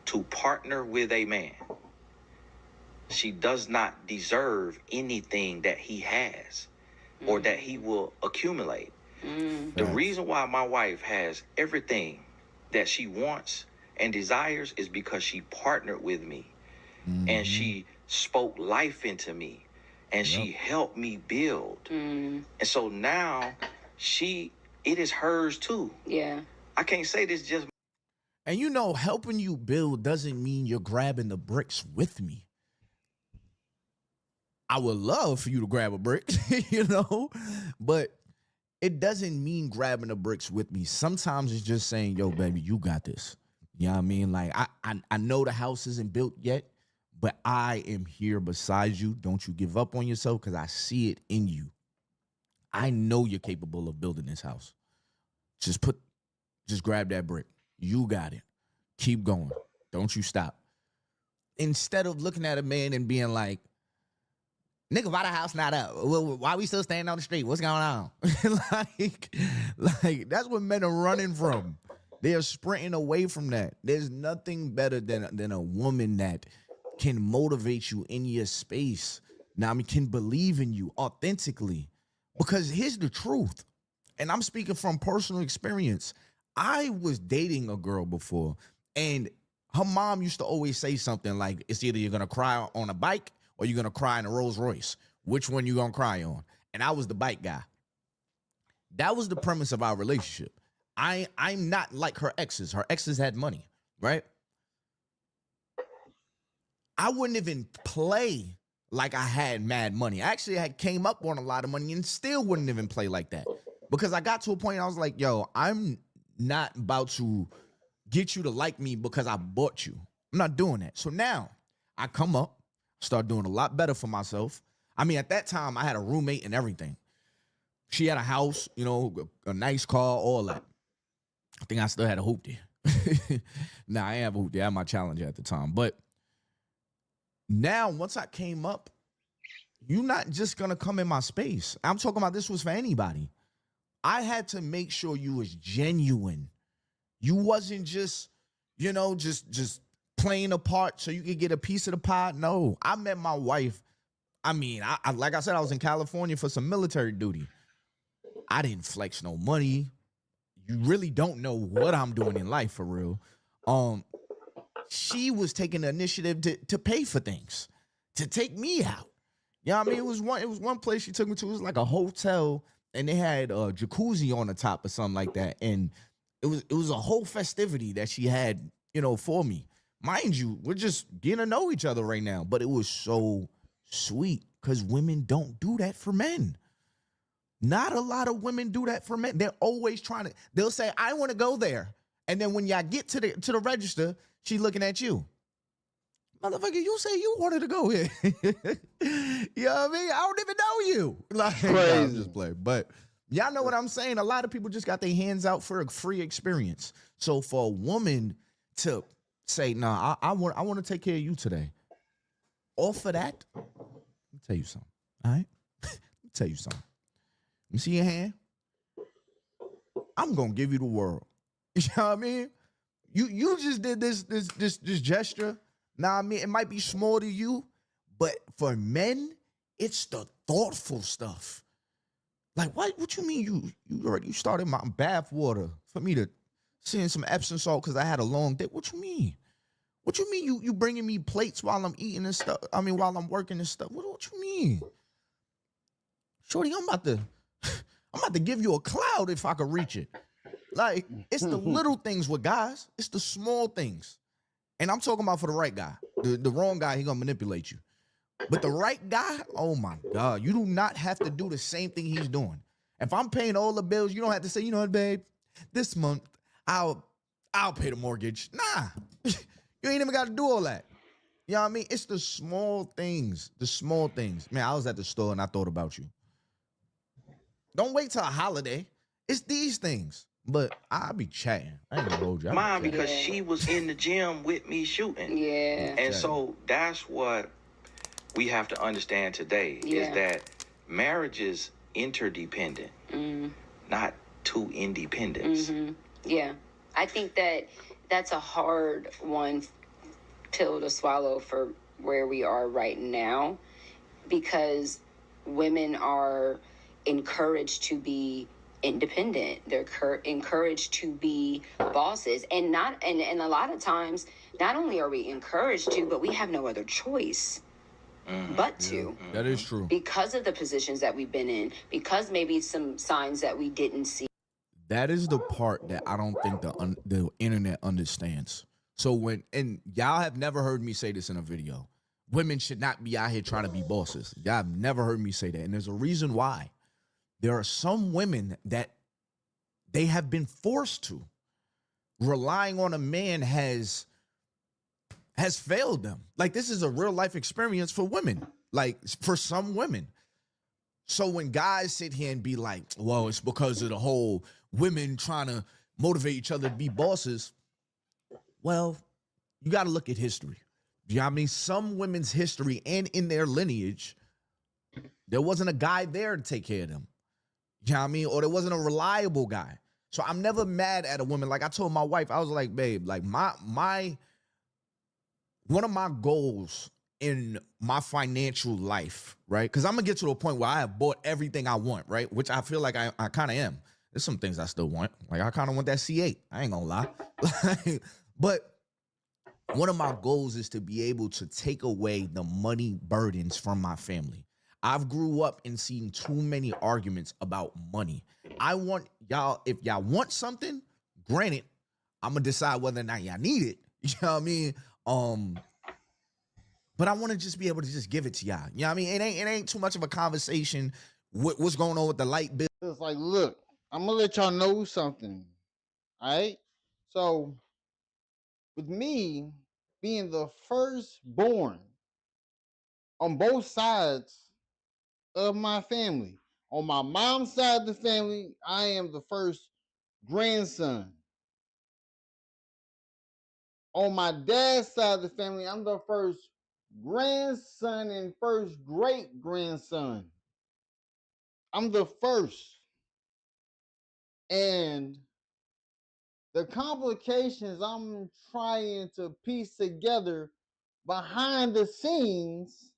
to partner with a man, she does not deserve anything that he has or that he will accumulate. The reason why my wife has everything that she wants and desires is because she partnered with me and she spoke life into me and she helped me build. And so now it is hers too. Yeah. I can't say this just. And helping you build doesn't mean you're grabbing the bricks with me. I would love for you to grab a brick, but it doesn't mean grabbing the bricks with me. Sometimes it's just saying, yo, baby, you got this. You know what I mean? Like, I know the house isn't built yet, but I am here beside you. Don't you give up on yourself, because I see it in you. I know you're capable of building this house. Just grab that brick. You got it. Keep going. Don't you stop. Instead of looking at a man and being like, Nigga, why the house not up? Why we still standing on the street? What's going on? like that's what men are running from. They are sprinting away from that. There's nothing better than a woman that can motivate you in your space. Now, I mean, can believe in you authentically. Because here's the truth, and I'm speaking from personal experience. I was dating a girl before, and her mom used to always say something like, it's either you're going to cry on a bike or you're going to cry in a Rolls Royce. Which one you going to cry on? And I was the bike guy. That was the premise of our relationship. I'm not like her exes. Her exes had money, right? I wouldn't even play like I had mad money. Actually, I came up on a lot of money and still wouldn't even play like that. Because I got to a point I was like, yo, I'm not about to get you to like me because I bought you. I'm not doing that. So now I come up, start doing a lot better for myself. I mean, at that time, I had a roommate and everything. She had a house, you know, a nice car, all that. I think I still had a hoopty. Nah, I ain't have a hoopty. I had my Challenger at the time. But now, once I came up, you're not just going to come in my space. I'm talking about this was for anybody. I had to make sure you was genuine. You wasn't just, you know, just playing a part so you could get a piece of the pie. No, I met my wife. I mean, I like I said, I was in California for some military duty. I didn't flex no money. You really don't know what I'm doing in life for real. She was taking the initiative to pay for things, to take me out. You know what I mean? It was one place she took me to. It was like a hotel, and they had a jacuzzi on the top or something like that. And it was a whole festivity that she had, you know, for me. Mind you, we're just getting to know each other right now. But it was so sweet because women don't do that for men. Not a lot of women do that for men. They're always trying to, they'll say, I want to go there. And then when y'all get to the register, she's looking at you. Motherfucker, you say you wanted to go here. You know what I mean? I don't even know you. Like, crazy. Just play. But y'all know what I'm saying? A lot of people just got their hands out for a free experience. So for a woman to say, nah, I want to take care of you today. Off of that, let me tell you something. All right? Let me tell you something. You see your hand? I'm gonna give you the world. You know what I mean? You just did this gesture. Now I mean, it might be small to you, but for men, it's the thoughtful stuff. Like what you mean you started my bath water for me to send some Epsom salt because I had a long day? What you mean? What you mean you bringing me plates while I'm eating this stuff? I mean, while I'm working this stuff. What you mean? Shorty, I'm about to give you a cloud if I could reach it. Like, it's the little things with guys. It's the small things. And I'm talking about for the right guy. The wrong guy, he gonna manipulate you. But the right guy, oh my God, you do not have to do the same thing he's doing. If I'm paying all the bills, you don't have to say, you know what, babe, this month I'll pay the mortgage. Nah, you ain't even got to do all that. You know what I mean? It's the small things. The small things. Man, I was at the store and I thought about you. Don't wait till a holiday. It's these things. But I'll be chatting. I ain't gonna hold you. Mine, because she was in the gym with me shooting. Yeah. And so that's what we have to understand today, is that marriage is interdependent, not two independents. Yeah. I think that's a hard pill to swallow for where we are right now, because women are encouraged to be independent. They're encouraged to be bosses, and a lot of times, not only are we encouraged to, but we have no other choice but to. That is true. Because of the positions that we've been in, because maybe some signs that we didn't see. That is the part that I don't think the internet understands. So and y'all have never heard me say this in a video. Women should not be out here trying to be bosses. Y'all have never heard me say that. And there's a reason why. There are some women that they have been forced to. Relying on a man has failed them. Like, this is a real life experience for women. Like, for some women. So when guys sit here and be like, well, it's because of the whole women trying to motivate each other to be bosses. Well, you got to look at history. You know what I mean? Some women's history and in their lineage, There wasn't a guy there to take care of them. You know what I mean? Or there wasn't a reliable guy. So I'm never mad at a woman. Like I told my wife, I was like, babe, like my one of my goals in my financial life, right? Because I'm gonna get to a point where I have bought everything I want, right? Which I feel like I kind of am. There's some things I still want. Like I kind of want that C8. I ain't gonna lie. But one of my goals is to be able to take away the money burdens from my family. I've grew up and seen too many arguments about money. I want y'all, if y'all want something, granted, I'm gonna decide whether or not y'all need it. You know what I mean? But I want to just be able to just give it to y'all. You know what I mean? It ain't too much of a conversation. What's going on with the light bill? It's like, look, I'm gonna let y'all know something. All right. So with me being the firstborn on both sides of my family, on my mom's side of the family, I am the first grandson. On my dad's side of the family, I'm the first grandson and first great grandson. I'm the first. And the complications I'm trying to piece together behind the scenes,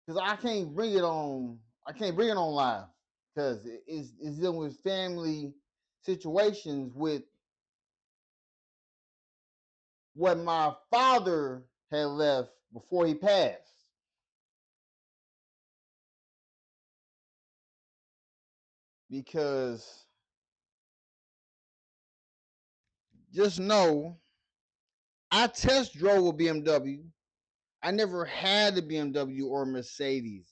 because I can't bring it on live, because it's dealing with family situations with what my father had left before he passed. Because just know, I test drove a BMW. I never had a BMW or a Mercedes.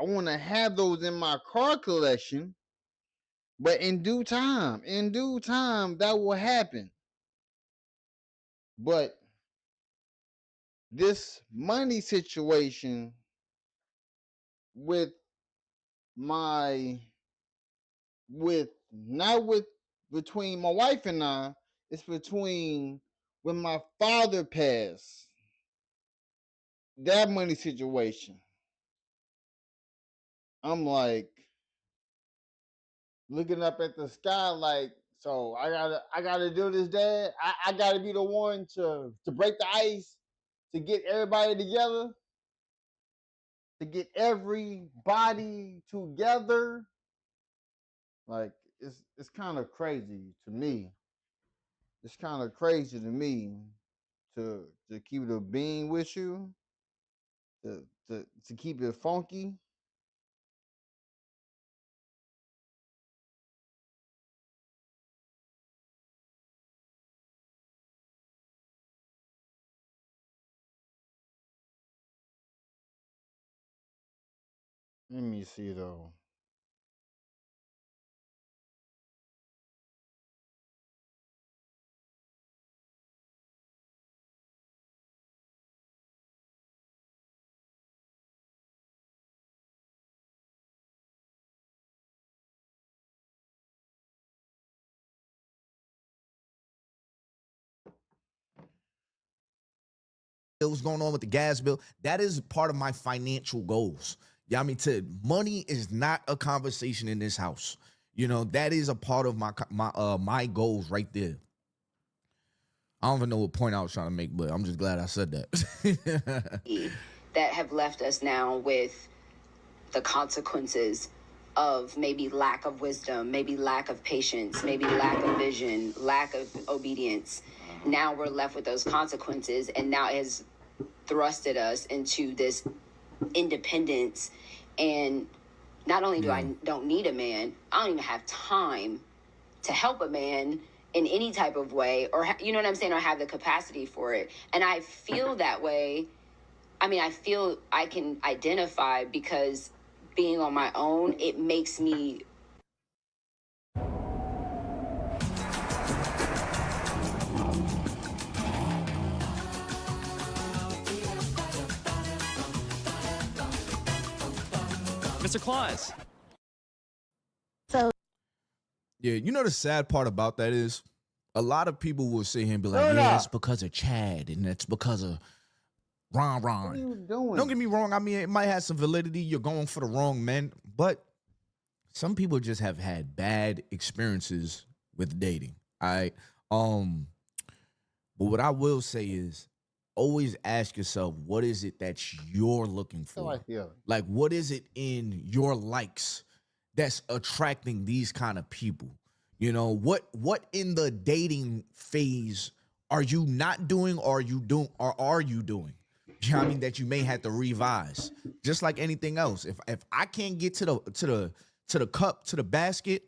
I want to have those in my car collection, but in due time, that will happen. But this money situation with between my wife and I, it's between when my father passed, that money situation. I'm like looking up at the sky like, so I gotta do this, Dad. I gotta be the one to break the ice, to get everybody together, to get everybody together. Like it's kind of crazy to me. It's kind of crazy to me to keep it a being with you, to keep it funky. Let me see though. What's going on with the gas bill? That is part of my financial goals. Yeah, I mean, money is not a conversation in this house. You know, that is a part of my goals right there. I don't even know what point I was trying to make, but I'm just glad I said that. That have left us now with the consequences of maybe lack of wisdom, maybe lack of patience, maybe lack of vision, lack of obedience. Now we're left with those consequences, and now it has thrusted us into this independence. And not only do I don't need a man, I don't even have time to help a man in any type of way, or you know what I'm saying, or have the capacity for it. And I feel that way. I mean, I feel I can identify, because being on my own, it makes me Mr. Claus. So Yeah, you know the sad part about that is a lot of people will sit here and be like, yeah, it's because of Chad, and it's because of Ron. What are you doing? Don't get me wrong. I mean, it might have some validity. You're going for the wrong men, but some people just have had bad experiences with dating. All right. But what I will say is always ask yourself, what is it that you're looking for? Like, what is it in your likes that's attracting these kind of people? You know, what in the dating phase are you not doing, or are you doing? You know what I mean? That you may have to revise. Just like anything else. If I can't get to the cup, to the basket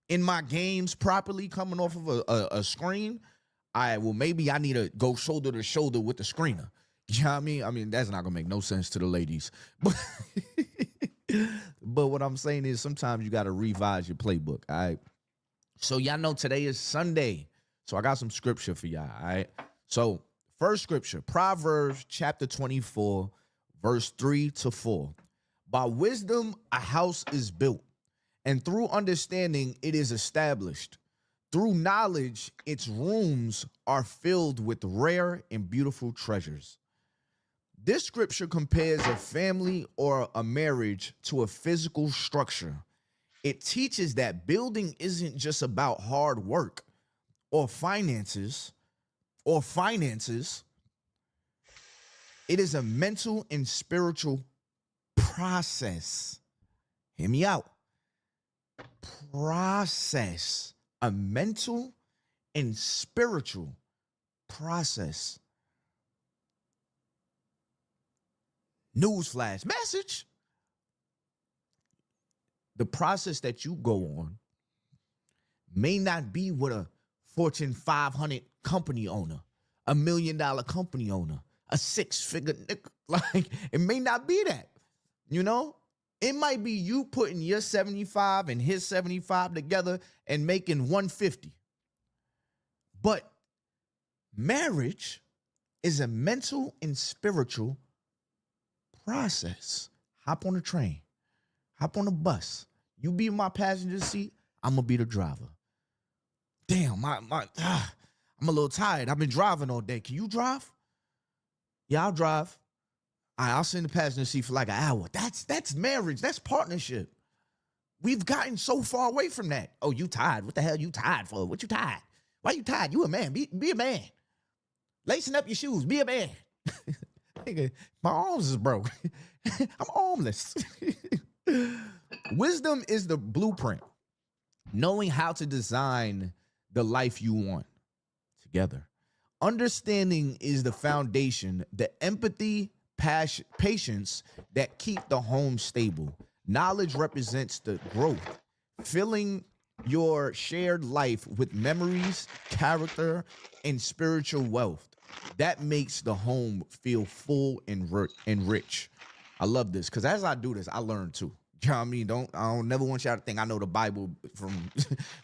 in my games properly coming off of a screen, maybe I need to go shoulder to shoulder with the screener. You know what I mean? I mean, that's not gonna make no sense to the ladies. But what I'm saying is sometimes you gotta revise your playbook. All right. So y'all know today is Sunday. So I got some scripture for y'all. All right. So first scripture, Proverbs chapter 24, verse 3-4. By wisdom, a house is built, and through understanding, it is established. Through knowledge, its rooms are filled with rare and beautiful treasures. This scripture compares a family or a marriage to a physical structure. It teaches that building isn't just about hard work or finances. It is a mental and spiritual process. Hear me out. Process. A mental and spiritual process. Newsflash message. The process that you go on may not be what a Fortune 500 company owner, $1 million company owner, a six-figure, like, it may not be that, you know? It might be you putting your 75 and his 75 together and making 150. But marriage is a mental and spiritual process. Hop on the train. Hop on the bus. You be in my passenger seat, I'm going to be the driver. Damn, I'm a little tired. I've been driving all day. Can you drive? Yeah, I'll drive. All right, I'll sit in the passenger seat for like an hour. That's marriage. That's partnership. We've gotten so far away from that. Oh, you tired? What the hell you tired for? What you tired? Why you tired? You a man. Be a man. Lacing up your shoes. Be a man. Nigga, my arms is broke. I'm armless. Wisdom is the blueprint. Knowing how to design the life you want together. Understanding is the foundation, the empathy, patience that keep the home stable. Knowledge represents the growth, filling your shared life with memories, character, and spiritual wealth. That makes the home feel full and rich. I love this because as I do this, I learn too. You know what I mean? I don't never want y'all to think I know the Bible from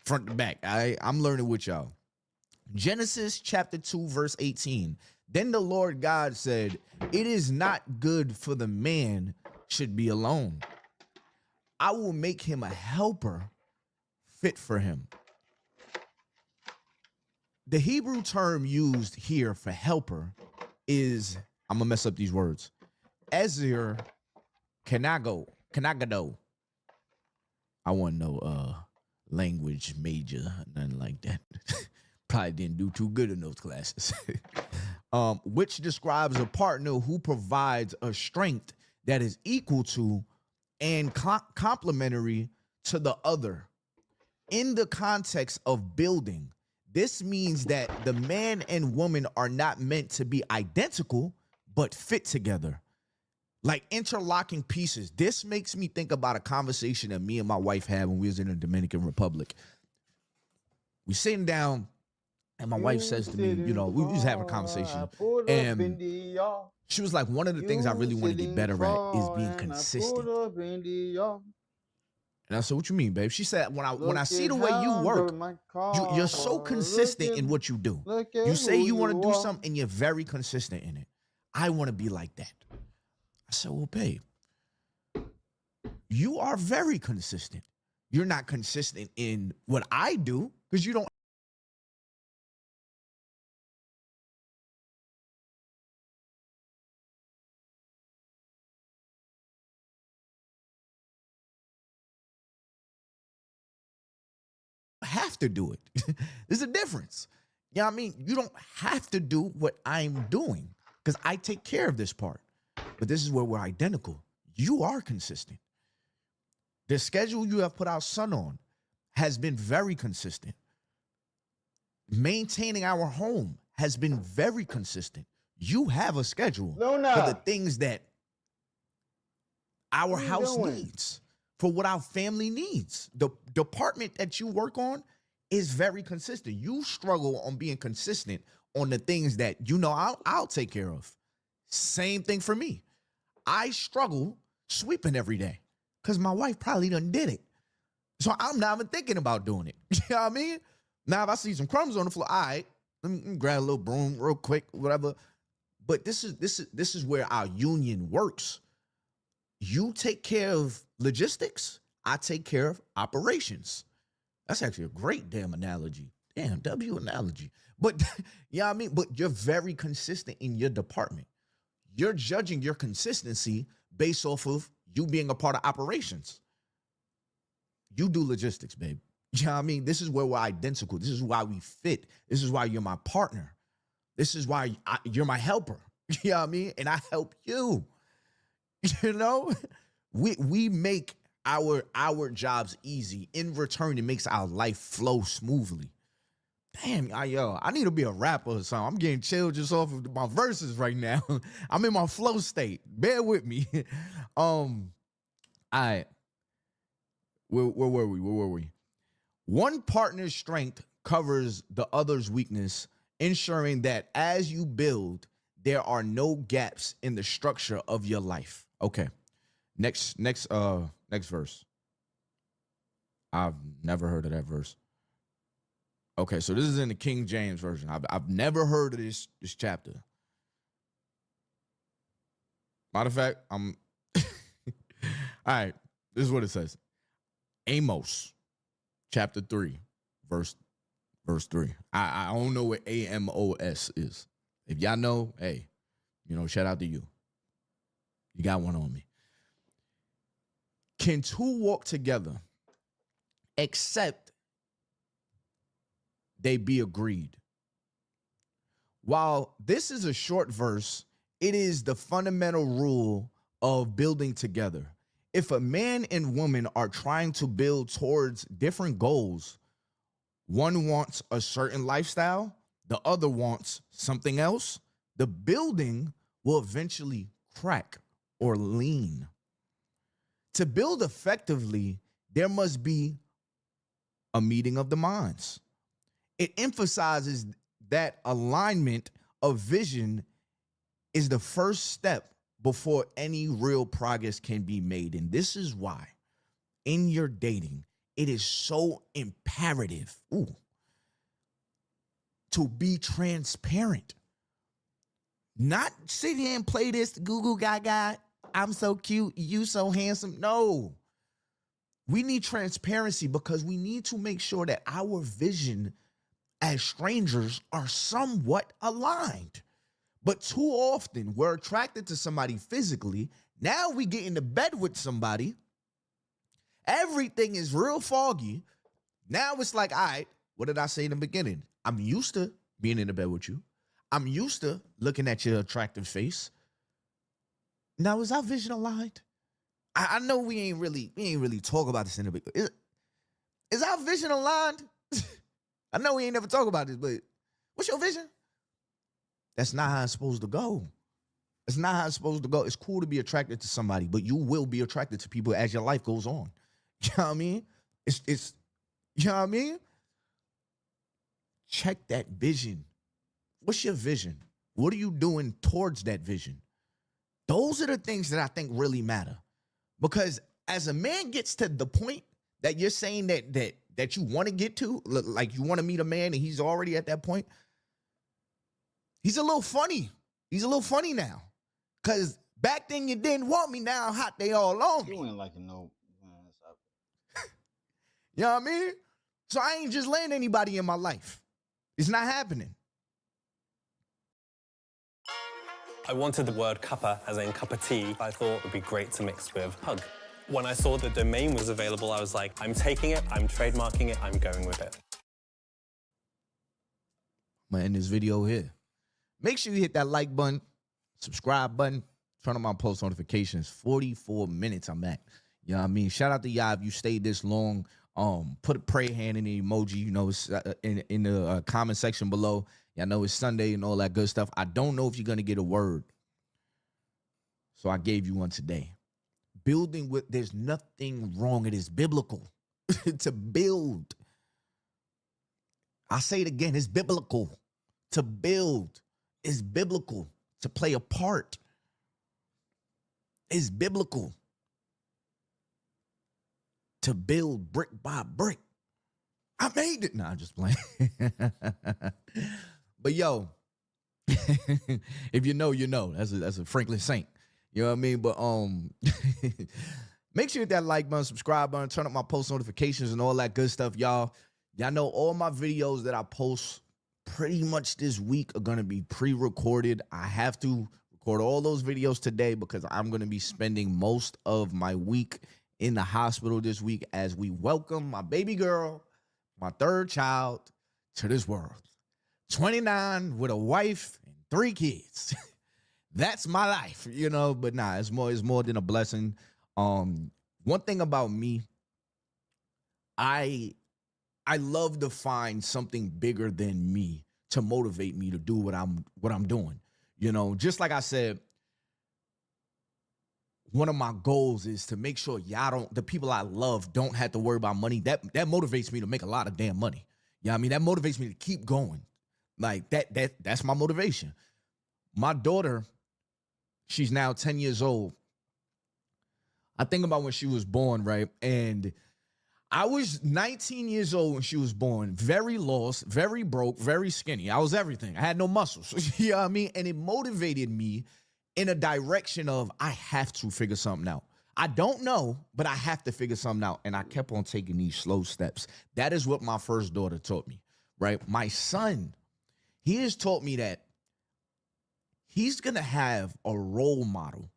front to back. I'm learning with y'all. Genesis chapter 2, verse 18. Then the Lord God said, "It is not good for the man should be alone. I will make him a helper fit for him." The Hebrew term used here for helper is, I'm going to mess up these words, Ezer Kanagado. I wasn't no language major, nothing like that. Probably didn't do too good in those classes. Which describes a partner who provides a strength that is equal to and complementary to the other. In the context of building, this means that the man and woman are not meant to be identical, but fit together. Like interlocking pieces. This makes me think about a conversation that me and my wife had when we was in the Dominican Republic. We sitting down, and my wife says to me, you know, we was having a conversation, and she was like, one of the things I really want to get better at is being consistent. And I said, what you mean, babe? She said, when I see the way you work, you're so consistent in what you do. You say you want to do something, and you're very consistent in it. I want to be like that. I said, well, babe, you are very consistent. You're not consistent in what I do because you don't have to do it. There's a difference. You know what I mean? You don't have to do what I'm doing because I take care of this part. But this is where we're identical. You are consistent. The schedule you have put our son on has been very consistent. Maintaining our home has been very consistent. You have a schedule for the things that our house needs, for what our family needs. The department that you work on is very consistent. You struggle on being consistent on the things that I'll take care of. Same thing for me. I struggle sweeping every day because my wife probably done did it. So I'm not even thinking about doing it. You know what I mean? Now, if I see some crumbs on the floor, all right, let me grab a little broom real quick, whatever. But this is where our union works. You take care of logistics, I take care of operations. That's actually a great damn analogy. Damn, W analogy. But you know what I mean? But you're very consistent in your department. You're judging your consistency based off of you being a part of operations. You do logistics, babe. You know what I mean? This is where we're identical. This is why we fit. This is why you're my partner. This is why you're my helper. You know what I mean? And I help you. You know? We make our jobs easy. In return, it makes our life flow smoothly. Damn, I need to be a rapper or something. I'm getting chilled just off of my verses right now. I'm in my flow state. Bear with me. All right. Where were we? One partner's strength covers the other's weakness, ensuring that as you build, there are no gaps in the structure of your life. Okay. Next verse. I've never heard of that verse. Okay, so this is in the King James Version. I've never heard of this chapter. Matter of fact, all right, this is what it says. Amos, chapter 3, verse 3. I don't know what AMOS is. If y'all know, hey, shout out to you. You got one on me. Can two walk together except they be agreed? While this is a short verse, it is the fundamental rule of building together. If a man and woman are trying to build towards different goals, one wants a certain lifestyle, the other wants something else, the building will eventually crack or lean. To build effectively, there must be a meeting of the minds. It emphasizes that alignment of vision is the first step before any real progress can be made. And this is why in your dating, it is so imperative to be transparent. Not sit here and play this Google Gaga, I'm so cute, you so handsome. No. We need transparency because we need to make sure that our vision as strangers are somewhat aligned. But too often we're attracted to somebody physically. Now we get into bed with somebody. Everything is real foggy. Now it's like, all right, what did I say in the beginning? I'm used to being in the bed with you. I'm used to looking at your attractive face. Now, is our vision aligned? I know we ain't really talk about this in the beginning. Is our vision aligned? I know we ain't never talk about this, but what's your vision? That's not how it's supposed to go. It's not how it's supposed to go. It's cool to be attracted to somebody, but you will be attracted to people as your life goes on. You know what I mean? It's you know what I mean? Check that vision. What's your vision? What are you doing towards that vision? Those are the things that I think really matter. Because as a man gets to the point that you're saying that you want to get to, like you want to meet a man and he's already at that point, he's a little funny. He's a little funny now. Because back then you didn't want me, now hot they all on me. You ain't like no. You know what I mean? So I ain't just letting anybody in my life. It's not happening. I wanted the word cuppa, as in cup of tea, I thought would be great to mix with hug. When I saw the domain was available, I was like, I'm taking it, I'm trademarking it, I'm going with it. I'm gonna end this video here. Make sure you hit that like button, subscribe button, turn on my post notifications. 44 minutes I'm at. You know what I mean? Shout out to y'all if you stayed this long. Put a prayer hand in the emoji, you know, in the comment section below. Y'all know it's Sunday and all that good stuff. I don't know if you're gonna get a word, so I gave you one today. Building with, there's nothing wrong. It is biblical to build. I say it again, it's biblical to build. It's biblical to play a part. It's biblical to build brick by brick. I made it. Nah, I'm just playing. But yo, if you know, you know. That's a Franklin Saint. You know what I mean? But make sure you hit that like button, subscribe button, turn up my post notifications and all that good stuff, y'all. Y'all know all my videos that I post pretty much this week are gonna be pre-recorded. I have to record all those videos today because I'm gonna be spending most of my week in the hospital this week as we welcome my baby girl, my third child, to this world. 29 with a wife and 3 kids. That's my life, you know, but nah, it's more than a blessing. One thing about me, I love to find something bigger than me to motivate me to do what I'm doing. You know, just like I said, one of my goals is to make sure the people I love don't have to worry about money. That motivates me to make a lot of damn money. You know what I mean? That motivates me to keep going. Like that's my motivation. My daughter, she's now 10 years old. I think about when she was born, right? And I was 19 years old when she was born, very lost, very broke, very skinny. I was everything. I had no muscles. You know what I mean? And it motivated me in a direction of I have to figure something out. I don't know, but I have to figure something out. And I kept on taking these slow steps. That is what my first daughter taught me, right? My son, he has taught me that he's going to have a role model,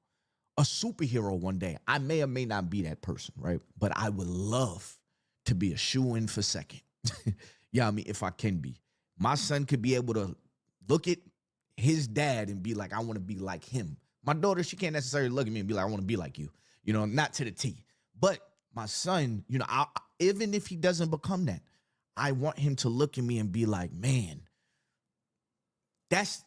a superhero one day. I may or may not be that person, right? But I would love to be a shoo-in for second. Yeah, I mean, if I can be. My son could be able to look at his dad and be like, I want to be like him. My daughter, she can't necessarily look at me and be like, I want to be like you. You know, not to the T. But my son, you know, even if he doesn't become that, I want him to look at me and be like, man, that's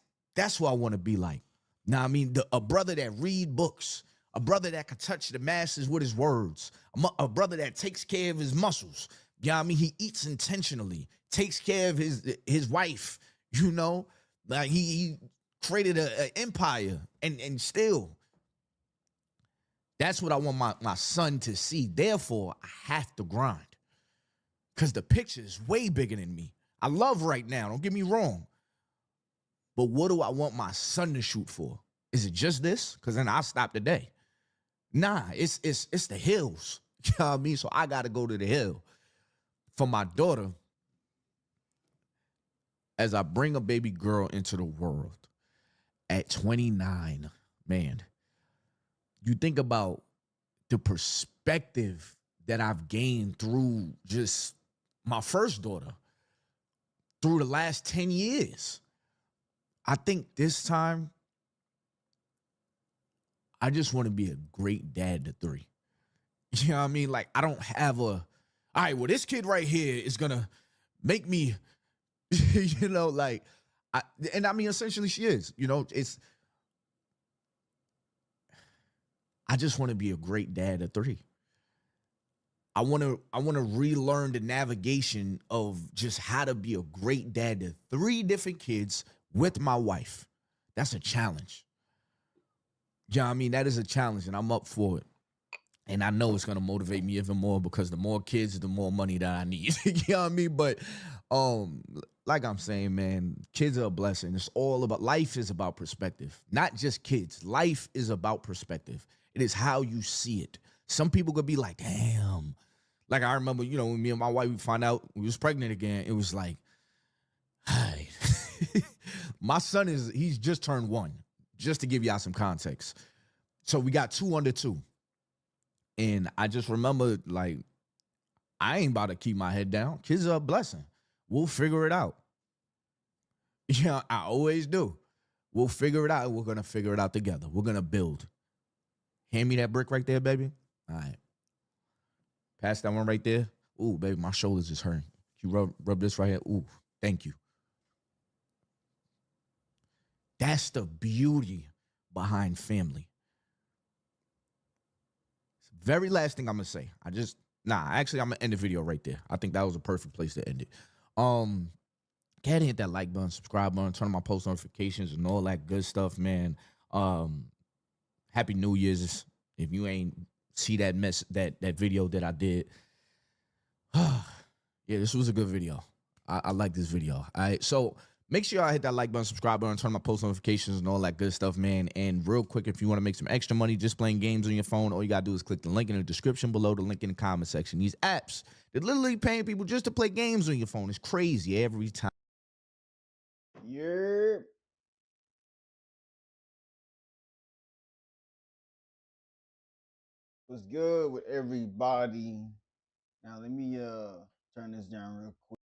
who I want to be like. Now, I mean, a brother that read books, a brother that can touch the masses with his words, a brother that takes care of his muscles. You know what I mean? He eats intentionally, takes care of his wife, you know? Like he created an empire and still, that's what I want my son to see. Therefore, I have to grind because the picture is way bigger than me. I love right now, don't get me wrong. But what do I want my son to shoot for? Is it just this? Because then I'll stop today. Nah, it's the hills. You know what I mean? So I got to go to the hill. For my daughter, as I bring a baby girl into the world at 29, man, you think about the perspective that I've gained through just my first daughter, through the last 10 years. I think this time, I just want to be a great dad to 3. You know what I mean? Like, I don't have all right, well, this kid right here is going to make me, you know, like, I mean, essentially she is, you know, I just want to be a great dad to 3. I want to relearn the navigation of just how to be a great dad to 3 different kids with my wife. That's a challenge. Yeah, you know I mean, that is a challenge, and I'm up for it. And I know it's going to motivate me even more because the more kids, the more money that I need. You know what I mean? But like I'm saying, man, kids are a blessing. It's all about, life is about perspective. Not just kids. Life is about perspective. It is how you see it. Some people could be like, damn. Like I remember, you know, when me and my wife, we found out we was pregnant again. It was like, hi. My son he's just turned 1, just to give y'all some context. So we got 2 under 2. And I just remember, like, I ain't about to keep my head down. Kids are a blessing. We'll figure it out. Yeah, I always do. We'll figure it out. We're gonna figure it out together. We're gonna build. Hand me that brick right there, baby. All right. Pass that one right there. Ooh, baby, my shoulders is hurting. You rub this right here. Ooh, thank you. That's the beauty behind family. Very last thing I'm gonna say. Actually, I'm gonna end the video right there. I think that was a perfect place to end it. Go ahead and hit that like button, subscribe button, turn on my post notifications and all that good stuff, man. Happy New Year's. If you ain't see that that video that I did. Yeah, this was a good video. I like this video. All right. So make sure y'all hit that like button, subscribe button, turn on my post notifications and all that good stuff, man. And real quick, if you want to make some extra money just playing games on your phone, all you got to do is click the link in the description below, the link in the comment section. These apps, they're literally paying people just to play games on your phone. It's crazy every time. Yeah. What's good with everybody? Now let me turn this down real quick.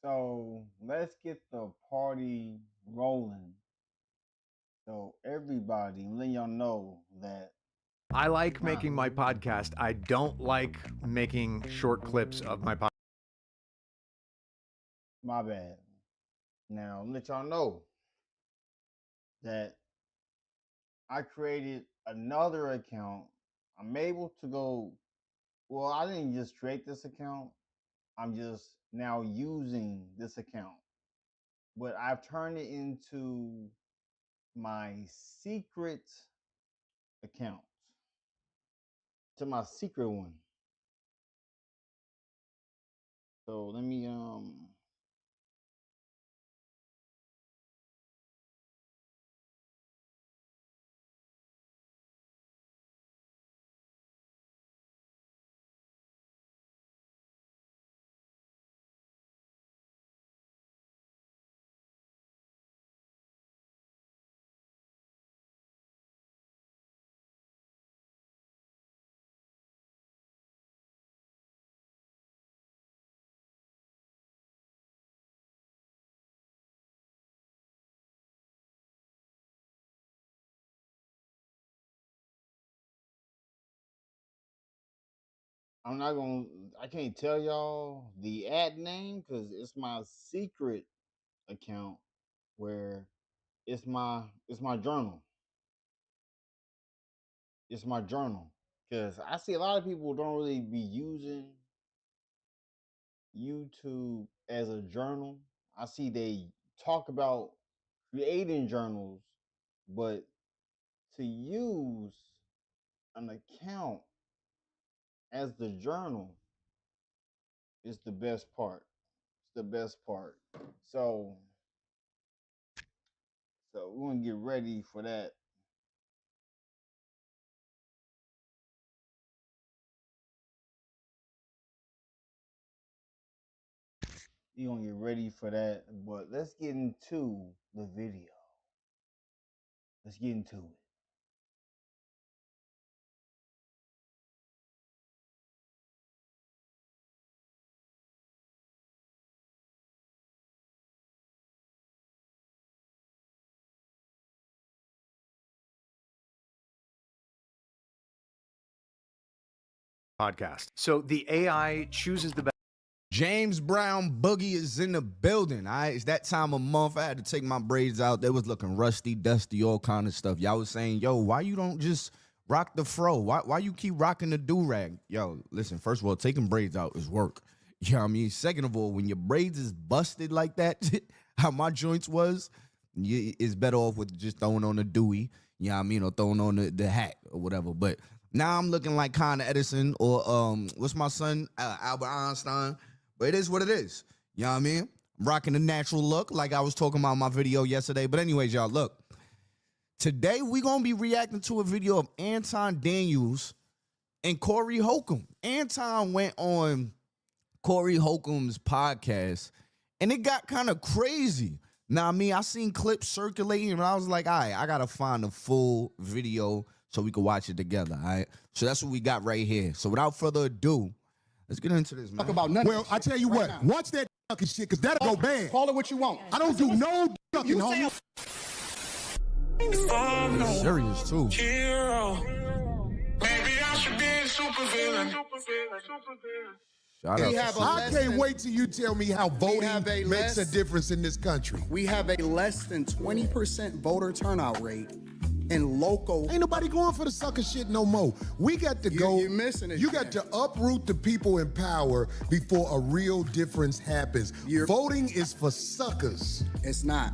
So let's get the party rolling. So everybody, I'm letting y'all know that I like making my podcast. I don't like making short clips of my podcast. my bad. Now let y'all know that I created another account. I'm able to go. Well, I didn't just create this account. I'm just now using this account, but I've turned it into my secret account, to my secret one. So let me I'm not gonna. I can't tell y'all the ad name because it's my secret account where it's my journal. It's my journal because I see a lot of people don't really be using YouTube as a journal. I see they talk about creating journals, but to use an account as the journal is the best part. It's the best part. So we're gonna get ready for that. We're gonna get ready for that. But let's get into the video. Let's get into it. So the AI chooses the best. James Brown Boogie is in the building. All right, it's that time of month. I had to take my braids out. They was looking rusty, dusty, all kind of stuff. Y'all was saying, yo, why you don't just rock the fro? Why you keep rocking the do-rag? Yo, listen, first of all, taking braids out is work. You know what I mean? Second of all, when your braids is busted like that, how my joints was, it's better off with just throwing on the dewy, you know what I mean, or throwing on the hat or whatever. But now I'm looking like Con Edison or what's my son, Albert Einstein. But it is what it is. You know what I mean? I'm rocking the natural look like I was talking about in my video yesterday. But anyways, y'all, look. Today, we're going to be reacting to a video of Anton Daniels and Corey Holcomb. Anton went on Corey Holcomb's podcast, and it got kind of crazy. Now, I mean, I seen clips circulating, and I was like, all right, I got to find the full video so we can watch it together, all right? So that's what we got right here. So without further ado, let's get into this, man. Talk about none Well, of I tell you what, watch that fucking shit, because that'll go bad. Call it what you want. I don't do no fucking homie. It's serious, too. Maybe I should be a supervillain. Shout out to I can't wait till you tell me how voting makes a difference in this country. We have a less than 20% voter turnout rate in local. Ain't nobody going for the sucker shit no more. We got to go. You're missing it. You got to uproot the people in power before a real difference happens. Voting is for suckers. It's not.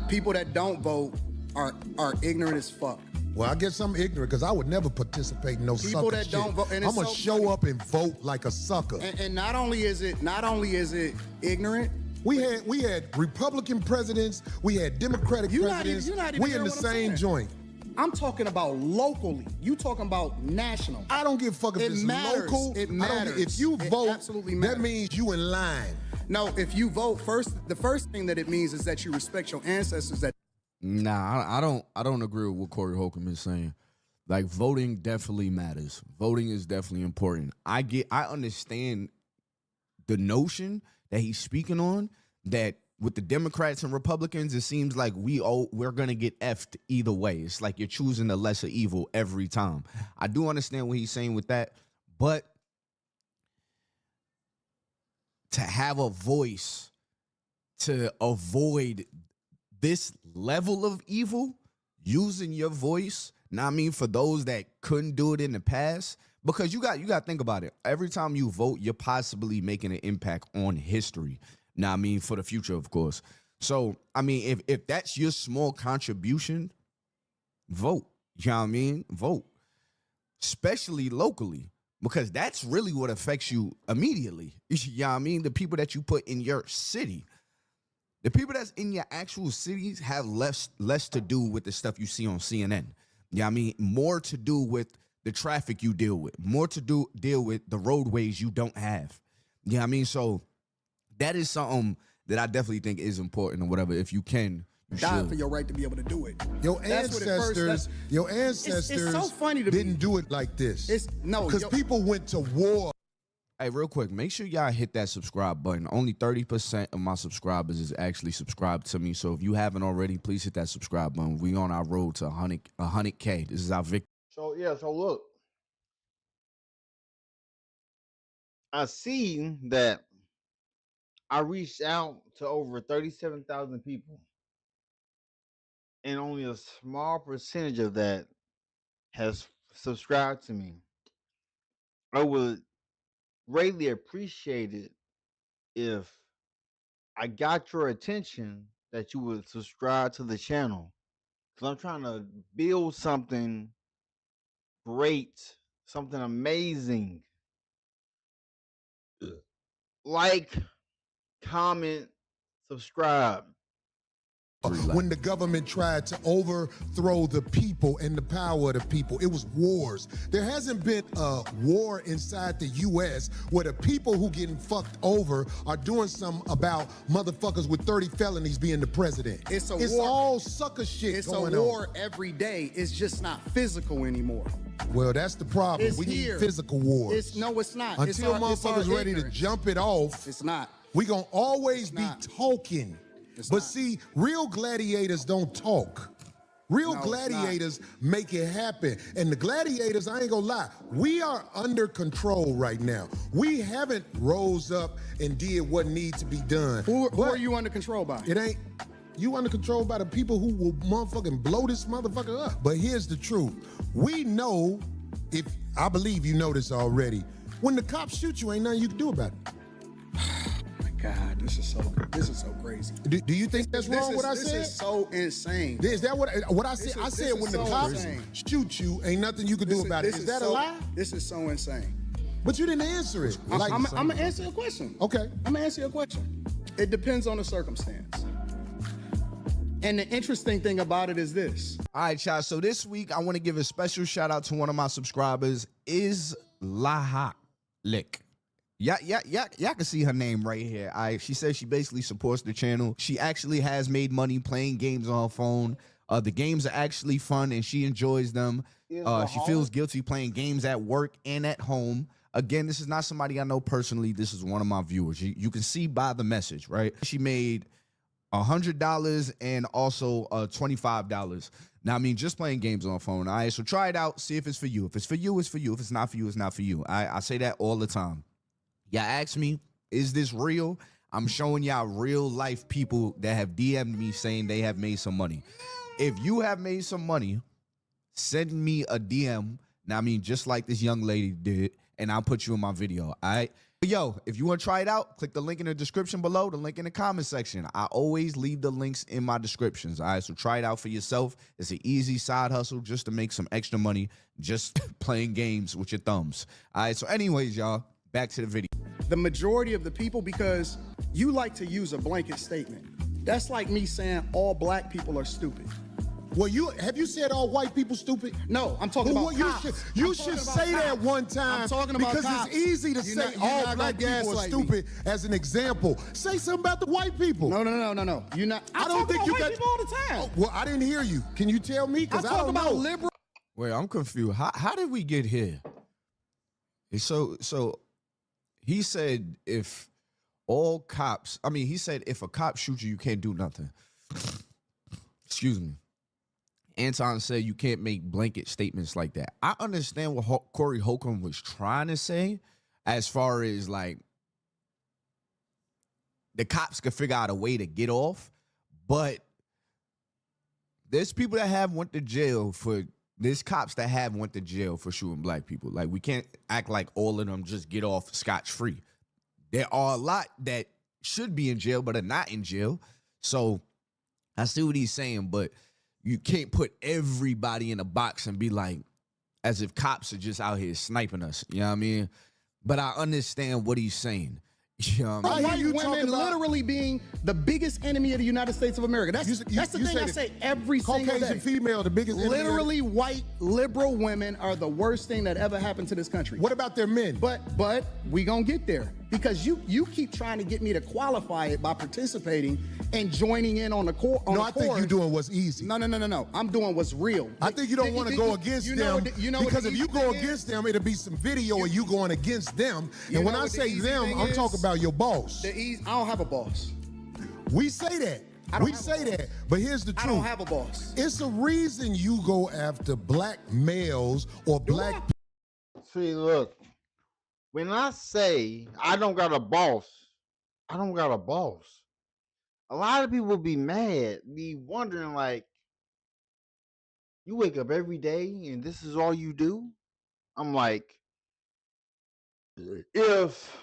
People that don't vote are ignorant as fuck. Well, I guess I'm ignorant because I would never participate in no People sucker that shit. don't vote, and I'm it's gonna so show funny. up and vote like a sucker. And not only is it ignorant. We had Republican presidents. We had Democratic presidents. You're not even we in hearing the what I'm same saying. joint. I'm talking about locally. You talking about national. I don't give a fuck if it's local. It I don't matters. give, if you It vote, absolutely matters. that means you in line. No, if you vote the first thing that it means is that you respect your ancestors. That Nah, I don't agree with what Corey Holcomb is saying. Like, voting definitely matters. Voting is definitely important. I understand the notion that he's speaking on, that with the Democrats and Republicans, it seems like we're gonna get effed either way. It's like you're choosing the lesser evil every time. I do understand what he's saying with that, but to have a voice to avoid this level of evil, using your voice, now I mean for those that couldn't do it in the past, because you got to think about it. Every time you vote, you're possibly making an impact on history. Now I mean for the future, of course. So I mean, if that's your small contribution, vote. You know what I mean? Vote, especially locally, because that's really what affects you immediately. You know what I mean? The people that you put in your city. The people that's in your actual cities have less to do with the stuff you see on CNN. You know what I mean? More to do with the traffic you deal with. More to deal with the roadways you don't have. You know what I mean? So that is something that I definitely think is important or whatever. If you can, you Die should. for your right to be able to do it. Your ancestors it's so funny to didn't do it like this. Because yo- people went to war. Hey, real quick, make sure y'all hit that subscribe button. Only 30% of my subscribers is actually subscribed to me. So if you haven't already, please hit that subscribe button. We on our road to 100K. This is our victory. So yeah, so look, I see that I reached out to over 37,000 people, and only a small percentage of that has subscribed to me. I would greatly appreciate it if I got your attention, that you would subscribe to the channel, because I'm trying to build something great, something amazing. Like, comment, subscribe. When the government tried to overthrow the people and the power of the people, it was wars. There hasn't been a war inside the U.S. where the people who getting fucked over are doing something about motherfuckers with 30 felonies being the president. It's a It's war. all sucker shit It's going a war on. every day. It's just not physical anymore. Well, that's the problem. It's We here. need physical wars. It's not. Until It's our motherfuckers ready to ignorance. jump it off, It's not. we gonna always be not. talking. But see, real gladiators don't talk. Real No, it's gladiators make it happen. And the gladiators, I ain't gonna lie, we are under control right now. We haven't rose up and did what needs to be done. Who But are you under control by? it ain't, you under control by the people who will motherfucking blow this motherfucker up. But here's the truth. We know, if I believe you know this already, when the cops shoot you, ain't nothing you can do about it. God, this is so crazy. Do you think that's wrong what I said? This is so insane. Is that what I said? I said when the cops insane. shoot you, ain't nothing you can do about it. Is that a lie? This is so insane. But you didn't answer it. I'm gonna answer your question. Okay. I'm gonna answer your question. It depends on the circumstance. And the interesting thing about it is this. All right, y'all. So this week, I want to give a special shout out to one of my subscribers, Is Lahak Lick. Yeah, y'all can see her name right here. She says she basically supports the channel. She actually has made money playing games on her phone. The games are actually fun and she enjoys them. She feels guilty playing games at work and at home. Again, this is not somebody I know personally. This is one of my viewers. You can see by the message, right? She made $100 and also $25. Now, I mean, just playing games on her phone. All right, so try it out. See if it's for you. If it's for you, it's for you. If it's not for you, it's not for you. I say that all the time. Y'all ask me, is this real? I'm showing y'all real life people that have DM'd me saying they have made some money. If you have made some money, send me a DM. Now, I mean, just like this young lady did, and I'll put you in my video, all right? Yo, if you want to try it out, click the link in the description below, the link in the comment section. I always leave the links in my descriptions, all right? So try it out for yourself. It's an easy side hustle just to make some extra money just playing games with your thumbs. All right, so anyways, y'all, back to the video. The majority of the people, because you like to use a blanket statement. That's like me saying all black people are stupid. Well, have you said all white people stupid? No, I'm talking about cops. You should say that one time. I'm talking about because cops. it's easy to say all black people are stupid as an example. Say something about the white people. No. You're not. I don't think you got people all the time. Oh, well, I didn't hear you. Can you tell me? Because I don't about know. liberal. Wait, I'm confused. How did we get here? So he said if all cops, I mean, he said if a cop shoots you, you can't do nothing. Excuse me. Anton said you can't make blanket statements like that. I understand what Corey Holcomb was trying to say as far as like the cops could figure out a way to get off, but there's people that have went to jail for, there's cops that have went to jail for shooting black people. Like, we can't act like all of them just get off scotch-free. There are a lot that should be in jail but are not in jail. So I see what he's saying, but you can't put everybody in a box and be like, as if cops are just out here sniping us. You know what I mean? But I understand what he's saying. You know what I mean? White women literally being the biggest enemy of the United States of America. That's the thing I say every single day. Caucasian female, the biggest enemy. Literally, white liberal women are the worst thing that ever happened to this country. What about their men? But we gonna get there because you keep trying to get me to qualify it by participating and joining in on the core. I think you're doing what's easy. No. I'm doing what's real. I think you don't want to go against them because if you go against them, it'll be some video of you going against them. And when I say them, I'm talking about your boss. I don't have a boss. We say that. We say that. But here's the truth. I don't have a boss. It's a reason you go after black males or black people. See, look, when I say I don't got a boss, I don't got a boss. A lot of people be mad, be wondering like, you wake up every day and this is all you do? I'm like, if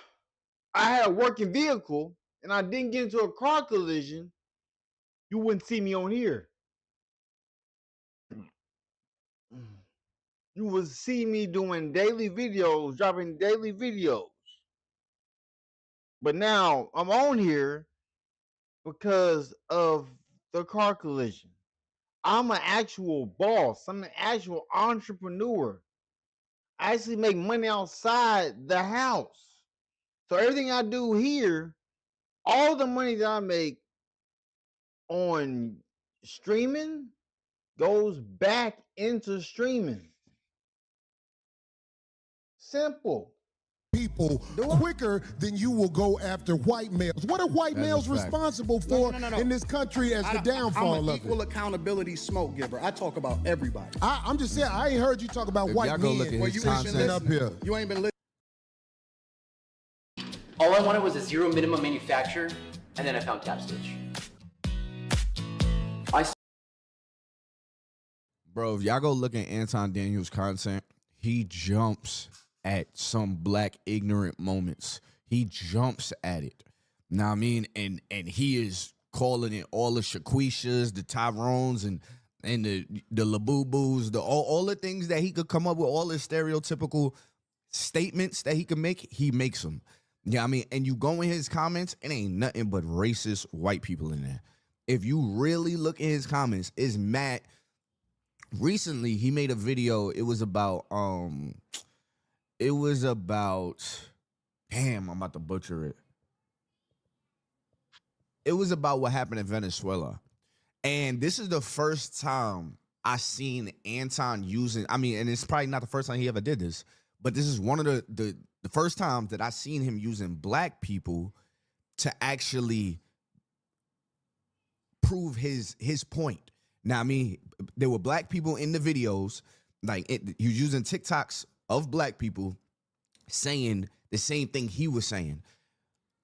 I had a working vehicle and I didn't get into a car collision, you wouldn't see me on here. You would see me doing daily videos, dropping daily videos. But now I'm on here because of the car collision. I'm an actual boss. I'm an actual entrepreneur. I actually make money outside the house. So everything I do here, all the money that I make on streaming goes back into streaming. Simple. People quicker than you will go after white males. What are white males responsible for in this country as the downfall I'm an of equal accountability smoke giver. I talk about everybody. I'm just saying, I ain't heard you talk about white men. Up here. You ain't been listening. All I wanted was a zero minimum manufacturer, and then I found TapStitch. Bro, if y'all go look at Anton Daniels' content, he jumps at some black ignorant moments. He jumps at it. Know what I mean? And he is calling it all the Shaquishas, the Tyrones, and the Labubus, all the things that he could come up with, all the stereotypical statements that he could make, he makes them. Yeah, I mean, and you go in his comments, it ain't nothing but racist white people in there. If you really look at his comments, it's mad. Recently, he made a video. It was about damn, I'm about to butcher it. It was about what happened in Venezuela. And this is the first time I seen Anton using, I mean, and it's probably not the first time he ever did this, but this is one of the first times that I seen him using black people to actually prove his point. Now, I mean, there were black people in the videos, like he was using TikToks of black people saying the same thing he was saying,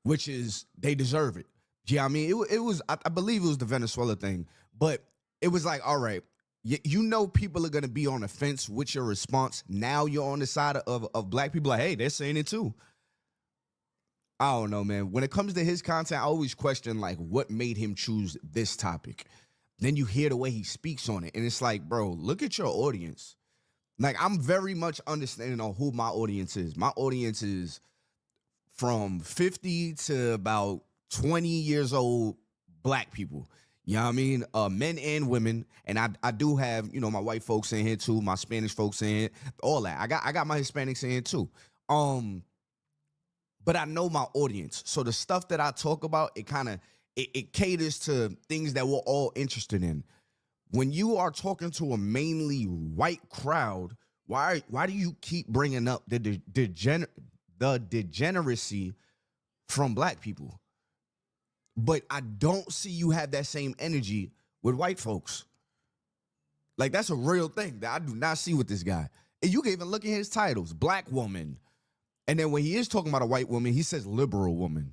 which is they deserve it. Yeah, I mean, it was, I believe it was the Venezuela thing, but it was like, all right, you know people are going to be on the fence with your response. Now you're on the side of black people like, hey, they're saying it too. I don't know, man. When it comes to his content, I always question, like, what made him choose this topic? Then you hear the way he speaks on it, and it's like, bro, look at your audience. Like, I'm very much understanding on who my audience is. My audience is from 50 to about 20 years old black people. You know what I mean? Men and women. And I do have, you know, my white folks in here too, my Spanish folks in here, all that. I got my Hispanics in here too. But I know my audience. So the stuff that I talk about, it kind of it caters to things that we're all interested in. When you are talking to a mainly white crowd, why do you keep bringing up the degeneracy from black people. But I don't see you have that same energy with white folks. Like, that's a real thing that I do not see with this guy. And you can even look at his titles, black woman. And then when he is talking about a white woman, he says liberal woman.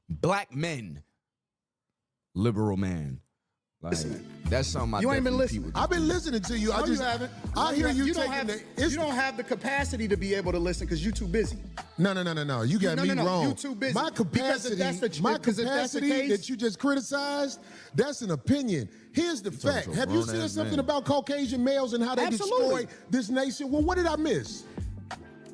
Black men, liberal man. Like, that's something I You ain't been definitely listening. peep with I've been listening to you. No, you haven't. I hear you don't taking have, the. You don't have the capacity to be able to listen because you're too busy. No. You got me wrong. You too busy. My capacity, that you just criticized, that's an opinion. Here's the fact. Have you said something about Caucasian males and how they destroy this nation? Well, what did I miss?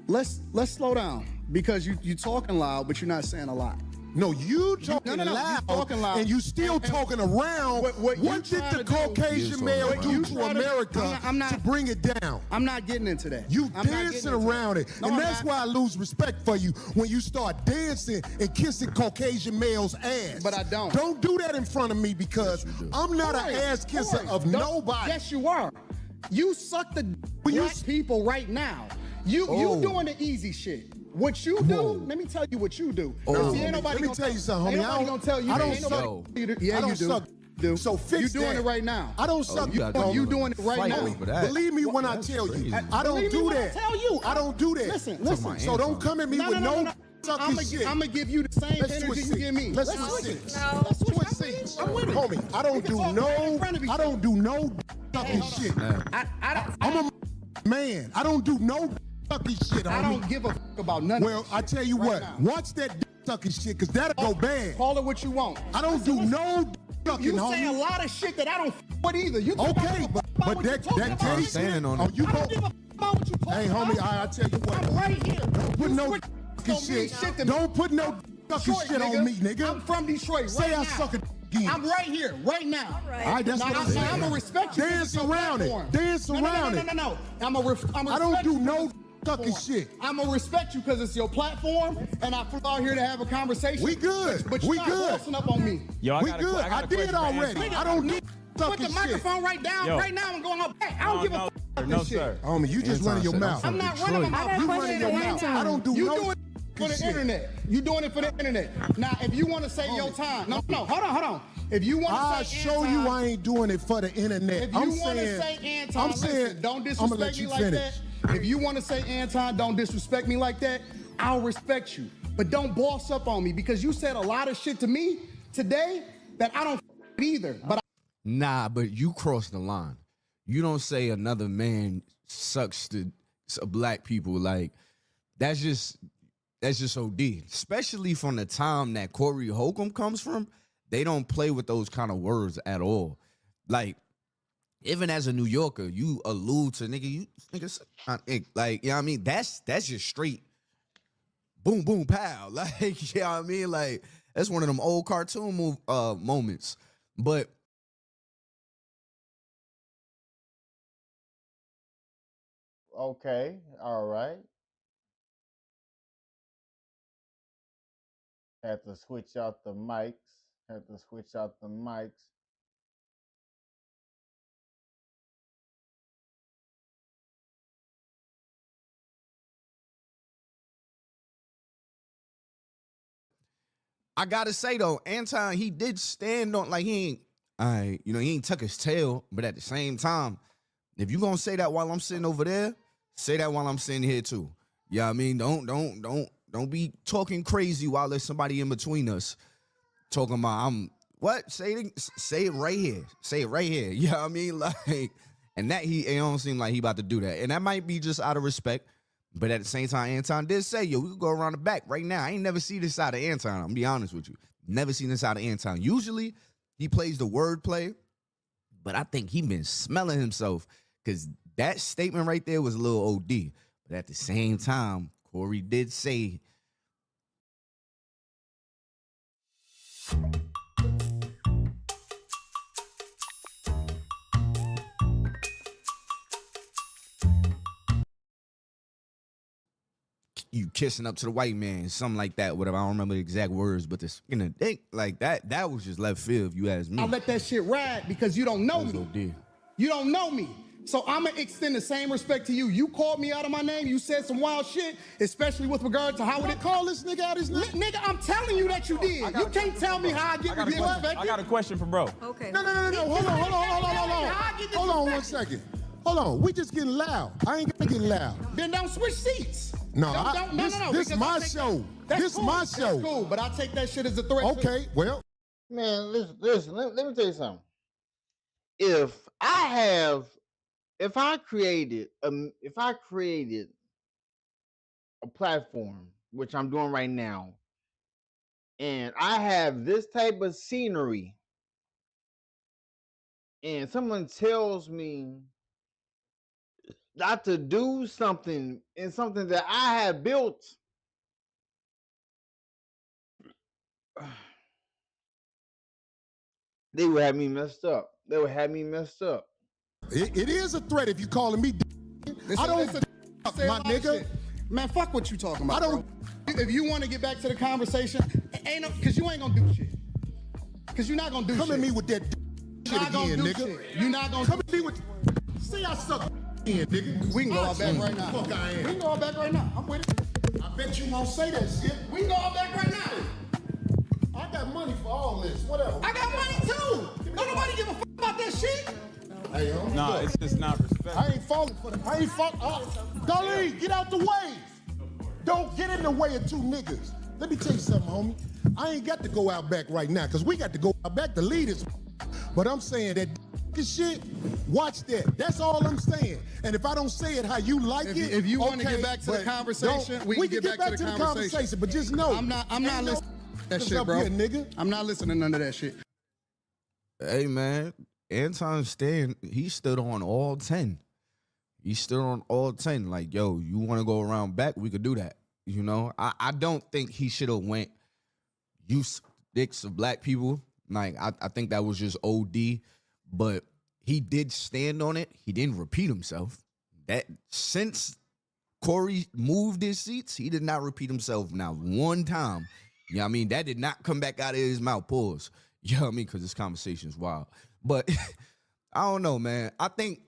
Let's slow down because you talking loud, but you're not saying a lot. No, you talking loud, and you still talking around. What did the Caucasian male do to America to bring it down? I'm not getting into that. You dancing around it, and that's why I lose respect for you when you start dancing and kissing Caucasian males' ass. But I don't. Don't do that in front of me because I'm not an ass kisser of nobody. Yes, you are. You suck the black people right now. You doing the easy shit. What you do, let me tell you what you do. See, ain't nobody let me tell you something, homie. Ain't nobody gonna tell you. I don't ain't nobody, suck. Yeah, I don't you do. suck. So fix You doing that. it right now. I don't suck. You doing it right now. Believe me when I tell you. I don't do that. Tell you. I don't do that. Listen. So don't come at me with no sucking shit. I'm gonna give you the same energy you give me. Let's switch seats. Let's switch seats. Homie, I don't do no sucking shit. I'm a man. I don't do no sucking shit, homie. I don't give a fuck about none of Well, I tell you what, watch that sucking shit, because that'll go bad. Call it what you want. I don't do no sucking, You homie. say a lot of shit that I don't with either. You okay, but that case, standing on it. you I don't give a about what you talking Hey, homie, about. I tell you what. I'm right here. Don't put no sucking shit. Don't put no sucking shit on me, nigga. I'm from Detroit Say right I now. suck a again. I'm right here, right now. All right, that's what I'm saying. I'm gonna respect you. Dance around it. Dance around it. No. I'm gonna I don't do no sucking shit. I'm gonna respect you because it's your platform, and I flew out here to have a conversation. We good. But you're not bossing up on me. Yo, We good. I did already. I don't do Put sucking the microphone right down. Yo. Right now, I'm going up back. I don't give a fuck about No, this shit. sir. Homie, you just running your mouth. I'm not running my mouth. You running your mouth. I don't do You no do it for the shit. internet. You doing it for the internet. Now, if you want to say your time, no, hold on. If you want I'll to say show Anton, you I ain't doing it for the internet. If you want to say Anton, listen, don't I'm gonna let disrespect you me like finish. that. If you want to say Anton, don't disrespect me like that. I'll respect you, but don't boss up on me because you said a lot of shit to me today that I don't either. But Nah, but you crossed the line. You don't say another man sucks to black people. Like, that's just OD. Especially from the time that Corey Holcomb comes from, they don't play with those kind of words at all. Like, even as a New Yorker, you allude to niggas, like, you know what I mean? That's just straight boom, boom, pow. Like, you know what I mean? Like, that's one of them old cartoon moments. But Okay, all right. Had to switch out the mics. I gotta say though, Anton, he did stand on, like, he ain't tuck his tail, but at the same time, if you gonna say that while I'm sitting over there, say that while I'm sitting here too. You know what I mean? Don't be talking crazy while there's somebody in between us talking about what? Say it right here. Say it right here. You know what I mean? Like, and that it don't seem like he about to do that. And that might be just out of respect. But at the same time, Anton did say, yo, we could go around the back right now. I ain't never seen this side of Anton. I'm gonna be honest with you. Never seen this side of Anton. Usually he plays the wordplay, but I think he been smelling himself because that statement right there was a little OD. But at the same time, Corey did say, you kissing up to the white man, something like that, whatever. I don't remember the exact words, but this, like that was just left field if you ask me. I'll let that shit ride because you don't know me. OD. You don't know me. So I'm gonna extend the same respect to you. You called me out of my name. You said some wild shit, especially with regard to how Did I call this nigga out his name? Nigga, I'm telling you that you did. You can't tell me how I get respected. I got a question for bro. Okay. No. Hold on 1 second. Hold on. We just getting loud. I ain't gonna get loud. Then don't switch seats. No, This this my show. This my show. That's cool, but I take that shit as a threat. Okay, well. Man, listen. Let me tell you something. If I created a platform, which I'm doing right now, and I have this type of scenery, and someone tells me not to do something in something that I have built, they would have me messed up. It is a threat if you calling me. I don't, my nigga. Shit. Man, fuck what you talking about. I don't. Bro. If you want to get back to the conversation, because you ain't gonna do shit. Because you're not gonna do shit. Come at me with that shit again, nigga. You're not gonna come at me with. See, I suck in, nigga. We can go out back right now. Fuck, I am. We can go out back right now. I'm with it. I bet you won't say that shit. We can go out back right now. I got money for all this. Whatever. I got money too. Don't nobody give a fuck about that shit. Hey, No, it's just not respect. I ain't falling for that. I ain't falling. Dolly, get out the way. Don't get in the way of two niggas. Let me tell you something, homie. I ain't got to go out back right now, because we got to go out back to lead this. But I'm saying that shit, watch that. That's all I'm saying. And if I don't say it how you like it, if you want to get back to the conversation, we can get back to the conversation. But just know, I'm not listening to that shit, bro. Here, nigga. I'm not listening to none of that shit. Hey, man. Anton Stan, he stood on all 10. He stood on all 10. Like, yo, you want to go around back? We could do that. You know, I don't think he should have went use dicks of black people. Like, I think that was just OD. But he did stand on it. He didn't repeat himself. That since Corey moved his seats, he did not repeat himself now one time. You know what I mean? That did not come back out of his mouth. Pause. You know what I mean? Because this conversation is wild. But I don't know, man. I think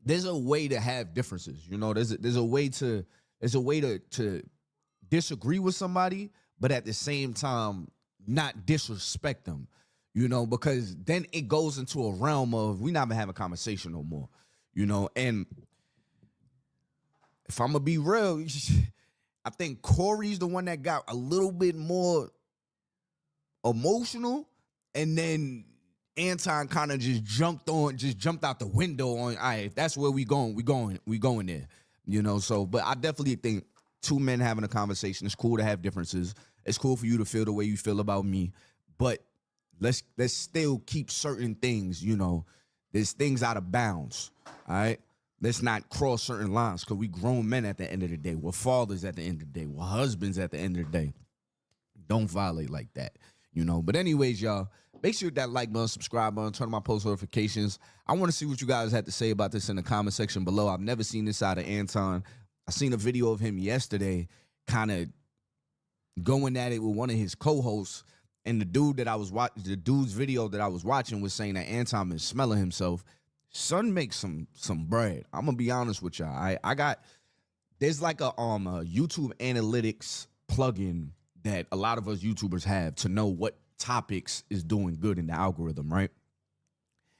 there's a way to have differences. You know, there's a way to disagree with somebody, but at the same time not disrespect them. You know, because then it goes into a realm of we not even having a conversation no more. You know, and if I'm gonna be real, I think Corey's the one that got a little bit more emotional, and then Anton kind of just jumped out the window on, all right, if that's where we going there. You know, so, but I definitely think two men having a conversation, it's cool to have differences. It's cool for you to feel the way you feel about me, but let's still keep certain things, you know, there's things out of bounds, all right? Let's not cross certain lines, because we grown men at the end of the day. We're fathers at the end of the day. We're husbands at the end of the day. Don't violate like that, you know? But anyways, y'all, make sure that like button, subscribe button, turn on my post notifications. I want to see what you guys had to say about this in the comment section below. I've never seen this out of Anton. I seen a video of him yesterday kind of going at it with one of his co-hosts, and the dude's video that I was watching was saying that Anton been smelling himself. Son makes some bread. I'm gonna be honest with y'all. There's like a YouTube analytics plugin that a lot of us YouTubers have to know what topics is doing good in the algorithm, right?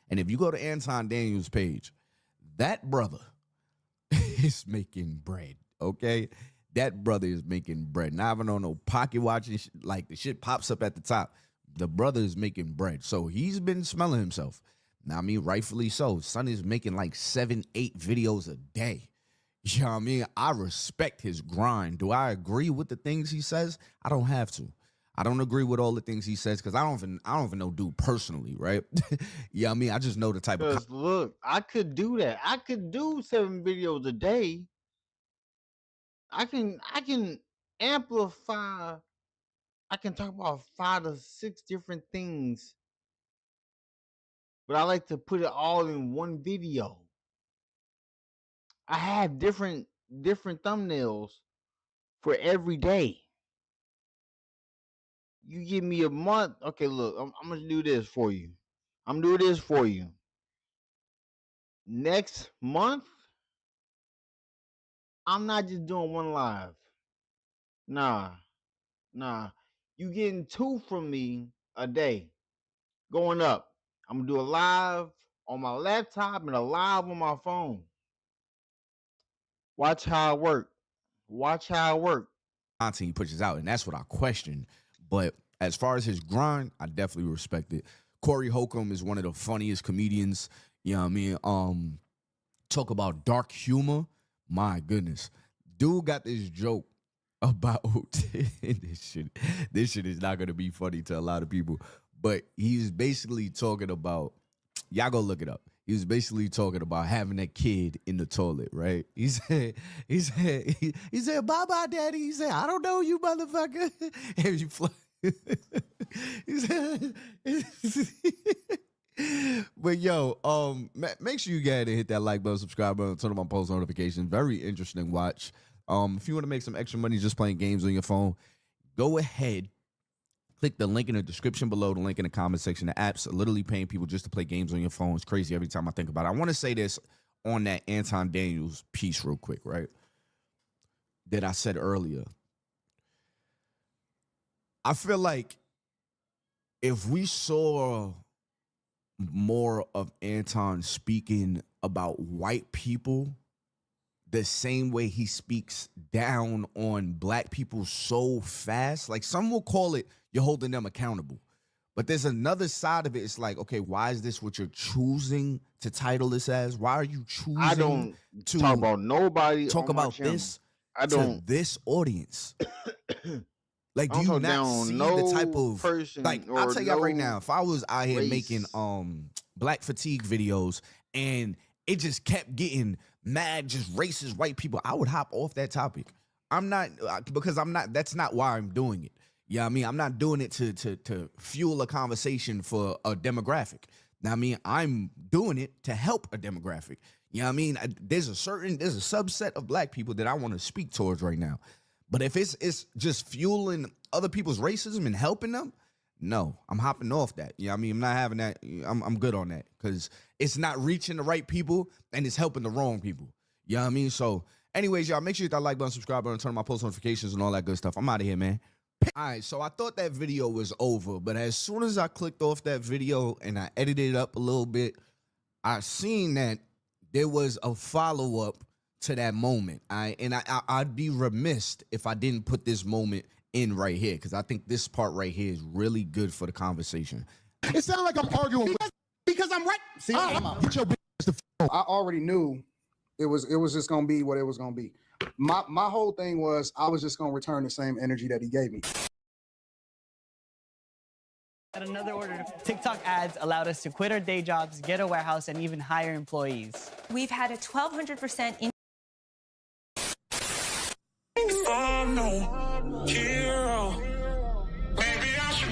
And if you go to Anton Daniels' page, that brother is making bread, okay? That brother is making bread. Not even on no pocket watching, like the shit pops up at the top. The brother is making bread. So he's been smelling himself. Now, I mean, rightfully so. Son is making like 7-8 videos a day. You know what I mean? I respect his grind. Do I agree with the things he says? I don't have to. I don't agree with all the things he says because I don't even know dude personally, right? Yeah, I mean, I just know the type of. Look, I could do that. I could do 7 videos a day. I can amplify. I can talk about 5 to 6 different things, but I like to put it all in one video. I have different thumbnails for every day. You give me a month, okay, look, I'm gonna do this for you. I'm doing this for you. next month, I'm not just doing one live. Nah. You getting 2 from me a day. Going up. I'm gonna do a live on my laptop and a live on my phone. Watch how it work. Content he pushes out, and that's what I question. But as far as his grind, I definitely respect it. Corey Holcomb is one of the funniest comedians. You know what I mean? Talk about dark humor. My goodness. Dude got this joke about this shit is not gonna be funny to a lot of people. But he's basically talking about, y'all go look it up. He was basically talking about having that kid in the toilet, right? He said, bye-bye, daddy. He said, I don't know you, motherfucker. And you fly. He said, but yo, make sure you go ahead and hit that like button, subscribe button, turn on my post notifications. Very interesting watch. If you want to make some extra money just playing games on your phone, go ahead. Click the link in the description below, the link in the comment section. The apps are literally paying people just to play games on your phone. It's crazy every time I think about it. I want to say this on that Anton Daniels piece real quick, right? That I said earlier. I feel like if we saw more of Anton speaking about white people the same way he speaks down on black people so fast, like some will call it you're holding them accountable. But there's another side of it. It's like, okay, why is this what you're choosing to title this as? Why are you choosing I don't to talk about nobody. talk on my about channel. this I don't. to this audience? Like, do I you don't not down see no the type of person like? or I'll tell y'all right no now, if I was out here race. making black fatigue videos and it just kept getting mad, just racist white people, I would hop off that topic. I'm not because I'm not. That's not why I'm doing it. Yeah, I mean, I'm not doing it to fuel a conversation for a demographic. Now, I mean, I'm doing it to help a demographic. You know what I mean? There's a subset of black people that I want to speak towards right now. But if it's just fueling other people's racism and helping them, no, I'm hopping off that. You know what I mean? I'm not having that. I'm good on that because it's not reaching the right people and it's helping the wrong people. You know what I mean? So anyways, y'all, make sure you hit that like button, subscribe button, turn on my post notifications and all that good stuff. I'm out of here, man. All right, so I thought that video was over, but as soon as I clicked off that video and I edited it up a little bit, I seen that there was a follow-up to that moment. I'd be remiss if I didn't put this moment in right here because I think this part right here is really good for the conversation. It sounds like I'm arguing because I'm right. See, get your business to I already knew it was just gonna be what it was gonna be. My whole thing was I was just gonna return the same energy that he gave me. At another order, TikTok ads allowed us to quit our day jobs, get a warehouse, and even hire employees. We've had a 1,200% increase.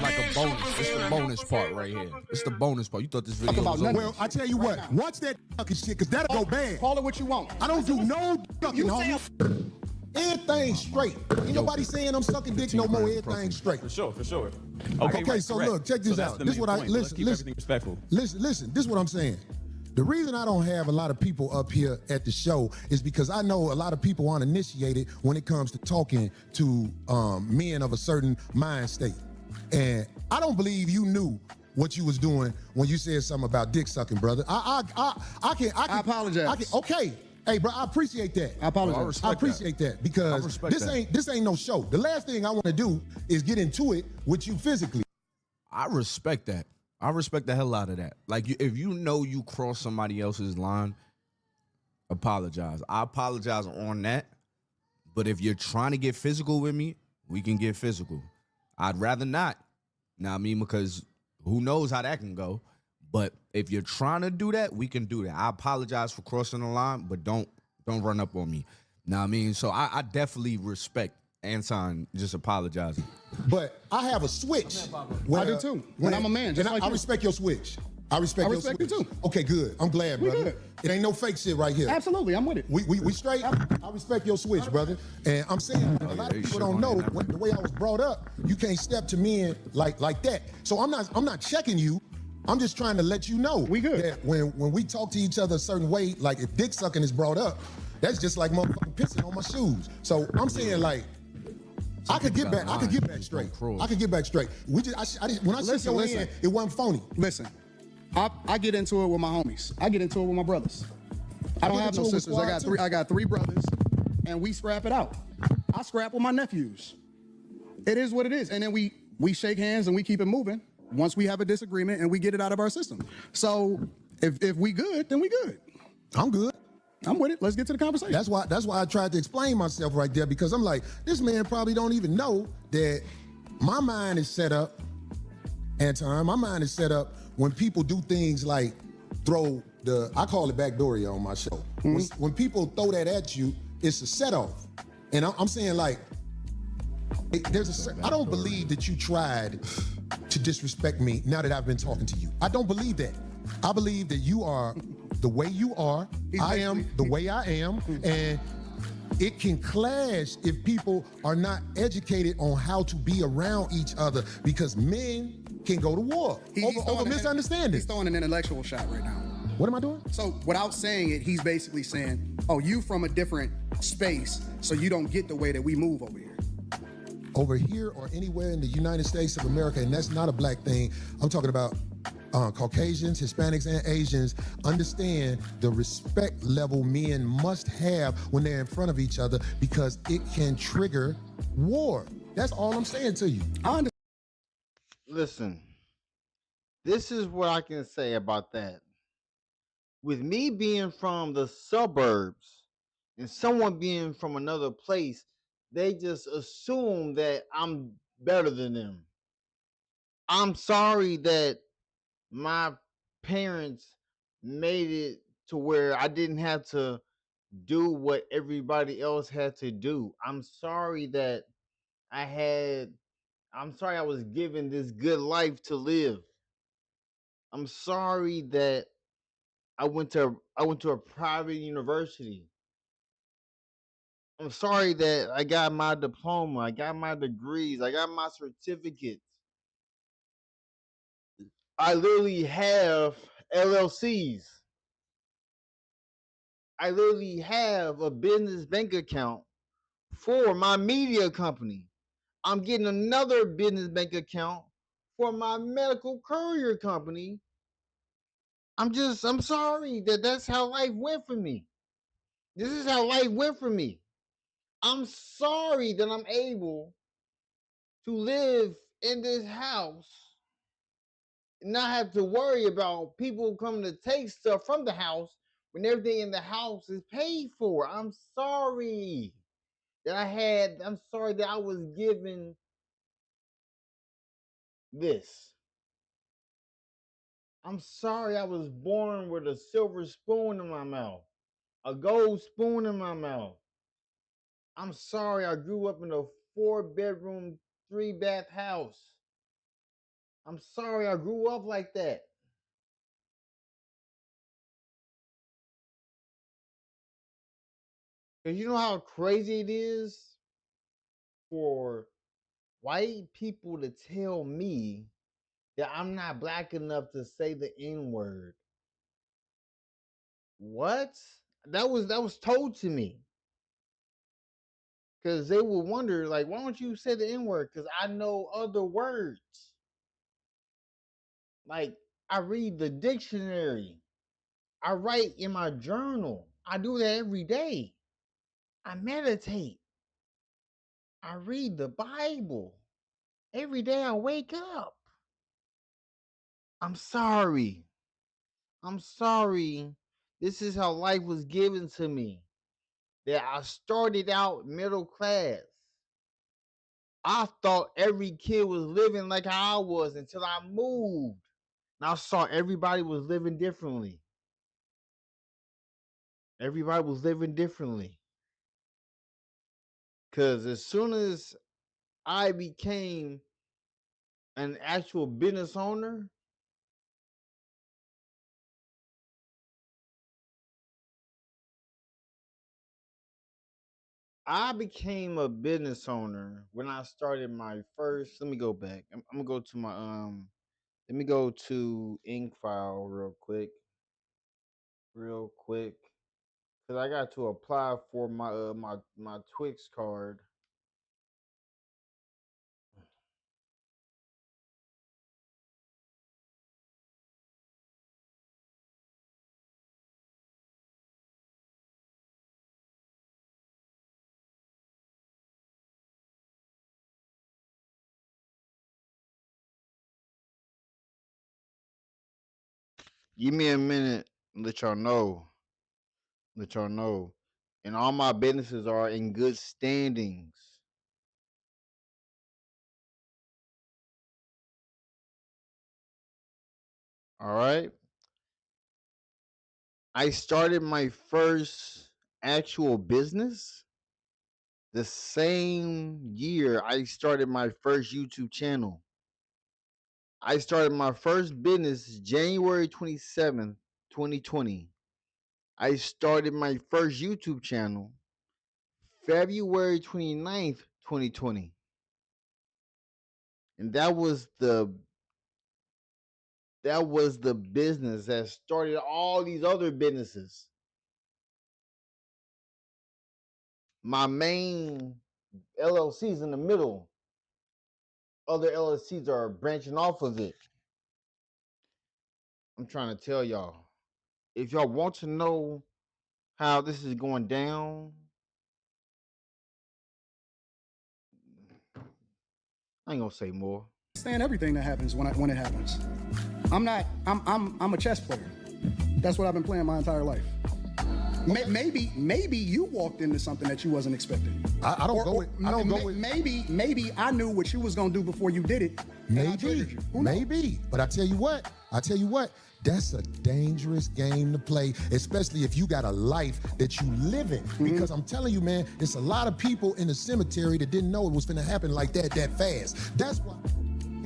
Like a bonus. It's the bonus part right here. It's the bonus part. You thought this video was over. Well, I tell you what, watch that fucking shit, because that'll go bad. Call it what you want. I don't do no fucking homie. Everything straight. Ain't nobody saying I'm sucking dick no more. Everything straight. For sure. Okay, right, so correct. look, check this So that's out. the This is main what I point. Let's keep everything respectful. Listen. This is what I'm saying. The reason I don't have a lot of people up here at the show is because I know a lot of people aren't initiated when it comes to talking to men of a certain mind state. And I don't believe you knew what you was doing when you said something about dick sucking, brother. I apologize. Okay. Hey, bro, I appreciate that. I apologize. I appreciate that because this ain't no show. The last thing I want to do is get into it with you physically. I respect that. I respect the hell out of that. Like, if you know you cross somebody else's line, apologize. I apologize on that. But if you're trying to get physical with me, we can get physical. I'd rather not. Now, I mean, because who knows how that can go. But if you're trying to do that, we can do that. I apologize for crossing the line, but don't run up on me. Now, I mean, so I definitely respect Anton just apologizing. But I have a switch. I do too. When I'm a man, just like I you. respect your switch. I respect your switch. you too. Okay, good. I'm glad, brother. good. It ain't no fake shit right here. Absolutely, I'm with it. We straight. I respect your switch, brother. And I'm saying a lot of people don't know the way I was brought up. You can't step to men like that. So I'm not checking you I'm just trying to let you know We good. that when we talk to each other a certain way, like if dick sucking is brought up, that's just like motherfucking pissing on my shoes. So I'm saying like, I could get back straight. I could get back straight. We just, when I said your end, it wasn't phony. Listen, I get into it with my homies. I get into it with my brothers. I don't have no sisters. I got three brothers, and we scrap it out. I scrap with my nephews. It is what it is, and then we shake hands and we keep it moving. Once we have a disagreement and we get it out of our system. So if we good, then we good. I'm good. I'm with it. Let's get to the conversation. That's why I tried to explain myself right there, because I'm like, this man probably don't even know that my mind is set up, Anton, my mind is set up when people do things like throw I call it backdooria on my show. Mm-hmm. When people throw that at you, it's a set off. And I'm saying like, I don't believe that you tried to disrespect me now that I've been talking to you. I don't believe that. I believe that you are the way you are. I am the way I am. And it can clash if people are not educated on how to be around each other, because men can go to war over misunderstanding. He's throwing an intellectual shot right now. What am I doing? So without saying it, he's basically saying, oh, you from a different space, so you don't get the way that we move over here. Over here or anywhere in the United States of America, and that's not a black thing. I'm talking about Caucasians, Hispanics, and Asians understand the respect level men must have when they're in front of each other, because it can trigger war. That's all I'm saying to you. Listen, this is what I can say about that. With me being from the suburbs and someone being from another place, they just assume that I'm better than them. I'm sorry that my parents made it to where I didn't have to do what everybody else had to do. I'm sorry that I'm sorry I was given this good life to live. I'm sorry that I went to a private university. I'm sorry that I got my diploma, I got my degrees, I got my certificates. I literally have LLCs. I literally have a business bank account for my media company. I'm getting another business bank account for my medical courier company. I'm sorry that that's how life went for me. This is how life went for me. I'm sorry that I'm able to live in this house and not have to worry about people coming to take stuff from the house when everything in the house is paid for. I'm sorry I'm sorry that I was given this. I'm sorry I was born with a silver spoon in my mouth, a gold spoon in my mouth. I'm sorry I grew up in a 4-bedroom, 3-bath house. I'm sorry I grew up like that. Because you know how crazy it is for white people to tell me that I'm not black enough to say the N-word. What? That was told to me. Because they would wonder, like, why don't you say the N-word? Because I know other words. Like, I read the dictionary. I write in my journal. I do that every day. I meditate. I read the Bible. Every day I wake up. I'm sorry. I'm sorry. This is how life was given to me. That I started out middle class. I thought every kid was living like how I was until I moved. And I saw everybody was living differently. Everybody was living differently. Because as soon as I became an actual business owner, I became a business owner when I started my first. Let me go back. I'm gonna go to my Let me go to ink file real quick. Cause I got to apply for my Twix card. Give me a minute. Let y'all know. And all my businesses are in good standings. All right. I started my first actual business the same year I started my first YouTube channel. I started my first business January 27th, 2020. I started my first YouTube channel February 29th, 2020. And that was the business that started all these other businesses. My main LLC's in the middle. Other LLCs are branching off of it. I'm trying to tell y'all. If y'all want to know how this is going down, I ain't gonna say more. Understand everything that happens when it happens. I'm a chess player. That's what I've been playing my entire life. Maybe you walked into something that you wasn't expecting. I don't go with. Maybe I knew what you was gonna do before you did it. Maybe. But I tell you what. That's a dangerous game to play, especially if you got a life that you live in. Because I'm telling you, man, it's a lot of people in the cemetery that didn't know it was gonna happen like that fast. That's why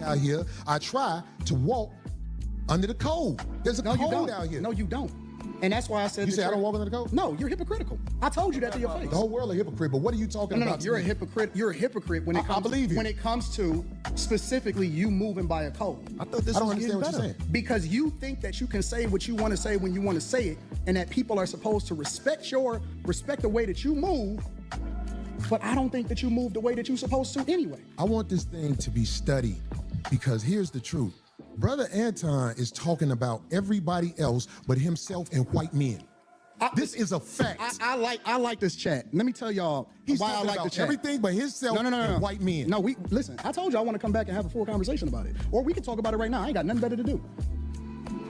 out here, I try to walk under the code. There's a code out here. No, you don't. And that's why I said... You say I don't walk under the code? No, you're hypocritical. I told you that to your face. The whole world is a hypocrite, but what are you talking about? No, you're a hypocrite. You're a hypocrite when it comes. I believe you. When it comes to specifically you moving by a code. I thought this. I don't understand what you're saying. Because you think that you can say what you want to say when you want to say it, and that people are supposed to respect the way that you move. But I don't think that you move the way that you're supposed to anyway. I want this thing to be studied, because here's the truth. Brother Anton is talking about everybody else but himself and white men. This is a fact. I like this chat. Let me tell y'all why I like the chat. Everything but himself and white men. No, listen. I told you I want to come back and have a full conversation about it, or we can talk about it right now. I ain't got nothing better to do.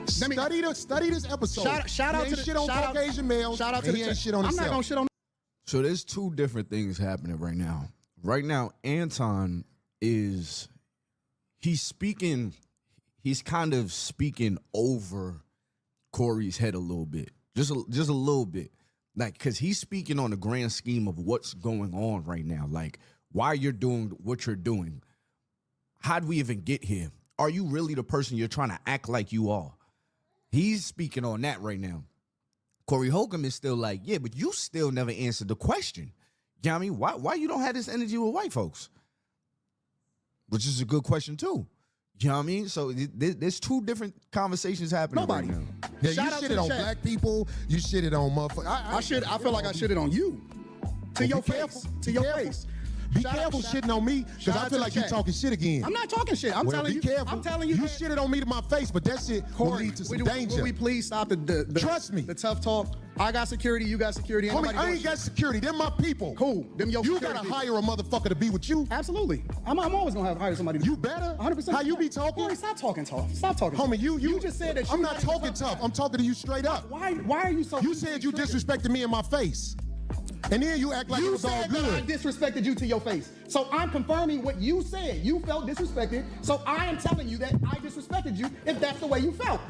Study this episode. Shout out to the shit on Caucasian males. Shout out to the he ain't shit on I'm himself. not gonna shit on. So there's two different things happening right now. Right now, Anton he's kind of speaking over Corey's head a little bit. Just a little bit. Like, because he's speaking on the grand scheme of what's going on right now. Like, why you're doing what you're doing. How'd we even get here? Are you really the person you're trying to act like you are? He's speaking on that right now. Corey Holcomb is still like, yeah, but you still never answered the question. You know what I mean? Why you don't have this energy with white folks? Which is a good question, too. You know what I mean? So there's two different conversations happening right now. Yeah, you shitted on black people. You shitted on motherfuckers. I feel like I shitted on you. To your face. To your face. Be careful shitting on me, because I feel like you're talking shit again. I'm not talking shit. I'm telling you. Be careful. I'm telling you. You shitted on me to my face, but that shit will lead to some danger. Will we please stop the Trust me. The tough talk? I got security. You got security. Homie, I ain't got security. They're my people. Cool. Them your You gotta hire a motherfucker to be with you. Absolutely. I'm always gonna hire somebody. You better. 100%. How you be talking? Corey, stop talking tough. Stop talking. Homie, you just said that. I'm not talking tough. I'm talking to you straight up. Why are you so? You said you disrespected me in my face. And then you act like it was all good. I disrespected you to your face. So I'm confirming what you said. You felt disrespected. So I am telling you that I disrespected you if that's the way you felt.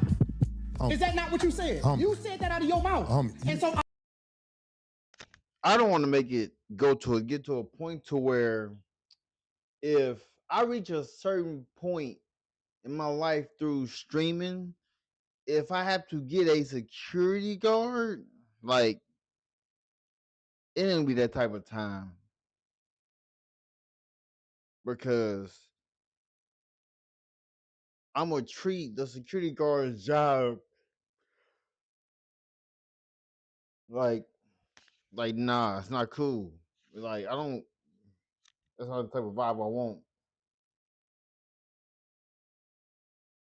Is that not what you said? You said that out of your mouth. And so I don't want to make it get to a point to where if I reach a certain point in my life through streaming, if I have to get a security guard, like, it ain't be that type of time. Because I'm gonna treat the security guard's job like nah, it's not cool. Like I don't. That's not the type of vibe I want.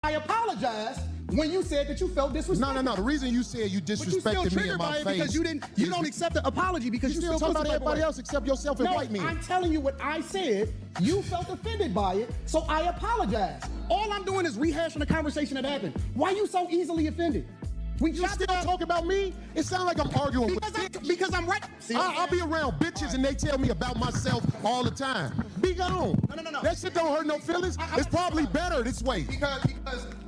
I apologize when you said that you felt disrespected. No. The reason you said you disrespected me in my face because you don't accept the apology because you still talking about everybody else except yourself and white men. I'm telling you what I said. You felt offended by it, so I apologize. All I'm doing is rehashing the conversation that happened. Why you so easily offended? You still talk about me? It sounds like I'm arguing because I'm right. See, I'll be around bitches and they tell me about myself all the time. Be gone. No. That shit don't hurt no feelings. It's probably better this way. Because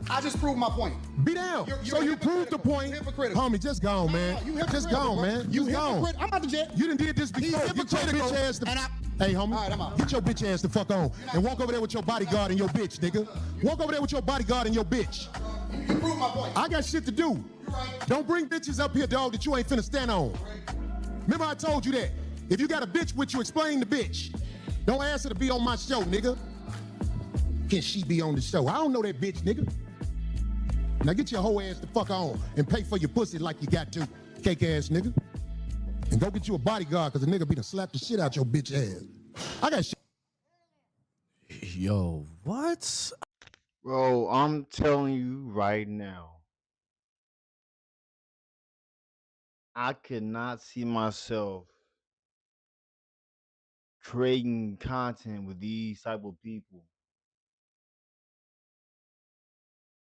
I just proved my point. Be down. So you proved the point. Homie, just gone, man. Just gone, man. You gone. I'm out the jet. You done did this before. Get your bitch ass the Hey, homie, right, I'm out. Get your bitch ass the fuck on and walk over there with your bodyguard and your bitch, nigga. Walk over there with your bodyguard and your bitch. You proved my point. I got shit to do. Don't bring bitches up here, dog, that you ain't finna stand on. Remember I told you that. If you got a bitch with you, explain the bitch. Don't ask her to be on my show, nigga. Can she be on the show? I don't know that bitch, nigga. Now get your whole ass the fuck on and pay for your pussy like you got to, cake ass nigga. And go get you a bodyguard, cause a nigga be to slap the shit out your bitch ass. I got shit. Yo, what? Bro, I'm telling you right now. I could not see myself creating content with these type of people.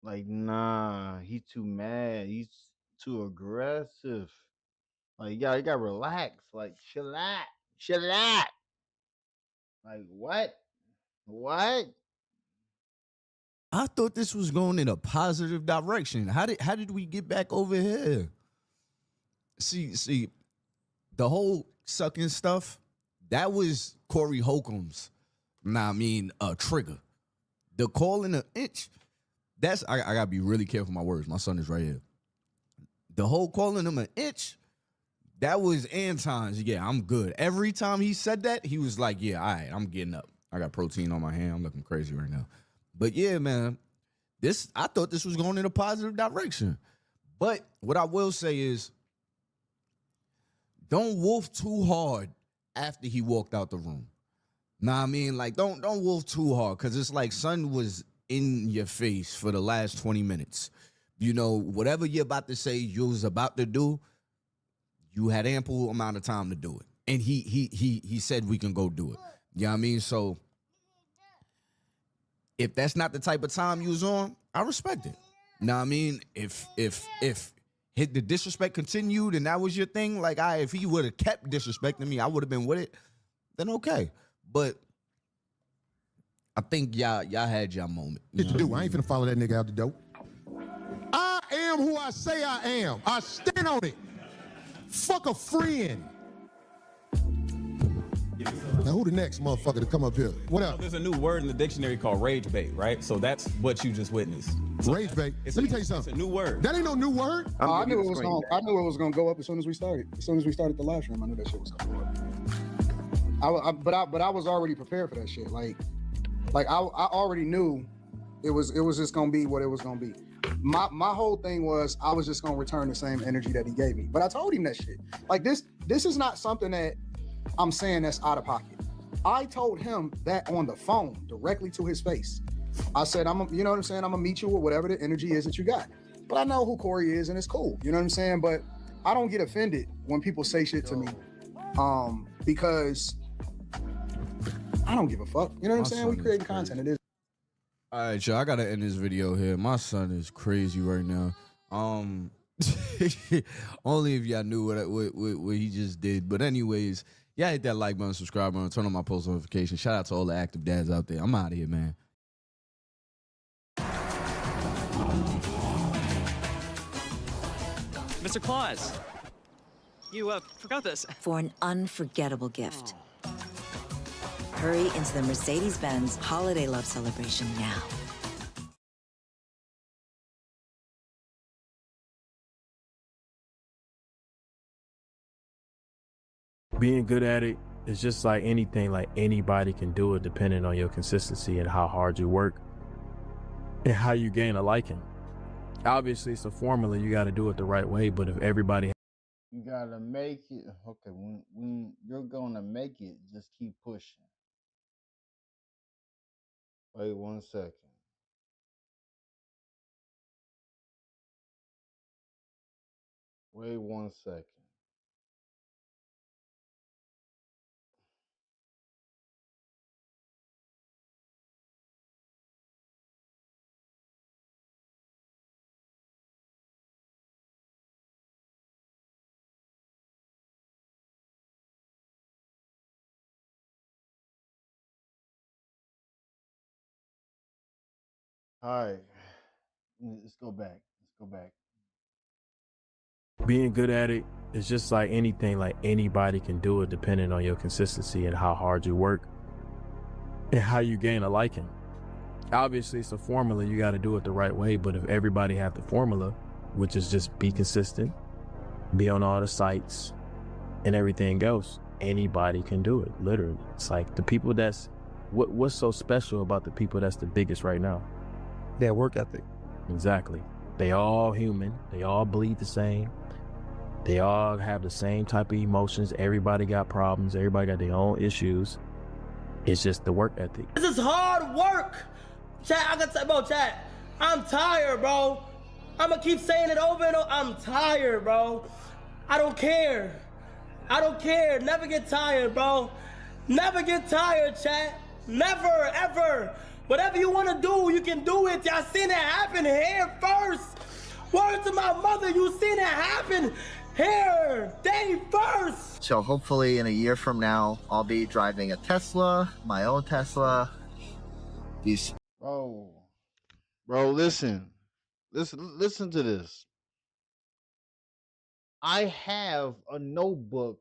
Like, nah, he's too mad. He's too aggressive. Like, you gotta relax. Like, chill out. Like, what? I thought this was going in a positive direction. How did we get back over here? See, the whole sucking stuff, that was Corey Holcomb's, trigger. The calling an inch, that's, I gotta be really careful with my words. My son is right here. The whole calling him an inch, that was Anton's, yeah, I'm good. Every time he said that, he was like, yeah, all right, I'm getting up. I got protein on my hand. I'm looking crazy right now. But yeah, man, I thought this was going in a positive direction. But what I will say is, don't wolf too hard after he walked out the room. Don't wolf too hard, because it's like son was in your face for the last 20 minutes. You know, whatever you're about to say you was about to do, you had ample amount of time to do it. And he said we can go do it. You know what I mean? So if that's not the type of time you was on, I respect it. Know what I mean? If the disrespect continued and that was your thing, like if he would have kept disrespecting me, I would have been with it, then okay. But I think y'all had y'all moment. Shit to do. I ain't finna follow that nigga out the door. I am who I say I am. I stand on it. Fuck a friend. Now who the next motherfucker to come up here? What up? There's a new word in the dictionary called rage bait, right? So that's what you just witnessed. So rage bait. Let me tell you something. It's a new word. That ain't no new word. I knew it was gonna go up as soon as we started. As soon as we started the live stream, I knew that shit was gonna go up. But I was already prepared for that shit. Like I already knew it was just gonna be what it was gonna be. My whole thing was I was just gonna return the same energy that he gave me. But I told him that shit. Like this is not something that I'm saying that's out of pocket. I told him that on the phone directly to his face. I said, you know what I'm saying? I'm gonna meet you with whatever the energy is that you got. But I know who Corey is and it's cool. You know what I'm saying? But I don't get offended when people say shit to me. Because I don't give a fuck. You know what I'm saying? We creating content. It is. All right, y'all, I gotta end this video here. My son is crazy right now. Only if y'all knew what he just did. But anyways, y'all hit that like button, subscribe button, turn on my post notifications. Shout out to all the active dads out there. I'm out of here, man. Mr. Claus, you forgot this. For an unforgettable gift. Hurry into the Mercedes-Benz Holiday Love Celebration now. Being good at it is just like anything, like anybody can do it depending on your consistency and how hard you work. and how you gain a liking. Obviously, it's a formula. You got to do it the right way. But if everybody, You gotta make it. Okay, when you're gonna make it, just keep pushing. Wait 1 second. Wait 1 second. All right, let's go back. Let's go back. being good at it, it's just like anything. Like anybody can do it, depending on your consistency and how hard you work and how you gain a liking. Obviously, it's a formula. You got to do it the right way. But if everybody had the formula, which is just be consistent, be on all the sites and everything else, anybody can do it. Literally, it's like the people that's what's so special about the people that's the biggest right now? Their work ethic. Exactly. They all human. They all bleed the same. They all have the same type of emotions. Everybody got problems. Everybody got their own issues. It's just the work ethic. This is hard work. Chat, I can say, bro, chat, I'm tired, bro. I'm gonna keep saying it over and over. I'm tired, bro. I don't care. I don't care. Never get tired, bro. Never get tired, chat. Never, ever. Whatever you want to do, you can do it. Y'all seen it happen here first. Word to my mother, you seen it happen here. They first. So hopefully in a year from now, I'll be driving a Tesla, my own Tesla. These. Bro, listen to this. I have a notebook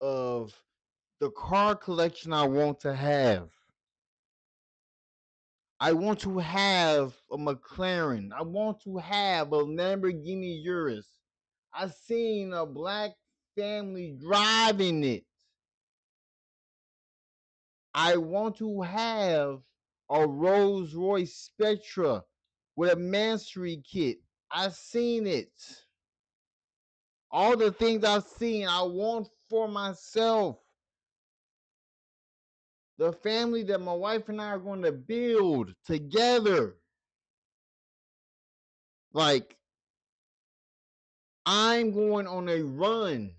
of the car collection I want to have. I want to have a McLaren. I want to have a Lamborghini Urus. I seen a black family driving it. I want to have a Rolls Royce Spectra with a Mansory kit. I seen it. All the things I've seen, I want for myself. The family that my wife and I are going to build together. Like, I'm going on a run.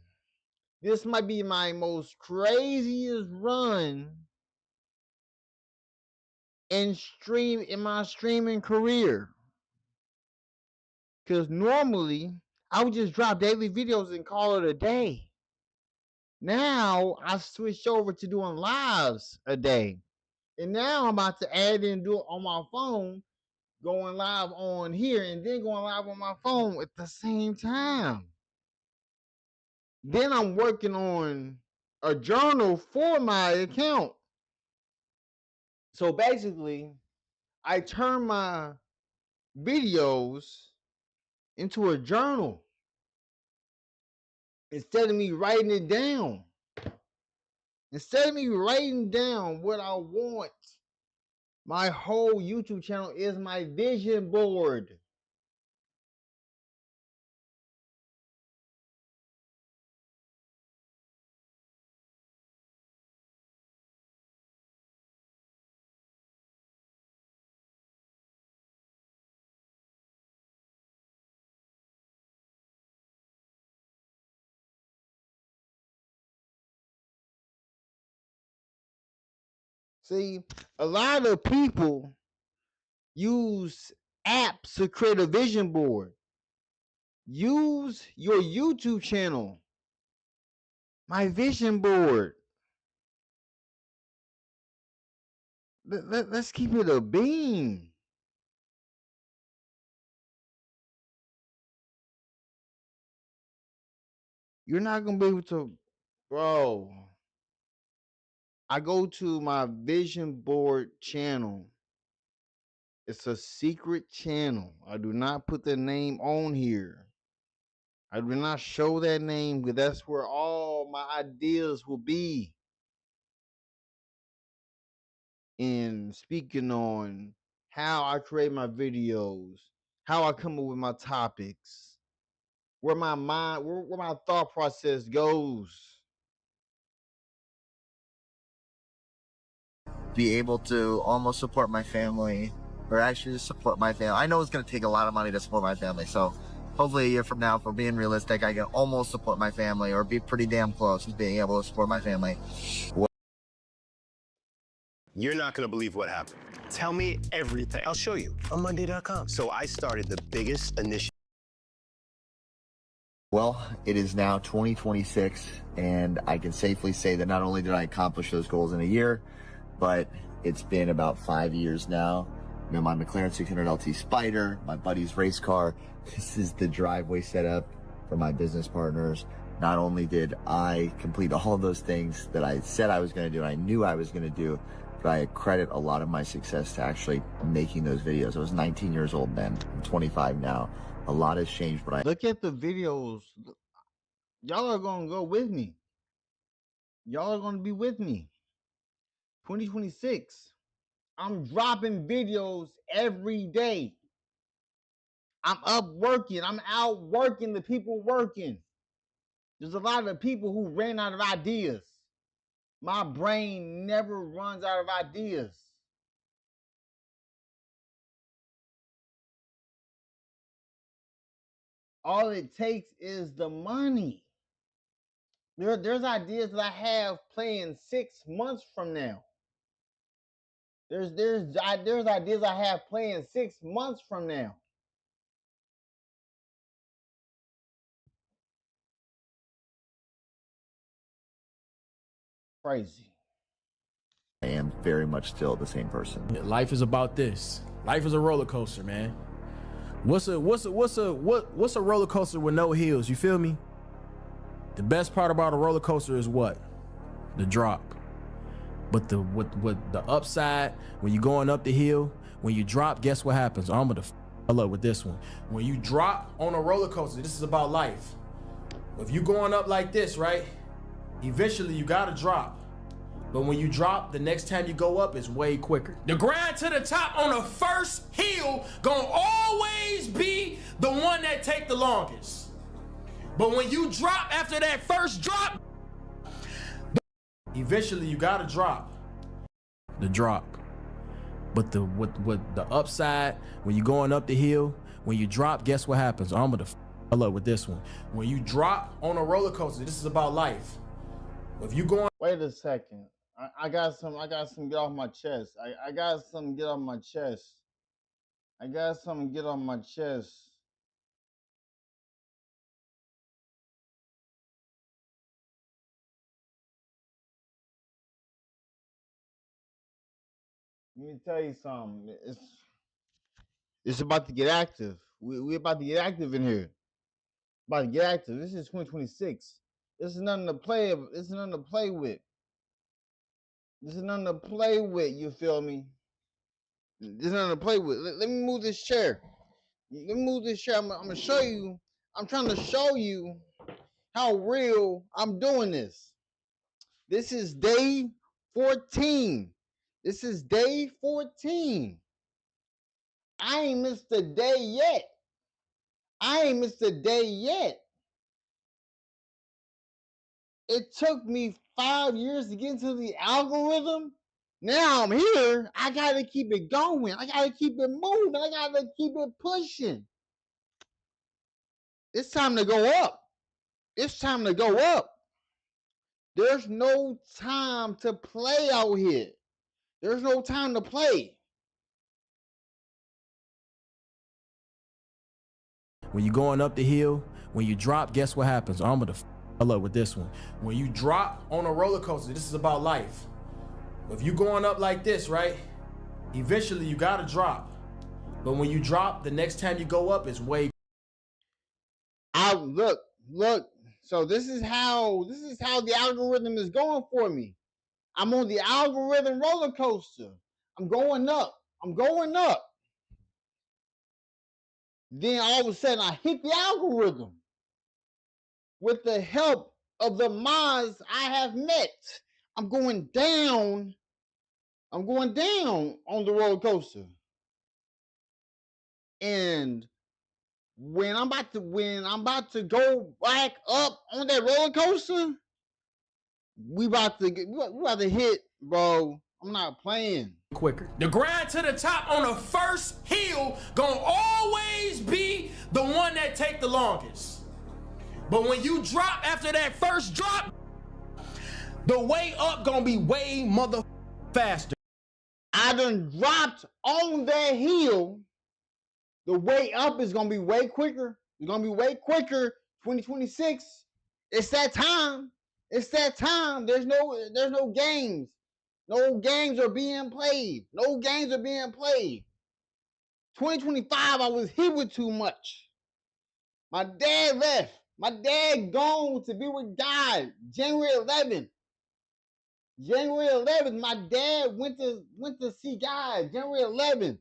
This might be my most craziest run in my streaming career. Because normally I would just drop daily videos and call it a day. Now I switched over to doing lives a day. And now I'm about to add in do it on my phone, going live on here and then going live on my phone at the same time. Then I'm working on a journal for my account. So basically, I turn my videos into a journal instead of me writing it down. Instead of me writing down what I want, my whole YouTube channel is my vision board. See, a lot of people use apps to create a vision board. Use your YouTube channel, my vision board. Let's keep it a beam. You're not going to be able to, bro. I go to my vision board channel. It's a secret channel. I do not put the name on here. I do not show that name because that's where all my ideas will be. And speaking on how I create my videos, how I come up with my topics, where my mind, where my thought process goes. Be able to almost support my family, or actually just support my family. I know it's going to take a lot of money to support my family, so hopefully a year from now, for being realistic, I can almost support my family, or be pretty damn close to being able to support my family. You're not going to believe what happened. Tell me everything. I'll show you on Monday.com. So I started the biggest initiative. Well, it is now 2026, and I can safely say that not only did I accomplish those goals in a year, but it's been about 5 years now. You know, my McLaren 600 LT Spider, my buddy's race car. This is the driveway setup for my business partners. Not only did I complete all of those things that I said I was going to do, and I knew I was going to do, but I credit a lot of my success to actually making those videos. I was 19 years old then. I'm 25 now. A lot has changed, but Look at the videos. Y'all are gonna go with me. Y'all are gonna be with me. 2026. I'm dropping videos every day. I'm up working. I'm out working the people working. There's a lot of people who ran out of ideas. My brain never runs out of ideas. All it takes is the money. There's ideas that I have playing 6 months from now. There's ideas I have playing 6 months from now. Crazy. I am very much still the same person. Life is about this. Life is a roller coaster, man. What's a roller coaster with no hills? You feel me? The best part about a roller coaster is what? The drop. But the upside, when you're going up the hill, when you drop, guess what happens? I'm gonna up with this one. When you drop on a roller coaster, this is about life. If you going up like this, right? Eventually you gotta drop. But when you drop, the next time you go up is way quicker. The grind to the top on the first hill gonna always be the one that take the longest. But when you drop after that first drop, eventually you gotta drop. The drop. But the upside, when you're going up the hill, when you drop, guess what happens? I'm gonna up with this one. When you drop on a roller coaster, this is about life. If you going, wait a second. I got some get off my chest. I got some get off my chest. I got some get off my chest. Let me tell you something. It's about to get active. We about to get active in here. About to get active. This is 2026. This is nothing to play. This is nothing to play with. This is nothing to play with. You feel me? This is nothing to play with. Let me move this chair. Let me move this chair. I'm gonna show you. I'm trying to show you how real I'm doing this. This is day 14. This is day 14. I ain't missed a day yet. I ain't missed a day yet. It took me 5 years to get into the algorithm. Now I'm here. I gotta keep it going. I gotta keep it moving. I gotta keep it pushing. It's time to go up. It's time to go up. There's no time to play out here. There's no time to play. when you're going up the hill, when you drop, guess what happens? I'm gonna up with this one. When you drop on a roller coaster, this is about life. If you going up like this, right? Eventually you gotta drop. But when you drop, the next time you go up is way. Look. So this is how the algorithm is going for me. I'm on the algorithm roller coaster. I'm going up. Then all of a sudden I hit the algorithm. With the help of the mods I have met, I'm going down on the roller coaster. And when I'm about to go back up on that roller coaster, we about to hit, bro. I'm not playing. Quicker. The grind to the top on the first hill gonna always be the one that take the longest. But when you drop after that first drop, the way up gonna be way mother faster. I done dropped on that hill. The way up is gonna be way quicker. It's gonna be way quicker. 2026. It's that time. It's that time. There's no games. No games are being played. No games are being played. 2025, I was hit with too much. My dad left. My dad gone to be with God. January 11th. January 11th, my dad went to see God. January 11th.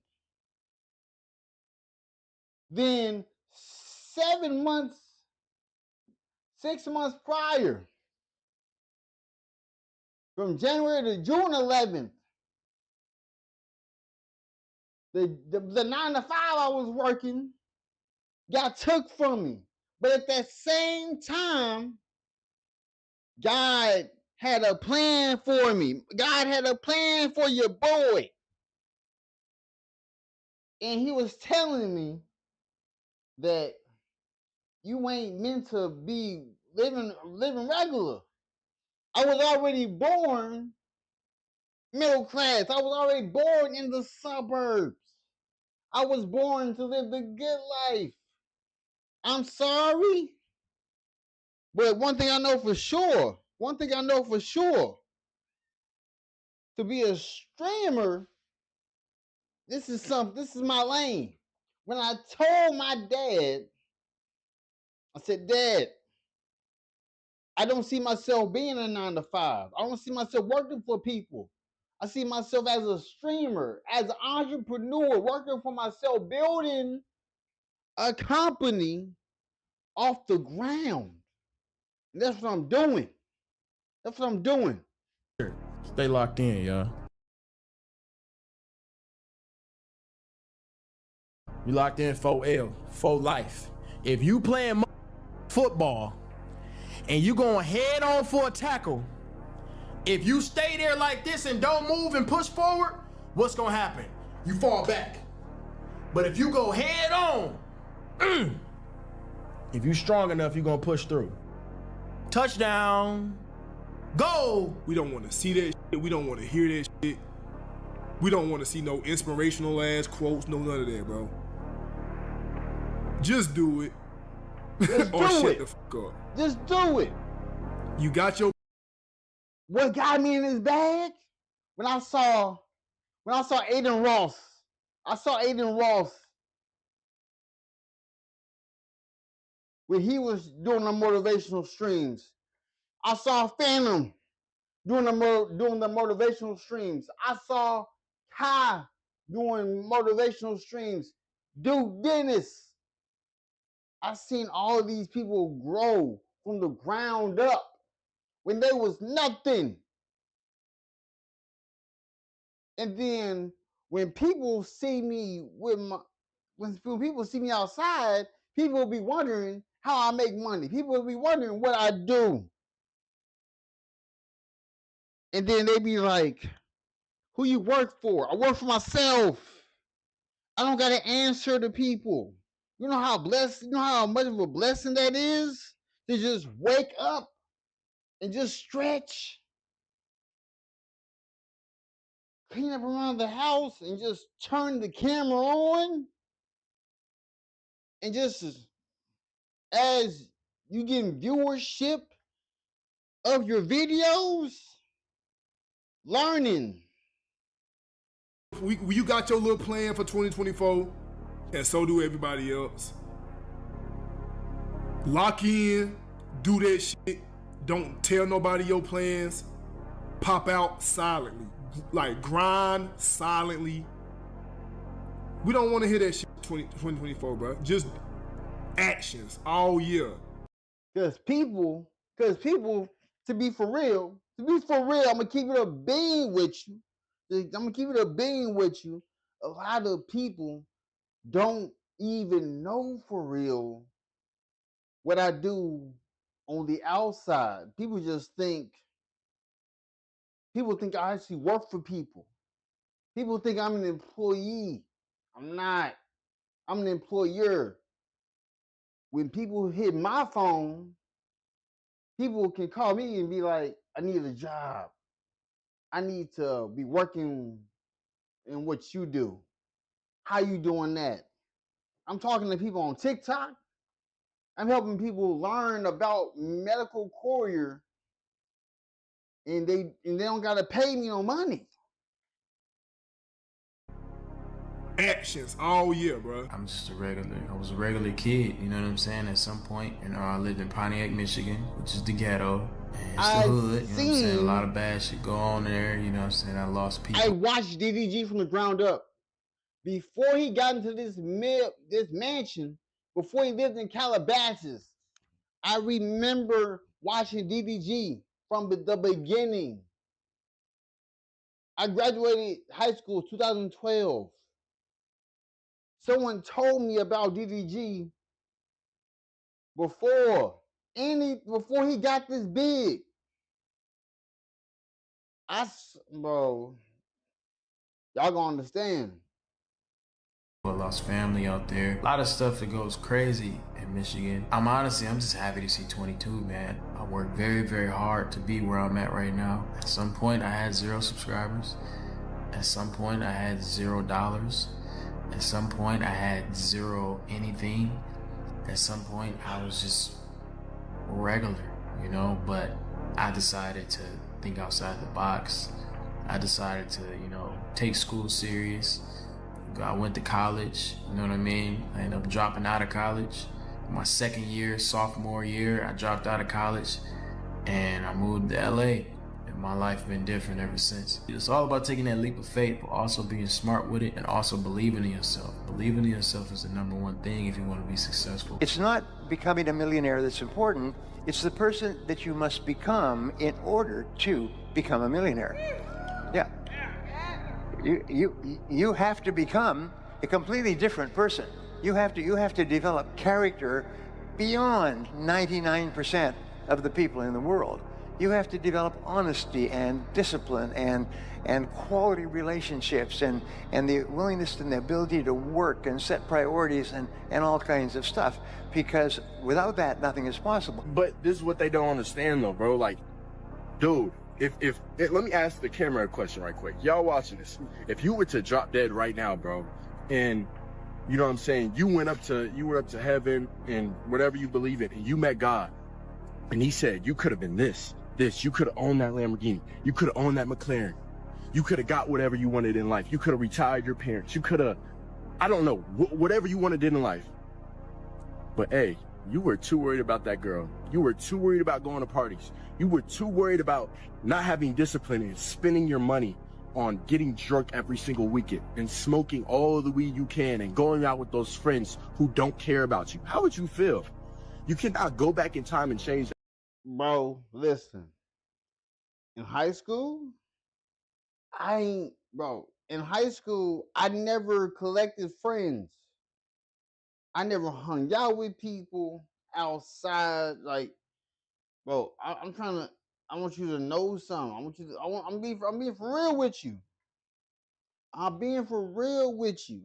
Then 6 months prior, from January to June 11th, the 9 to 5 I was working got took from me. But at that same time, God had a plan for me. God had a plan for your boy. And he was telling me that you ain't meant to be living regular. I was already born middle class. I was already born in the suburbs. I was born to live the good life. I'm sorry. But one thing I know for sure, to be a streamer, this is my lane. When I told my dad, I said, Dad, I don't see myself being a 9 to 5. I don't see myself working for people. I see myself as a streamer, as an entrepreneur, working for myself, building a company off the ground. And that's what I'm doing. That's what I'm doing. Stay locked in, y'all. You locked in 4L, for life. If you playing football and you going head on for a tackle, if you stay there like this and don't move and push forward, what's gonna happen? You fall back. But if you go head on, if you strong enough, you're gonna push through. Touchdown. Go. We don't want to see that shit. We don't want to hear that shit. We don't want to see no inspirational ass quotes, no none of that, bro. Just do it. Just or do shut it. the fuck up. Just do it. You got your. What got me in his bag? When I saw Aiden Ross. I saw Aiden Ross when he was doing the motivational streams. I saw Phantom doing the motivational streams. I saw Kai doing motivational streams. Duke Dennis. I've seen all of these people grow from the ground up when there was nothing. And then when people see me when people see me outside, people will be wondering how I make money. People will be wondering what I do. And then they be like, who you work for? I work for myself. I don't gotta answer to people. You know how much of a blessing that is to just wake up and just stretch, clean up around the house, and just turn the camera on, and just as you getting viewership of your videos, learning. You got your little plan for 2024, and so do everybody else. Lock in, do that shit. Don't tell nobody your plans. Pop out silently. Like, grind silently. We don't want to hear that shit 2024, bro. Just actions all year. Because people, to be for real, I'm going to keep it a being with you. A lot of people don't even know for real what I do on the outside. People think I actually work for people. People think I'm an employee. I'm not. I'm an employer. When people hit my phone, people can call me and be like, I need a job. I need to be working in what you do. How you doing that? I'm talking to people on TikTok. I'm helping people learn about medical courier, and they don't gotta pay me no money. Actions all year, bro. I was a regular kid, you know what I'm saying? At some point, I lived in Pontiac, Michigan, which is the ghetto. And it's the hood, you know what I'm saying? A lot of bad shit go on there, you know what I'm saying? I lost people. I watched DDG from the ground up. Before he got into this mansion, before he lived in Calabasas, I remember watching DDG from the beginning. I graduated high school 2012. Someone told me about DDG before he got this big. Bro, y'all gonna understand. I lost family out there. A lot of stuff that goes crazy in Michigan. I'm just happy to see 22, man. I worked very, very hard to be where I'm at right now. At some point, I had 0 subscribers. At some point, I had $0. At some point, I had 0 anything. At some point, I was just regular, but I decided to think outside the box. I decided to, take school serious. I went to college, you know what I mean? I ended up dropping out of college. My second year, sophomore year, I dropped out of college and I moved to LA. And my life been different ever since. It's all about taking that leap of faith, but also being smart with it and also believing in yourself. Believing in yourself is the #1 thing if you want to be successful. It's not becoming a millionaire that's important. It's the person that you must become in order to become a millionaire. Yeah. You have to become a completely different person. You have to develop character beyond 99% of the people in the world. You have to develop honesty and discipline and quality relationships and the willingness and the ability to work and set priorities and all kinds of stuff. Because without that, nothing is possible. But this is what they don't understand though, bro. Like, dude, if let me ask the camera a question right quick. Y'all watching this. If you were to drop dead right now, bro, and you know what I'm saying, you went up to heaven and whatever you believe in, and you met God, and he said you could have been this, you could have owned that Lamborghini, you could have owned that McLaren, you could have got whatever you wanted in life, you could have retired your parents, you could have, I don't know, whatever you wanted in life. But hey, you were too worried about that girl. You were too worried about going to parties. You were too worried about not having discipline and spending your money on getting drunk every single weekend and smoking all of the weed you can and going out with those friends who don't care about you. How would you feel? You cannot go back in time and change that. Bro, listen. In high school, in high school, I never collected friends. I never hung out with people outside. Like, bro, I want you to know something. I'm being for real with you. I'm being for real with you.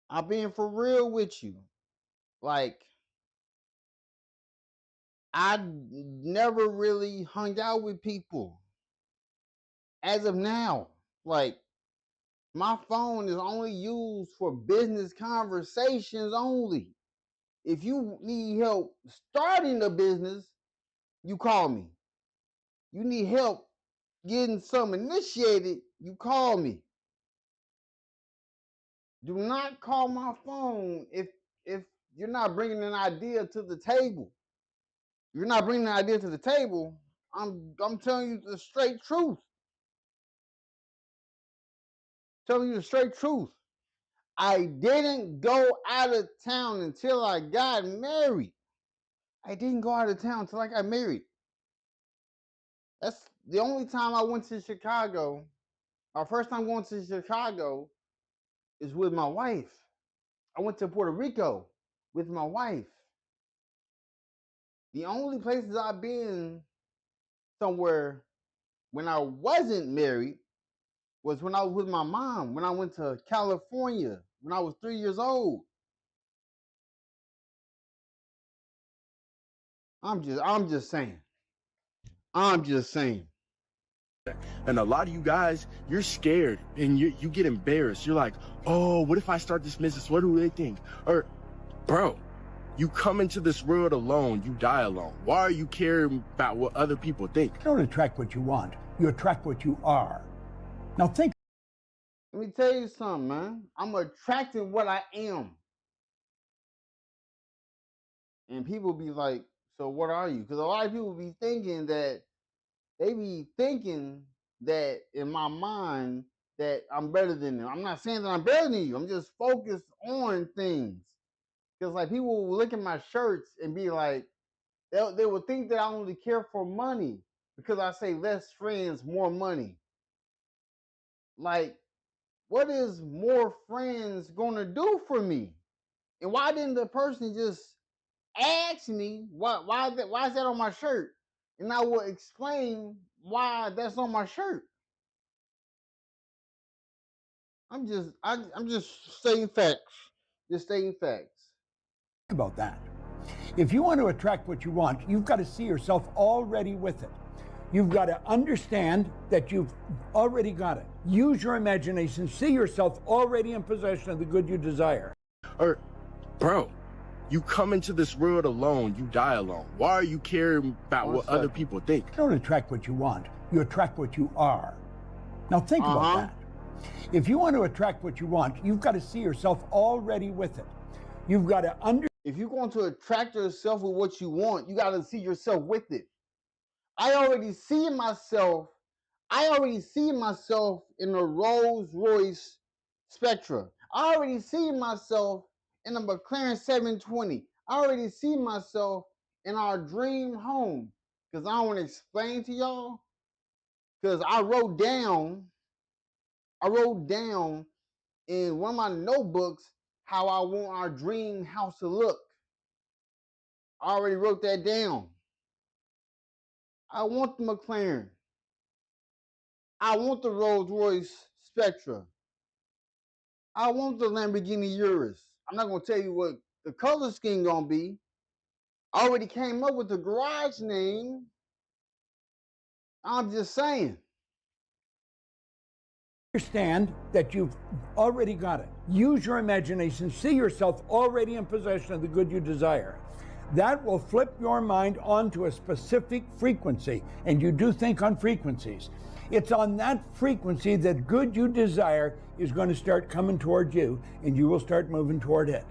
I'm being for real with you. Like, I never really hung out with people. As of now, like, my phone is only used for business conversations only. If you need help starting a business, you call me. You need help getting some initiated, you call me. Do not call my phone if you're not bringing an idea to the table. If you're not bringing an idea to the table, I'm telling you the straight truth. Telling you the straight truth. I didn't go out of town until I got married. I didn't go out of town until I got married. That's the only time I went to Chicago. Our first time going to Chicago is with my wife. I went to Puerto Rico with my wife. The only places I've been somewhere when I wasn't married was when I was with my mom, when I went to California when I was 3 years old. I'm just saying. I'm just saying. And a lot of you guys, you're scared and you get embarrassed. You're like, oh, what if I start this business? What do they think? Or, bro, you come into this world alone, you die alone. Why are you caring about what other people think? You don't attract what you want. You attract what you are. Now think. Let me tell you something, man. I'm attracting what I am. And people be like, so what are you? Because a lot of people be thinking that, in my mind that I'm better than them. I'm not saying that I'm better than you. I'm just focused on things. Because like people will look at my shirts and be like, they would think that I only care for money because I say less friends, more money. Like, what is more friends gonna do for me? And why didn't the person just ask me why is that on my shirt? And I will explain why that's on my shirt. I'm just stating facts. Just stating facts. Think about that. If you want to attract what you want, you've got to see yourself already with it. You've got to understand that you've already got it. Use your imagination. See yourself already in possession of the good you desire. Or, bro, you come into this world alone, you die alone. Why are you caring about what other people think? You don't attract what you want. You attract what you are. Now think about that. If you want to attract what you want, you've got to see yourself already with it. You've got to If you're going to attract yourself with what you want, you got to see yourself with it. I already see myself in a Rolls Royce Spectra. I already see myself in a McLaren 720. I already see myself in our dream home. Because I don't want to explain to y'all. Because I wrote down in one of my notebooks how I want our dream house to look. I already wrote that down. I want the McLaren. I want the Rolls Royce Spectra. I want the Lamborghini Urus. I'm not going to tell you what the color scheme going to be. I already came up with the garage name. I'm just saying. Understand that you've already got it. Use your imagination. See yourself already in possession of the good you desire. That will flip your mind onto a specific frequency, and you do think on frequencies. It's on that frequency that good you desire is going to start coming toward you, and you will start moving toward it.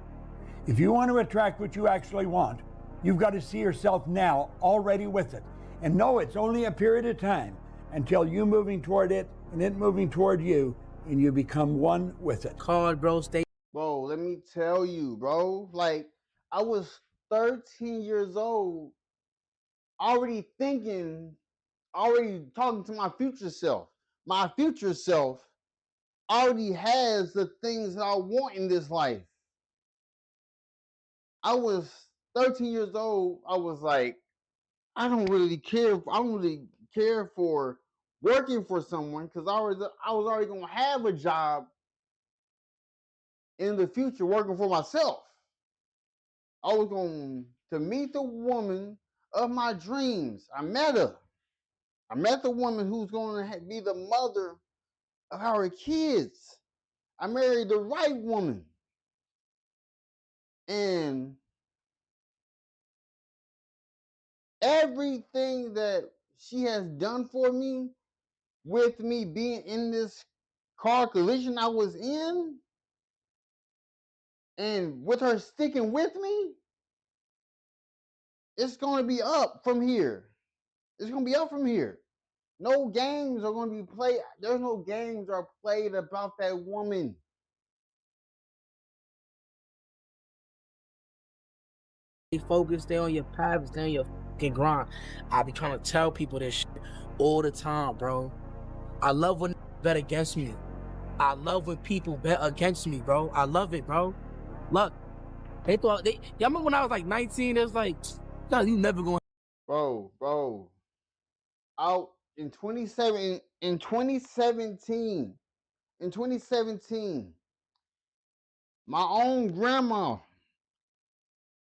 If you want to attract what you actually want, you've got to see yourself now already with it, and know it's only a period of time until you moving toward it and it moving toward you, and you become one with it. Card, bro, stay. Bro, let me tell you, bro. Like, I was 13 years old, already talking to my future self. My future self already has the things that I want in this life. I was 13 years old. I was like, I don't really care for working for someone because I was already gonna have a job in the future working for myself. I was going to meet the woman of my dreams. I met her. I met the woman who's going to be the mother of our kids. I married the right woman. And everything that she has done for me, with me being in this car collision I was in, and with her sticking with me, it's going to be up from here. It's going to be up from here. No games are going to be played. There's no games are played about that woman. Stay focused, stay on your path, stay on your fucking grind. I be trying to tell people this shit all the time, bro. I love when bet against me. I love when people bet against me, bro. I love it, bro. luck. They thought y'all remember when I was like 19, it was like, no, you never going. Bro. Out in 2017, my own grandma,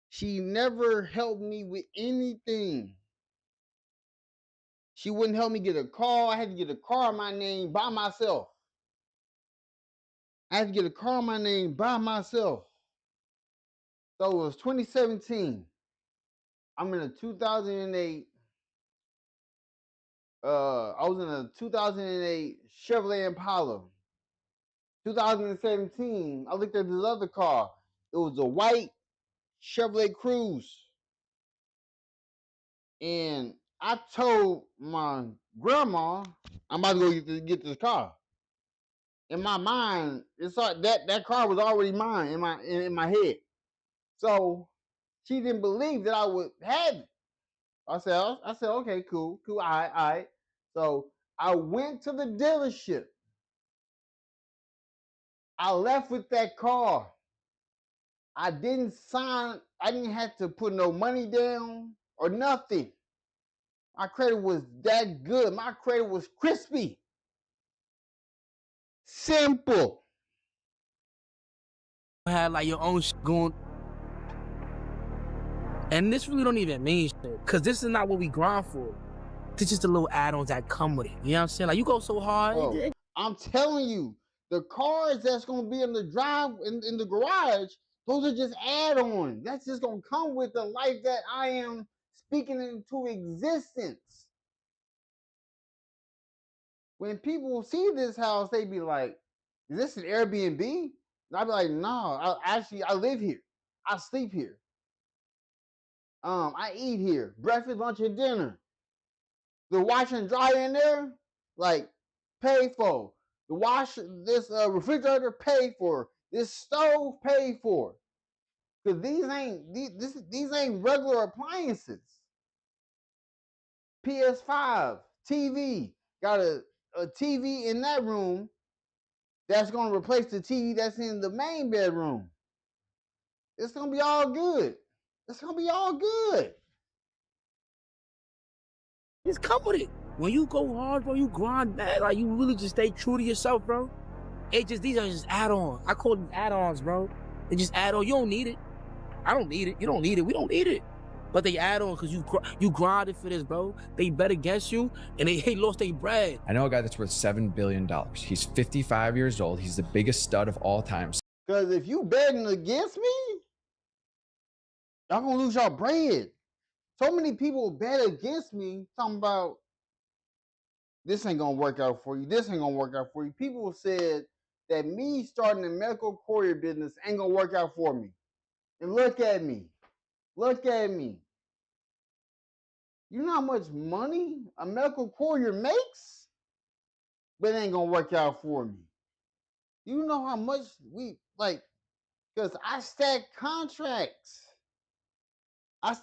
she never helped me with anything. She wouldn't help me get a car. I had to get a car in my name by myself. So it was 2017. I'm in a 2008. I was in a 2008 Chevrolet Impala. 2017, I looked at this other car. It was a white Chevrolet Cruze. And I told my grandma, I'm about to go get this car. In my mind, it's like that car was already mine in my head. So she didn't believe that I would have it. I said, okay, cool, all right. So I went to the dealership. I left with that car. I didn't have to put no money down or nothing. My credit was that good. My credit was crispy. Simple. Had like your own shit going. And this really don't even mean shit. Cause this is not what we grind for. This is just the little add-ons that come with it. You know what I'm saying? Like you go so hard. Bro, I'm telling you, the cars that's gonna be in the drive in the garage, those are just add-ons. That's just gonna come with the life that I am speaking into existence. When people see this house, they be like, is this an Airbnb? And I'd be like, no, I live here. I sleep here. I eat here. Breakfast, lunch, and dinner. The wash and dryer in there, like, paid for. This refrigerator paid for. This stove paid for. Cause these ain't regular appliances. PS5, TV, got a TV in that room that's gonna replace the TV that's in the main bedroom. It's gonna be all good. It's gonna be all good. Just come with it. When you go hard, bro, you grind that. Like you really just stay true to yourself, bro. These are just add-ons. I call them add-ons, bro. They just add on. You don't need it. I don't need it. You don't need it. We don't need it. But they add on because you grinded for this, bro. They bet against you and they lost their bread. I know a guy that's worth $7 billion. He's 55 years old. He's the biggest stud of all time. Because if you betting against me, y'all gonna lose your bread. So many people bet against me, talking about this ain't gonna work out for you. This ain't gonna work out for you. People said that me starting a medical courier business ain't gonna work out for me. And look at me. Look at me. You know how much money a medical courier makes? But it ain't gonna work out for me. You know how much because I stack contracts. It's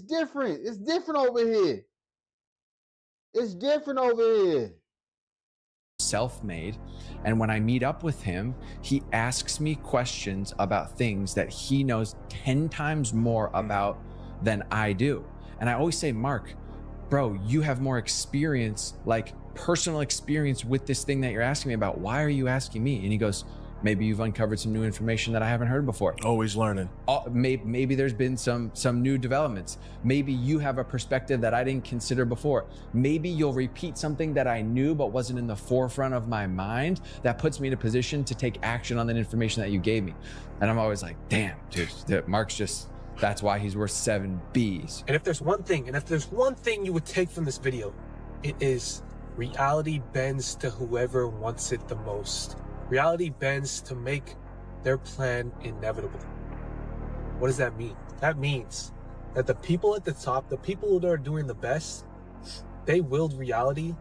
different. It's different over here. Self-made, and when I meet up with him, he asks me questions about things that he knows 10 times more about than I do. And I always say, Mark, bro, you have more experience, like personal experience with this thing that you're asking me about. Why are you asking me? And he goes, maybe you've uncovered some new information that I haven't heard before. Always learning. Maybe there's been some new developments. Maybe you have a perspective that I didn't consider before. Maybe you'll repeat something that I knew but wasn't in the forefront of my mind that puts me in a position to take action on that information that you gave me. And I'm always like, damn, dude, Mark's just, that's why he's worth 7 Bs. And if there's one thing you would take from this video, it is reality bends to whoever wants it the most. Reality bends to make their plan inevitable. What does that mean? That means that the people at the top, the people that are doing the best, they willed reality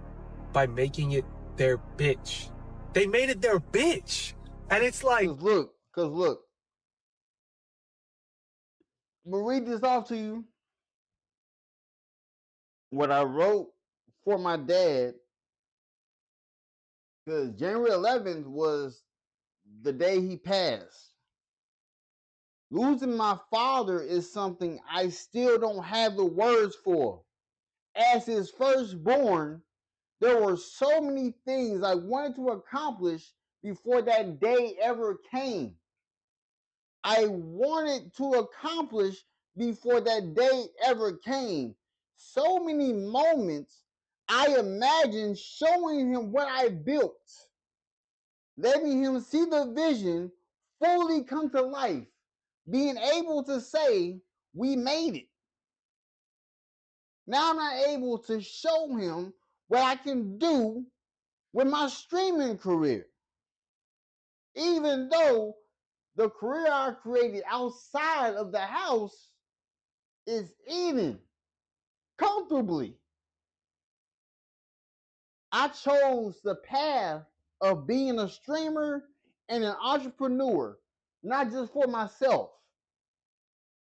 by making it their bitch. They made it their bitch. And it's like... Cause look. I'm gonna read this off to you. What I wrote for my dad, because January 11th was the day he passed. Losing my father is something I still don't have the words for. As his firstborn, there were so many things I wanted to accomplish before that day ever came. I wanted to accomplish before that day ever came. So many moments I imagined showing him what I built, letting him see the vision fully come to life, being able to say, we made it. Now I'm not able to show him what I can do with my streaming career. Even though the career I created outside of the house is eating comfortably. I chose the path of being a streamer and an entrepreneur, not just for myself,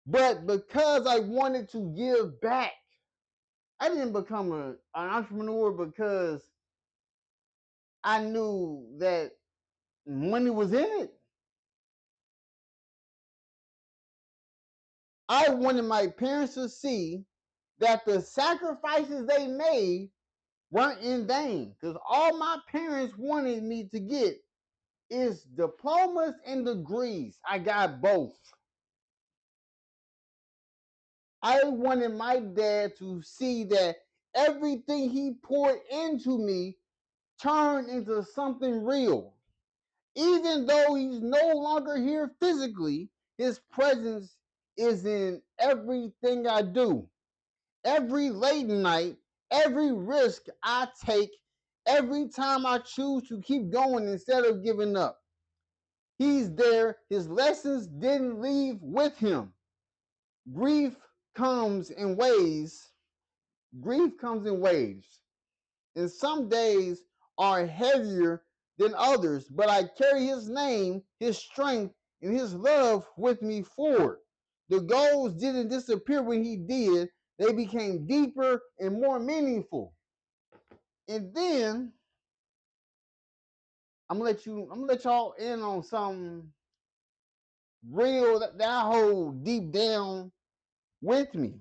but because I wanted to give back. I didn't become an entrepreneur because I knew that money was in it. I wanted my parents to see that the sacrifices they made weren't in vain, because all my parents wanted me to get is diplomas and degrees. I got both. I wanted my dad to see that everything he poured into me turned into something real. Even though he's no longer here physically, his presence is in everything I do. Every late night, every risk I take, every time I choose to keep going instead of giving up. He's there. His lessons didn't leave with him. Grief comes in waves. Grief comes in waves. And some days are heavier than others, but I carry his name, his strength, and his love with me forward. The goals didn't disappear when he did. They became deeper and more meaningful. And then I'm gonna let y'all in on something real that I hold deep down with me.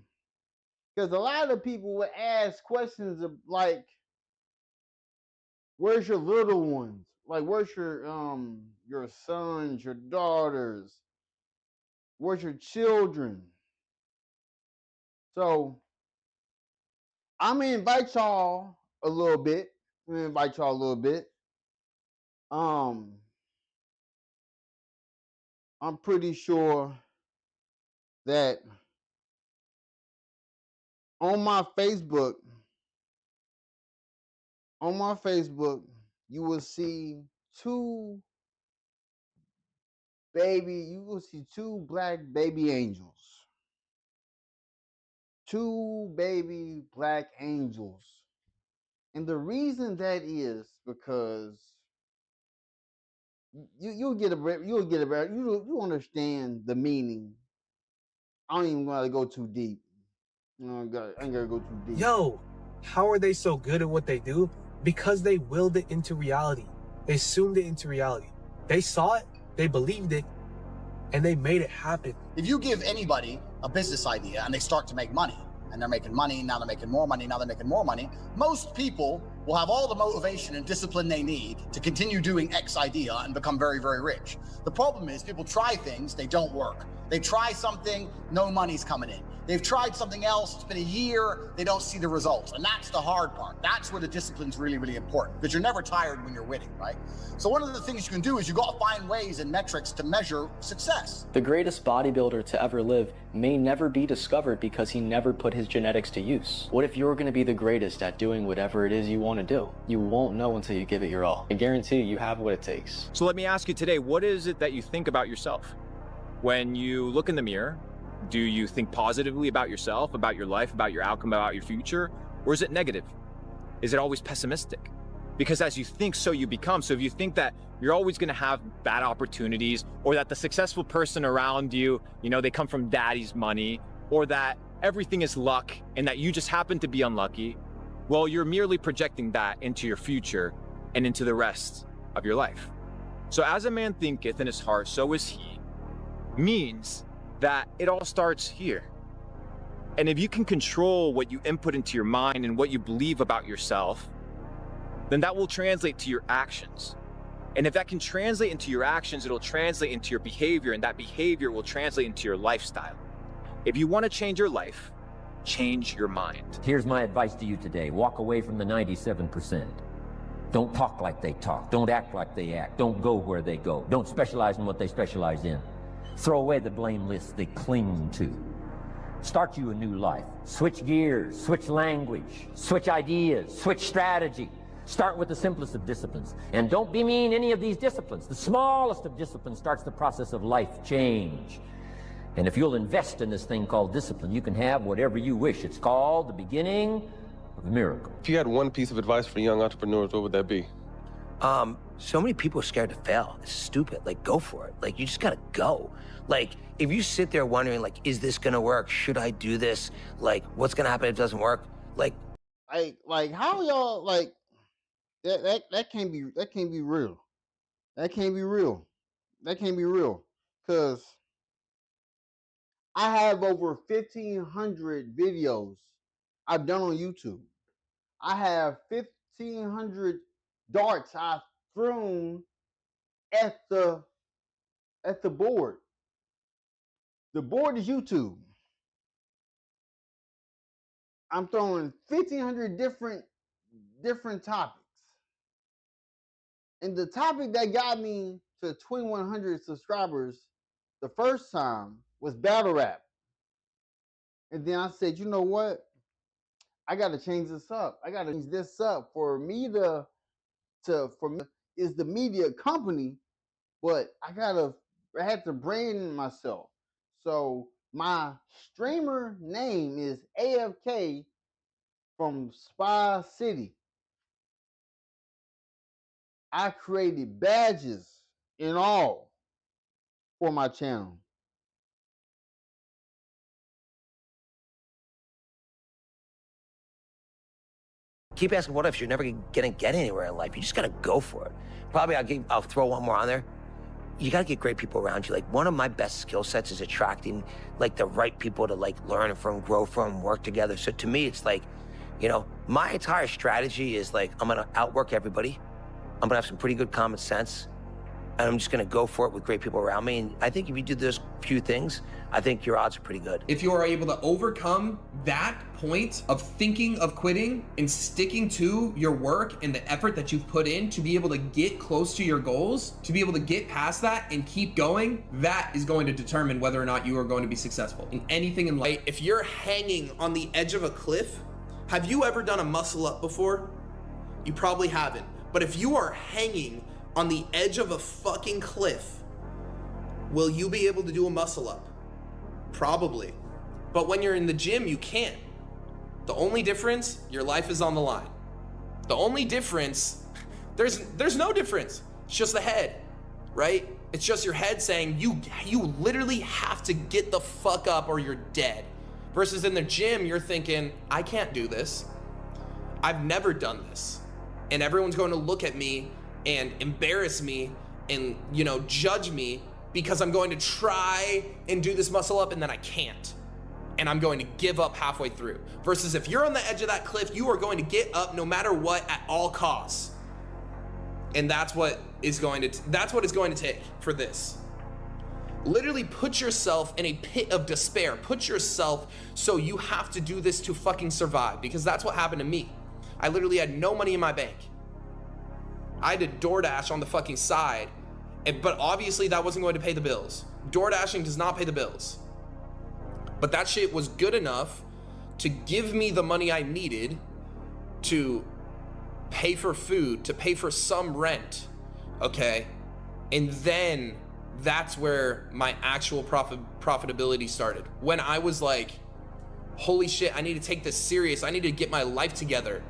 Because a lot of people would ask questions of like, where's your little ones? Like, where's your sons, your daughters? Where's your children? So I'm gonna invite y'all a little bit. I'm pretty sure that on my Facebook, you will see two black baby angels. Two baby black angels. And the reason that is because you'll understand the meaning. I don't even want to go too deep. I ain't gotta go too deep. Yo, how are they so good at what they do? Because they willed it into reality. They assumed it into reality. They saw it, they believed it, and they made it happen. If you give anybody a business idea and they start to make money, and they're making money, now they're making more money, now they're making more money, most people will have all the motivation and discipline they need to continue doing X idea and become very, very rich. The problem is people try things, they don't work. They try something, no money's coming in. They've tried something else, it's been a year, they don't see the results. And that's the hard part. That's where the discipline's really, really important, because you're never tired when you're winning, right? So one of the things you can do is you got to find ways and metrics to measure success. The greatest bodybuilder to ever live may never be discovered because he never put his genetics to use. What if you're going to be the greatest at doing whatever it is you want to do? You won't know until you give it your all. I guarantee you have what it takes. So let me ask you today, what is it that you think about yourself? When you look in the mirror, do you think positively about yourself, about your life, about your outcome, about your future? Or is it negative? Is it always pessimistic? Because as you think, so you become. So if you think that you're always going to have bad opportunities, or that the successful person around you, they come from daddy's money, or that everything is luck and that you just happen to be unlucky, well, you're merely projecting that into your future and into the rest of your life. So as a man thinketh in his heart, so is he, means that it all starts here. And if you can control what you input into your mind and what you believe about yourself, then that will translate to your actions. And if that can translate into your actions, it'll translate into your behavior, and that behavior will translate into your lifestyle. If you want to change your life, change your mind. Here's my advice to you today. Walk away from the 97%. Don't talk like they talk. Don't act like they act. Don't go where they go. Don't specialize in what they specialize in. Throw away the blame lists they cling to. Start you a new life. Switch gears, switch language, switch ideas, switch strategy. Start with the simplest of disciplines. And don't demean any of these disciplines. The smallest of disciplines starts the process of life change. And if you'll invest in this thing called discipline, you can have whatever you wish. It's called the beginning of a miracle. If you had one piece of advice for young entrepreneurs, what would that be? So many people are scared to fail. It's stupid. Like, go for it. Like, you just gotta go. Like, if you sit there wondering, like, is this gonna work? Should I do this? Like, what's gonna happen if it doesn't work? Like how y'all like that can't be real. That can't be real. That can't be real. Cause I have over 1,500 videos I've done on YouTube. I have 1,500 darts I've thrown at the board. The board is YouTube. I'm throwing 1,500 different topics. And the topic that got me to 2,100 subscribers the first time was battle rap. And then I said, you know what? I got to change this up. I got to change this up for me is the media company, but I had to brand myself. So my streamer name is AFK From Spa City. I created badges and all for my channel. keep asking what ifs. You're never gonna get anywhere in life. You just gotta go for it. Probably I'll throw one more on there. You gotta get great people around you. Like, one of my best skill sets is attracting like the right people to like learn from, grow from, work together. So to me, it's like, you know, my entire strategy is like, I'm gonna outwork everybody. I'm gonna have some pretty good common sense. And I'm just gonna go for it with great people around me. And I think if you do those few things, I think your odds are pretty good. If you are able to overcome that point of thinking of quitting and sticking to your work and the effort that you've put in to be able to get close to your goals, to be able to get past that and keep going, that is going to determine whether or not you are going to be successful in anything in life. If you're hanging on the edge of a cliff, have you ever done a muscle up before? You probably haven't. But if you are hanging on the edge of a fucking cliff, will you be able to do a muscle up? Probably. But when you're in the gym, you can't. The only difference, your life is on the line. The only difference, there's no difference. It's just the head, right? It's just your head saying you literally have to get the fuck up or you're dead. Versus in the gym, you're thinking, I can't do this. I've never done this. And everyone's going to look at me and embarrass me and, you know, judge me because I'm going to try and do this muscle up and then I can't. And I'm going to give up halfway through. Versus if you're on the edge of that cliff, you are going to get up no matter what at all costs. And that's what it's going to take for this. Literally put yourself in a pit of despair. Put yourself so you have to do this to fucking survive, because that's what happened to me. I literally had no money in my bank. I had to DoorDash on the fucking side, but obviously that wasn't going to pay the bills. DoorDashing does not pay the bills. But that shit was good enough to give me the money I needed to pay for food, to pay for some rent, okay? And then that's where my actual profitability started. When I was like, holy shit, I need to take this serious. I need to get my life together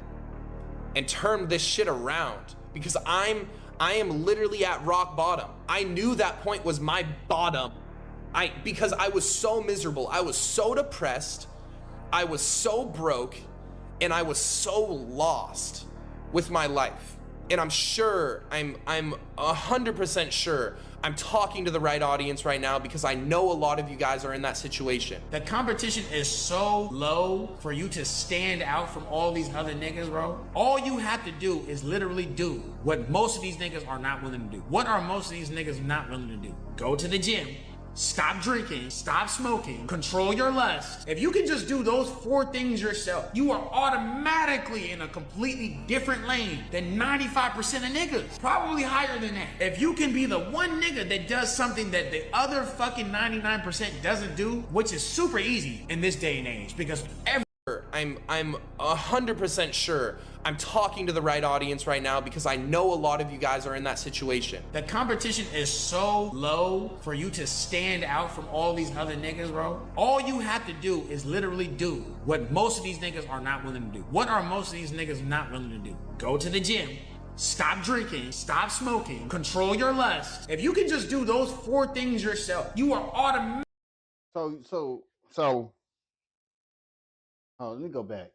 and turn this shit around, because I am literally at rock bottom. I knew that point was my bottom. Because I was so miserable. I was so depressed. I was so broke, and I was so lost with my life. And I'm sure, I'm 100% sure I'm talking to the right audience right now because I know a lot of you guys are in that situation. The competition is so low for you to stand out from all these other niggas, bro. All you have to do is literally do what most of these niggas are not willing to do. What are most of these niggas not willing to do? Go to the gym. Stop drinking, stop smoking, control your lust. If you can just do those 4 things yourself, you are automatically in a completely different lane than 95% of niggas. Probably higher than that. If you can be the one nigga that does something that the other fucking 99% doesn't do, which is super easy in this day and age, because I'm 100% sure I'm talking to the right audience right now because I know a lot of you guys are in that situation. The competition is so low for you to stand out from all these other niggas, bro. All you have to do is literally do what most of these niggas are not willing to do. What are most of these niggas not willing to do? Go to the gym. Stop drinking, stop smoking, control your lust. If you can just do those 4 things yourself, you are automatic. So, oh, let me go back.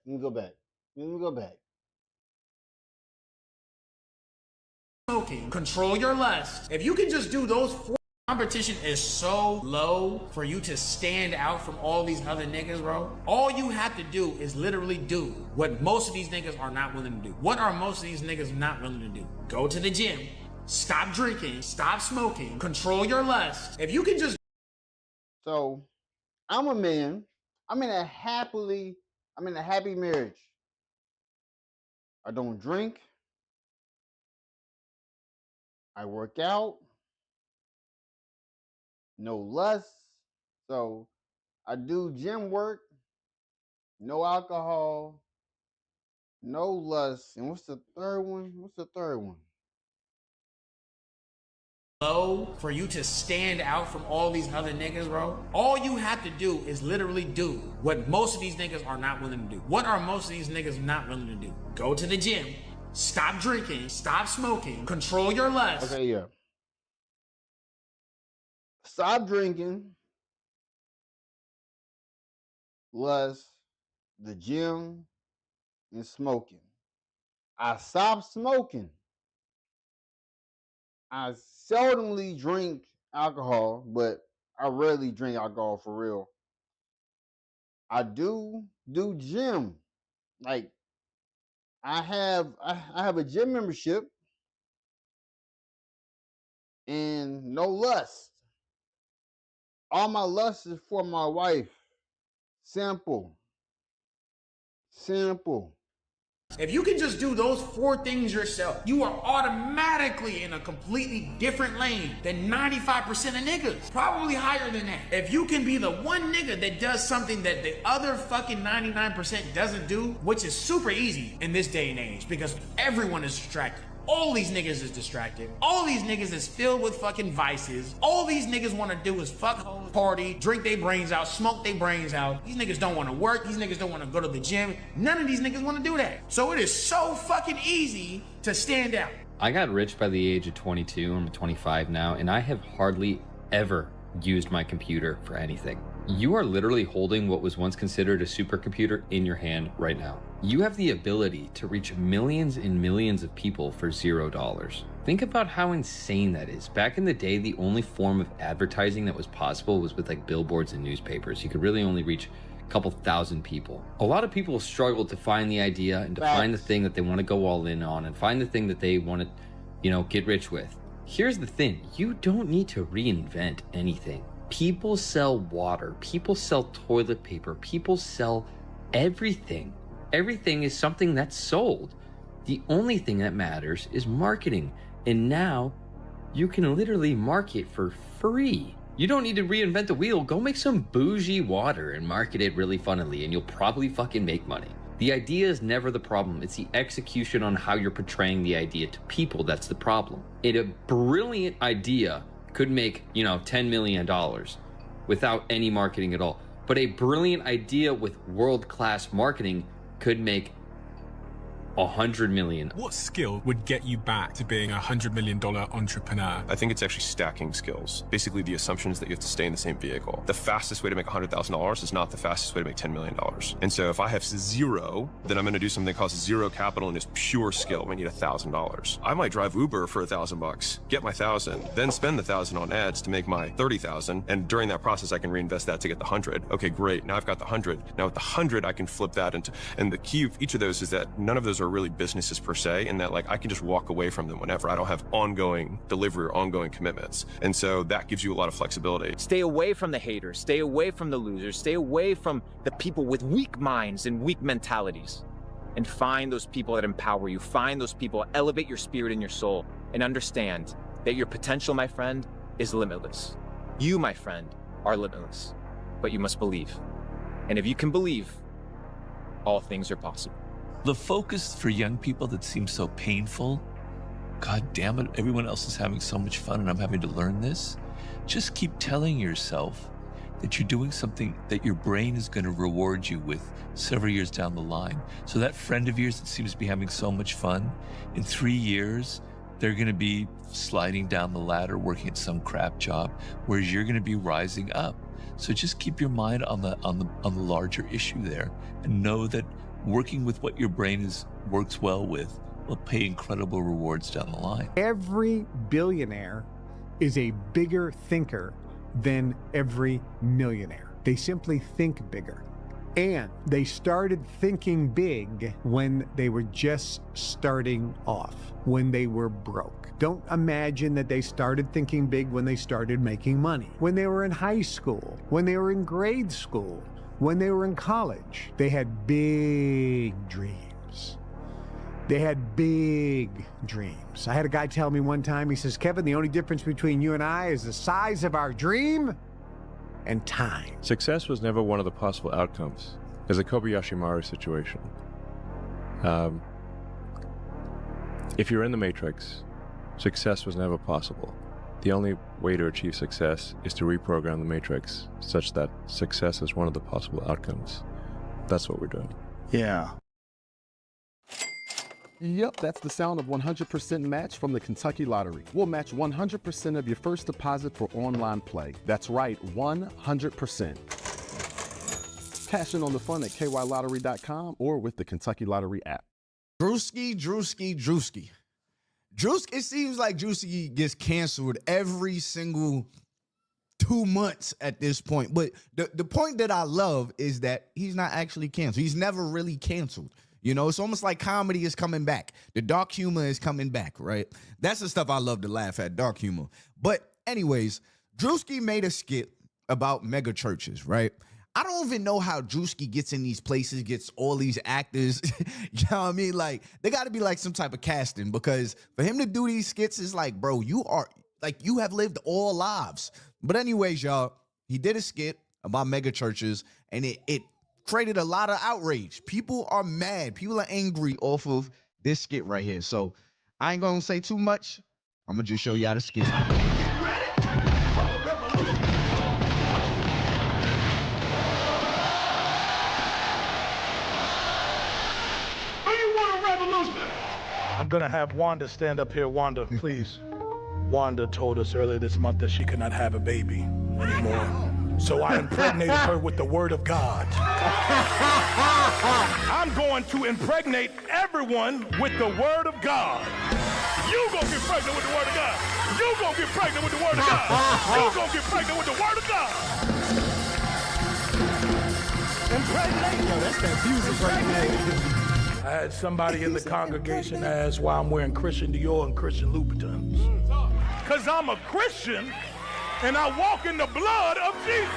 Smoking, control your lust. If you can just do those 4, competition is so low for you to stand out from all these other niggas, bro. All you have to do is literally do what most of these niggas are not willing to do. What are most of these niggas not willing to do? Go to the gym. Stop drinking, stop smoking, control your lust. If you can just... So, I'm a man. I'm in a happy marriage. I don't drink. I work out. No lust. So I do gym work. No alcohol. No lust. And what's the third one? Low for you to stand out from all these other niggas, bro. All you have to do is literally do what most of these niggas are not willing to do. What are most of these niggas not willing to do? Go to the gym. Stop drinking, stop smoking, control your lust. Okay, yeah. Stop drinking, lust, the gym, and smoking. I stopped smoking. I seldomly drink alcohol, but I rarely drink alcohol for real. I do gym. Like I have a gym membership and no lust. All my lust is for my wife. Simple. If you can just do those 4 things yourself, you are automatically in a completely different lane than 95% of niggas. Probably higher than that. If you can be the one nigga that does something that the other fucking 99% doesn't do, which is super easy in this day and age because everyone is distracted. All these niggas is distracted. All these niggas is filled with fucking vices. All these niggas want to do is fuck, hoes, party, drink their brains out, smoke their brains out. These niggas don't want to work. These niggas don't want to go to the gym. None of these niggas want to do that. So it is so fucking easy to stand out. I got rich by the age of 22. I'm 25 now, and I have hardly ever used my computer for anything. You are literally holding what was once considered a supercomputer in your hand right now. You have the ability to reach millions and millions of people for $0. Think about how insane that is. Back in the day, the only form of advertising that was possible was with like billboards and newspapers. You could really only reach a couple thousand people. A lot of people struggle to find the idea and to find the thing that they want to go all in on and find the thing that they want to, get rich with. Here's the thing, you don't need to reinvent anything. People sell water, people sell toilet paper, people sell everything. Everything is something that's sold. The only thing that matters is marketing. And now you can literally market for free. You don't need to reinvent the wheel. Go make some bougie water and market it really funnily and you'll probably fucking make money. The idea is never the problem. It's the execution on how you're portraying the idea to people that's the problem. A brilliant idea could make, $10 million without any marketing at all. But a brilliant idea with world-class marketing could make 100 million. What skill would get you back to being a $100 million entrepreneur? I think it's actually stacking skills. Basically, the assumption is that you have to stay in the same vehicle. The fastest way to make $100,000 is not the fastest way to make $10 million. And so if I have zero, then I'm going to do something that costs zero capital and is pure skill. We need $1,000. I might drive Uber for $1,000, get my 1,000, then spend the 1,000 on ads to make my 30,000. And during that process, I can reinvest that to get the 100. Okay, great. Now I've got the 100. Now with the 100, I can flip that into, and the key of each of those is that none of those are really businesses per se, and that like I can just walk away from them whenever. I don't have ongoing delivery or ongoing commitments. And so that gives you a lot of flexibility. Stay away from the haters, stay away from the losers, stay away from the people with weak minds and weak mentalities. And find those people that empower you. Find those people, elevate your spirit and your soul, and understand that your potential, my friend, is limitless. You, my friend, are limitless, but you must believe. And if you can believe, all things are possible. The focus for young people that seems so painful, God damn it, everyone else is having so much fun and I'm having to learn this. Just keep telling yourself that you're doing something that your brain is going to reward you with several years down the line. So that friend of yours that seems to be having so much fun, in 3 years, they're going to be sliding down the ladder, working at some crap job, whereas you're going to be rising up. So just keep your mind on the larger issue there, and know that working with what your brain works well with will pay incredible rewards down the line. Every billionaire is a bigger thinker than every millionaire. They simply think bigger. And they started thinking big when they were just starting off, when they were broke. Don't imagine that they started thinking big when they started making money. When they were in high school, when they were in grade school, when they were in college, they had big dreams. They had big dreams. I had a guy tell me one time, he says, Kevin, the only difference between you and I is the size of our dream and time. Success was never one of the possible outcomes. There's a Kobayashi Maru situation. If you're in the Matrix, success was never possible. The only way to achieve success is to reprogram the Matrix such that success is one of the possible outcomes. That's what we're doing. Yeah. Yep, that's the sound of 100% match from the Kentucky Lottery. We'll match 100% of your first deposit for online play. That's right, 100%. Cash in on the fun at kylottery.com or with the Kentucky Lottery app. Drewski. It seems like Drewski gets canceled every single 2 months at this point. But the point that I love is that he's not actually canceled. He's never really canceled. You know, it's almost like comedy is coming back. The dark humor is coming back, right? That's the stuff I love to laugh at, dark humor. But anyways, Drewski made a skit about mega churches, right? I don't even know how Drewski gets in these places, gets all these actors. You know what I mean? Like, they got to be like some type of casting, because for him to do these skits is like, bro, you have lived all lives. But anyways, y'all, he did a skit about mega churches, and it created a lot of outrage. People are mad. People are angry off of this skit right here. So I ain't going to say too much. I'm going to just show y'all the skit. I'm gonna have Wanda stand up here. Wanda, please. Wanda told us earlier this month that she could not have a baby anymore. So I impregnated her with the word of God. I'm going to impregnate everyone with the word of God. You gonna get pregnant with the word of God. You gonna get pregnant with the word of God. You gonna get pregnant with the word of God. Impregnate. Yo, that's that music right there. I had somebody in the congregation ask why I'm wearing Christian Dior and Christian Louboutins. Because I'm a Christian and I walk in the blood of Jesus.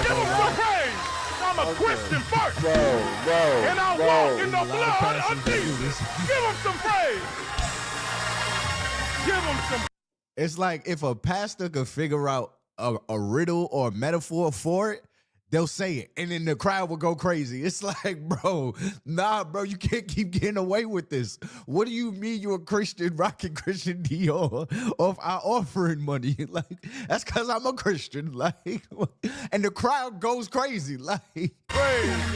Give him some praise. I'm a Christian first. And I walk in the blood of Jesus. Give him some praise. Give him some. It's like if a pastor could figure out a riddle or a metaphor for it, they'll say it, and then the crowd will go crazy. It's like, bro, nah, bro, you can't keep getting away with this. What do you mean you're a Christian rocking Christian Dior off our offering money? Like, that's because I'm a Christian. Like, and the crowd goes crazy. Like,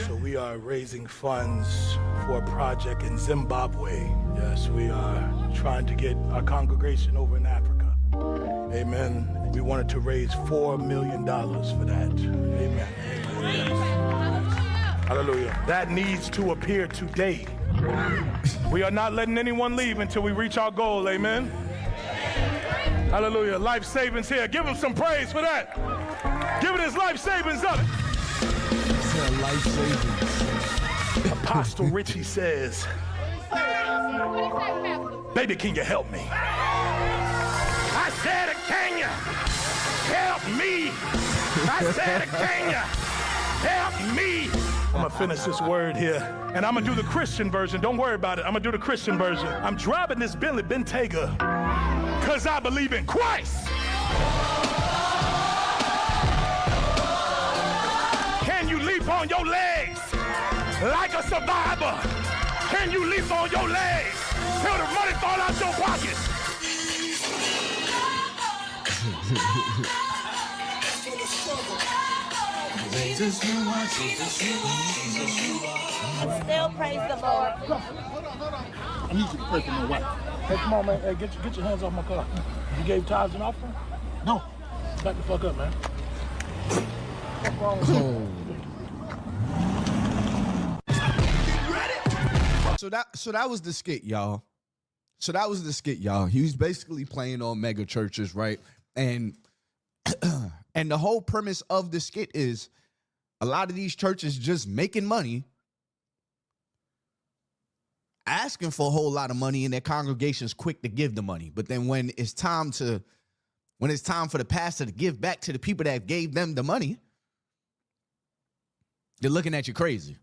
So we are raising funds for a project in Zimbabwe. Yes, we are trying to get our congregation over in Africa. Amen. We wanted to raise $4 million for that. Amen. Hallelujah. That needs to appear today. We are not letting anyone leave until we reach our goal. Amen. Hallelujah. Life savings here. Give him some praise for that. Give it his life savings of it. Life savings. Apostle Richie says, baby, can you help me? I said, can you help me? I said, can you help me? I'm gonna finish this word here, and I'm gonna do the Christian version. Don't worry about it. I'm gonna do the Christian version. I'm driving this Bentley Bentayga because I believe in Christ. Can you leap on your legs like a survivor? Can you leap on your legs till the money fall out your pockets? Jesus, you are, Jesus, you are, Jesus, you are. Still praise the Lord. I need you to pray for my wife. Hey, come on, man. Hey, get your hands off my car. You gave tithes and offering? No. Back the fuck up, man. What's wrong with you? So that was the skit, y'all. He was basically playing on mega churches, right? And and the whole premise of the skit is a lot of these churches just making money, asking for a whole lot of money, and their congregation's quick to give the money. But then when it's time for the pastor to give back to the people that gave them the money, they're looking at you crazy.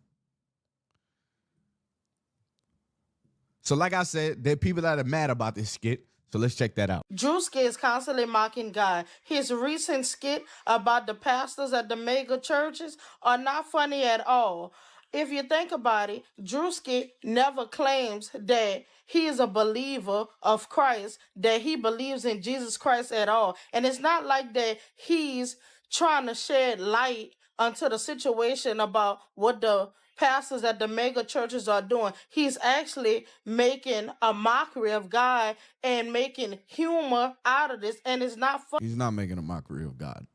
So like I said, there are people that are mad about this skit. So let's check that out. Drewski is constantly mocking God. His recent skit about the pastors at the mega churches are not funny at all. If you think about it, Drewski never claims that he is a believer of Christ, that he believes in Jesus Christ at all. And it's not like that he's trying to shed light onto the situation about what the pastors at the mega churches are doing. He's actually making a mockery of God and making humor out of this, and it's not funny. He's not making a mockery of God.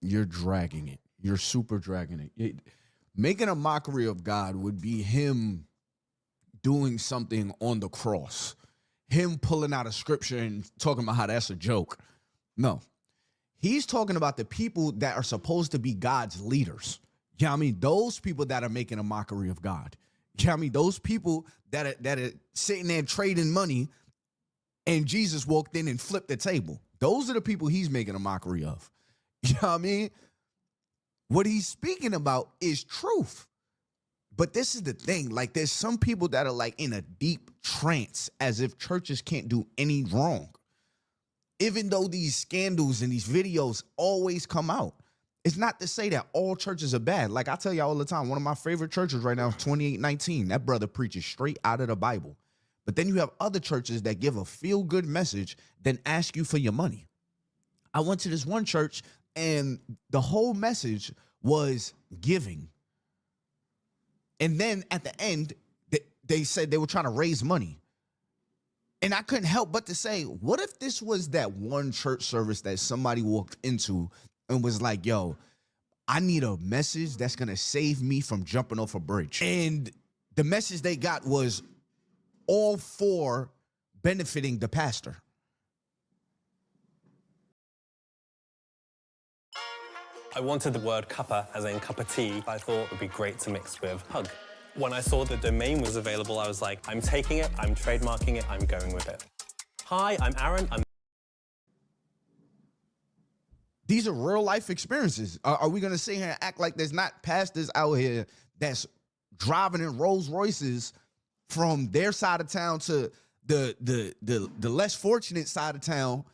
You're dragging it. You're super dragging it. Making a mockery of God would be him doing something on the cross, him pulling out a scripture and talking about how that's a joke. No, he's talking about the people that are supposed to be God's leaders. You know what I mean? Those people that are making a mockery of God. You know what I mean? Those people that are sitting there trading money, and Jesus walked in and flipped the table. Those are the people he's making a mockery of. You know what I mean? What he's speaking about is truth. But this is the thing. Like, there's some people that are like in a deep trance as if churches can't do any wrong. Even though these scandals and these videos always come out. It's not to say that all churches are bad. Like I tell you all the time, one of my favorite churches right now is 2819. That brother preaches straight out of the Bible. But then you have other churches that give a feel-good message, then ask you for your money. I went to this one church, and the whole message was giving. And then at the end, they said they were trying to raise money. And I couldn't help but to say, what if this was that one church service that somebody walked into and was like, yo, I need a message that's going to save me from jumping off a bridge. And the message they got was all for benefiting the pastor. I wanted the word cuppa, as in cup of tea, I thought it would be great to mix with hug. When I saw the domain was available, I was like, I'm taking it, I'm trademarking it, I'm going with it. Hi, I'm Aaron. These are real life experiences. Are we going to sit here and act like there's not pastors out here that's driving in Rolls Royces from their side of town to the less fortunate side of town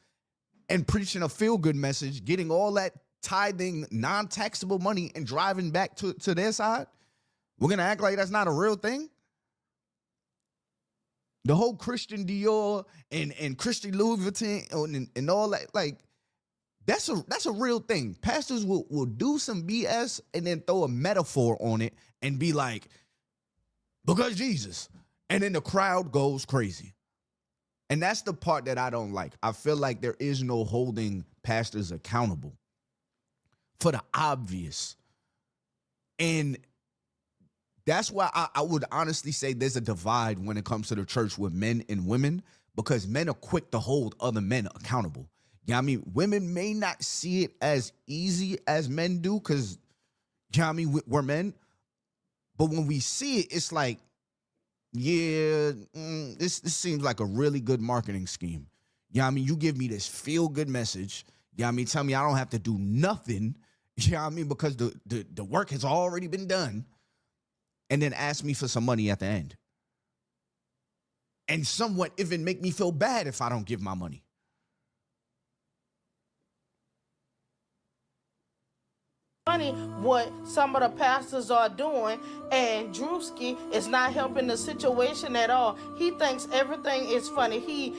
and preaching a feel good message, getting all that tithing non-taxable money and driving back to their side? We're going to act like that's not a real thing? The whole Christian Dior and Christian Louis Vuitton and all that, like, that's a real thing. Pastors will do some BS and then throw a metaphor on it and be like, because Jesus. And then the crowd goes crazy. And that's the part that I don't like. I feel like there is no holding pastors accountable for the obvious. And that's why I would honestly say there's a divide when it comes to the church with men and women, because men are quick to hold other men accountable. You know what I mean? Women may not see it as easy as men do because, you know what I mean, we're men. But when we see it, it's like, yeah, this seems like a really good marketing scheme. You know what I mean? You give me this feel-good message. You know what I mean? Tell me I don't have to do nothing. You know what I mean? Because the work has already been done. And then ask me for some money at the end. And somewhat even make me feel bad if I don't give my money. Funny what some of the pastors are doing, and Drewski is not helping the situation at all. He thinks everything is funny. He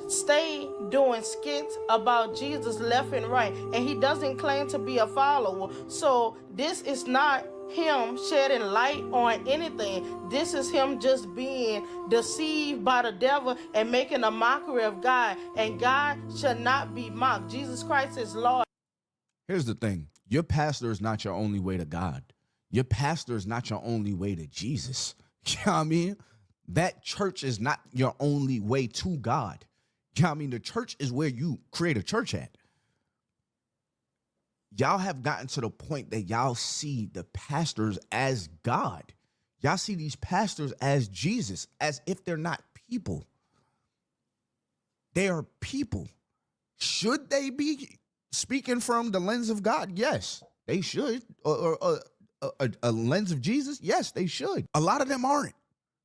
stay doing skits about Jesus left and right, and he doesn't claim to be a follower. So this is not him shedding light on anything. This is him just being deceived by the devil and making a mockery of God, and God should not be mocked. Jesus Christ is Lord. Here's the thing. Your pastor is not your only way to God. Your pastor is not your only way to Jesus. You know what I mean? That church is not your only way to God. You know what I mean? The church is where you create a church at. Y'all have gotten to the point that y'all see the pastors as God. Y'all see these pastors as Jesus, as if they're not people. They are people. Should they be speaking from the lens of God? Yes, they should. Or a lens of Jesus? Yes, they should. A lot of them aren't,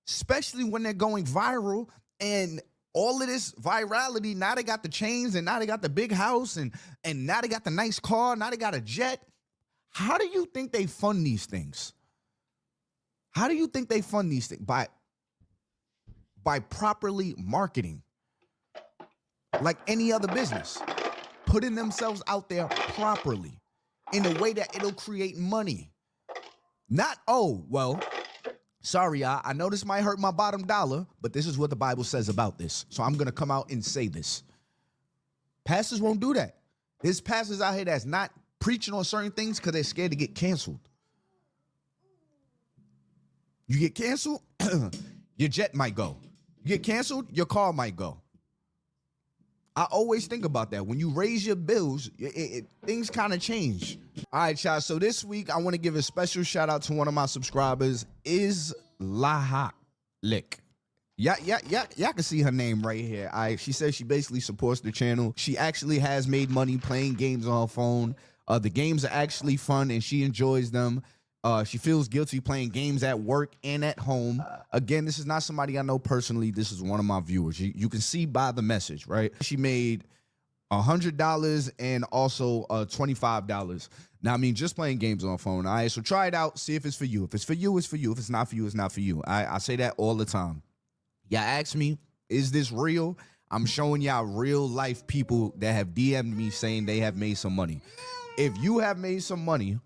especially when they're going viral and all of this virality. Now they got the chains, and now they got the big house, and now they got the nice car. Now they got a jet. How do you think they fund these things? How do you think they fund these things? By properly marketing, like any other business. Putting themselves out there properly in a way that it'll create money. Not, oh, well, sorry, I know this might hurt my bottom dollar, but this is what the Bible says about this. So I'm going to come out and say this. Pastors won't do that. There's pastors out here that's not preaching on certain things because they're scared to get canceled. You get canceled, your jet might go. You get canceled, your car might go. I always think about that. When you raise your bills, things kind of change. All right, y'all. So this week, I want to give a special shout out to one of my subscribers, Is Laha Lick. Yeah, y'all can see her name right here. She says she basically supports the channel. She actually has made money playing games on her phone. The games are actually fun, and she enjoys them. She feels guilty playing games at work and at home. Again, this is not somebody I know personally. This is one of my viewers. You can see by the message, right? She made $100 and also $25. Now, I mean, just playing games on phone. All right, so try it out. See if it's for you. If it's for you, it's for you. If it's not for you, it's not for you. I say that all the time. Y'all ask me, is this real? I'm showing y'all real life people that have DM'd me saying they have made some money. If you have made some money,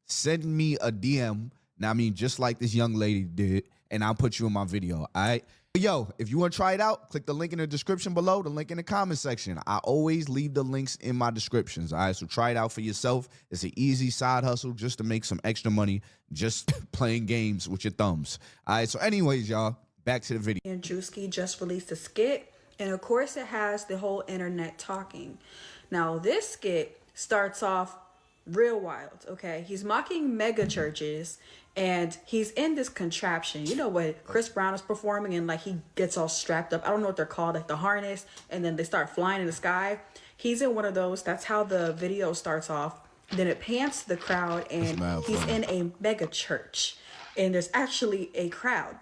send me a DM. Now, I mean, just like this young lady did, and I'll put you in my video, all right? Yo, if you want to try it out, click the link in the description below, the link in the comment section. I always leave the links in my descriptions, all right? So try it out for yourself. It's an easy side hustle just to make some extra money just playing games with your thumbs. All right, so anyways, y'all, back to the video. And Drewski just released a skit, and of course it has the whole internet talking. Now, this skit starts off real wild, okay? He's mocking mega churches, and he's in this contraption. You know what Chris Brown is performing, and like he gets all strapped up. I don't know what they're called, like the harness, and then they start flying in the sky. He's in one of those. That's how the video starts off. Then it pans to the crowd, and he's in a mega church, and there's actually a crowd.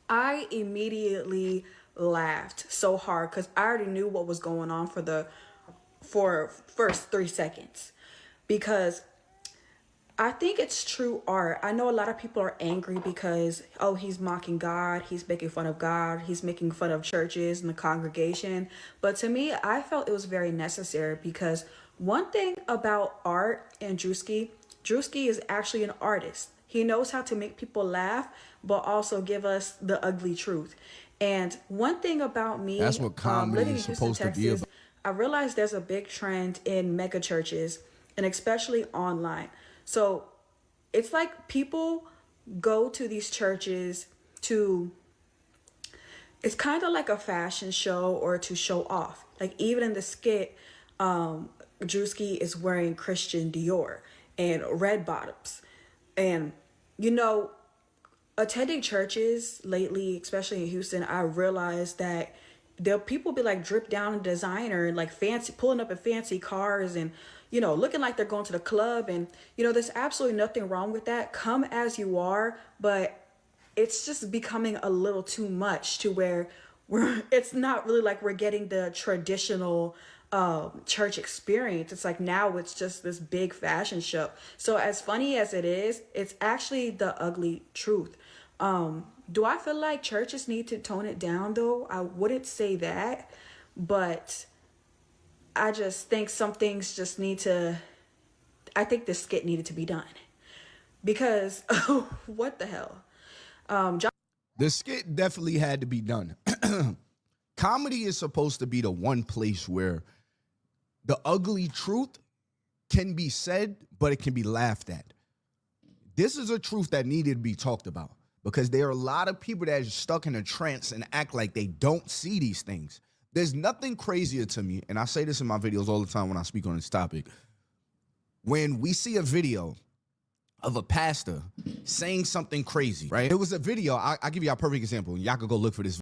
I immediately laughed so hard because I already knew what was going on for first 3 seconds. because I think it's true art. I know a lot of people are angry because, oh, he's mocking God, he's making fun of God, he's making fun of churches and the congregation. But to me, I felt it was very necessary because one thing about art and Drewski is actually an artist. He knows how to make people laugh, but also give us the ugly truth. And one thing about me, That's what comedy living in is Houston, supposed to be Texas, about. I realized there's a big trend in mega churches and especially online. So it's like people go to these churches to, it's kind of like a fashion show or to show off. Like even in the skit, Drewski is wearing Christian Dior and red bottoms. And, you know, attending churches lately, especially in Houston, I realized that there people be like drip down in designer and like fancy, pulling up in fancy cars and, you know, looking like they're going to the club. And, you know, there's absolutely nothing wrong with that. Come as you are, but it's just becoming a little too much to where it's not really like we're getting the traditional church experience. It's like now it's just this big fashion show. So as funny as it is, it's actually the ugly truth. Do I feel like churches need to tone it down though? I wouldn't say that, but I just think some things just need to, I think the skit needed to be done because what the hell? The skit definitely had to be done. Comedy is supposed to be the one place where the ugly truth can be said, but it can be laughed at. This is a truth that needed to be talked about because there are a lot of people that are stuck in a trance and act like they don't see these things. There's nothing crazier to me, and I say this in my videos all the time when I speak on this topic. When we see a video of a pastor saying something crazy, right? It was a video, I'll give you a perfect example. Y'all could go look for this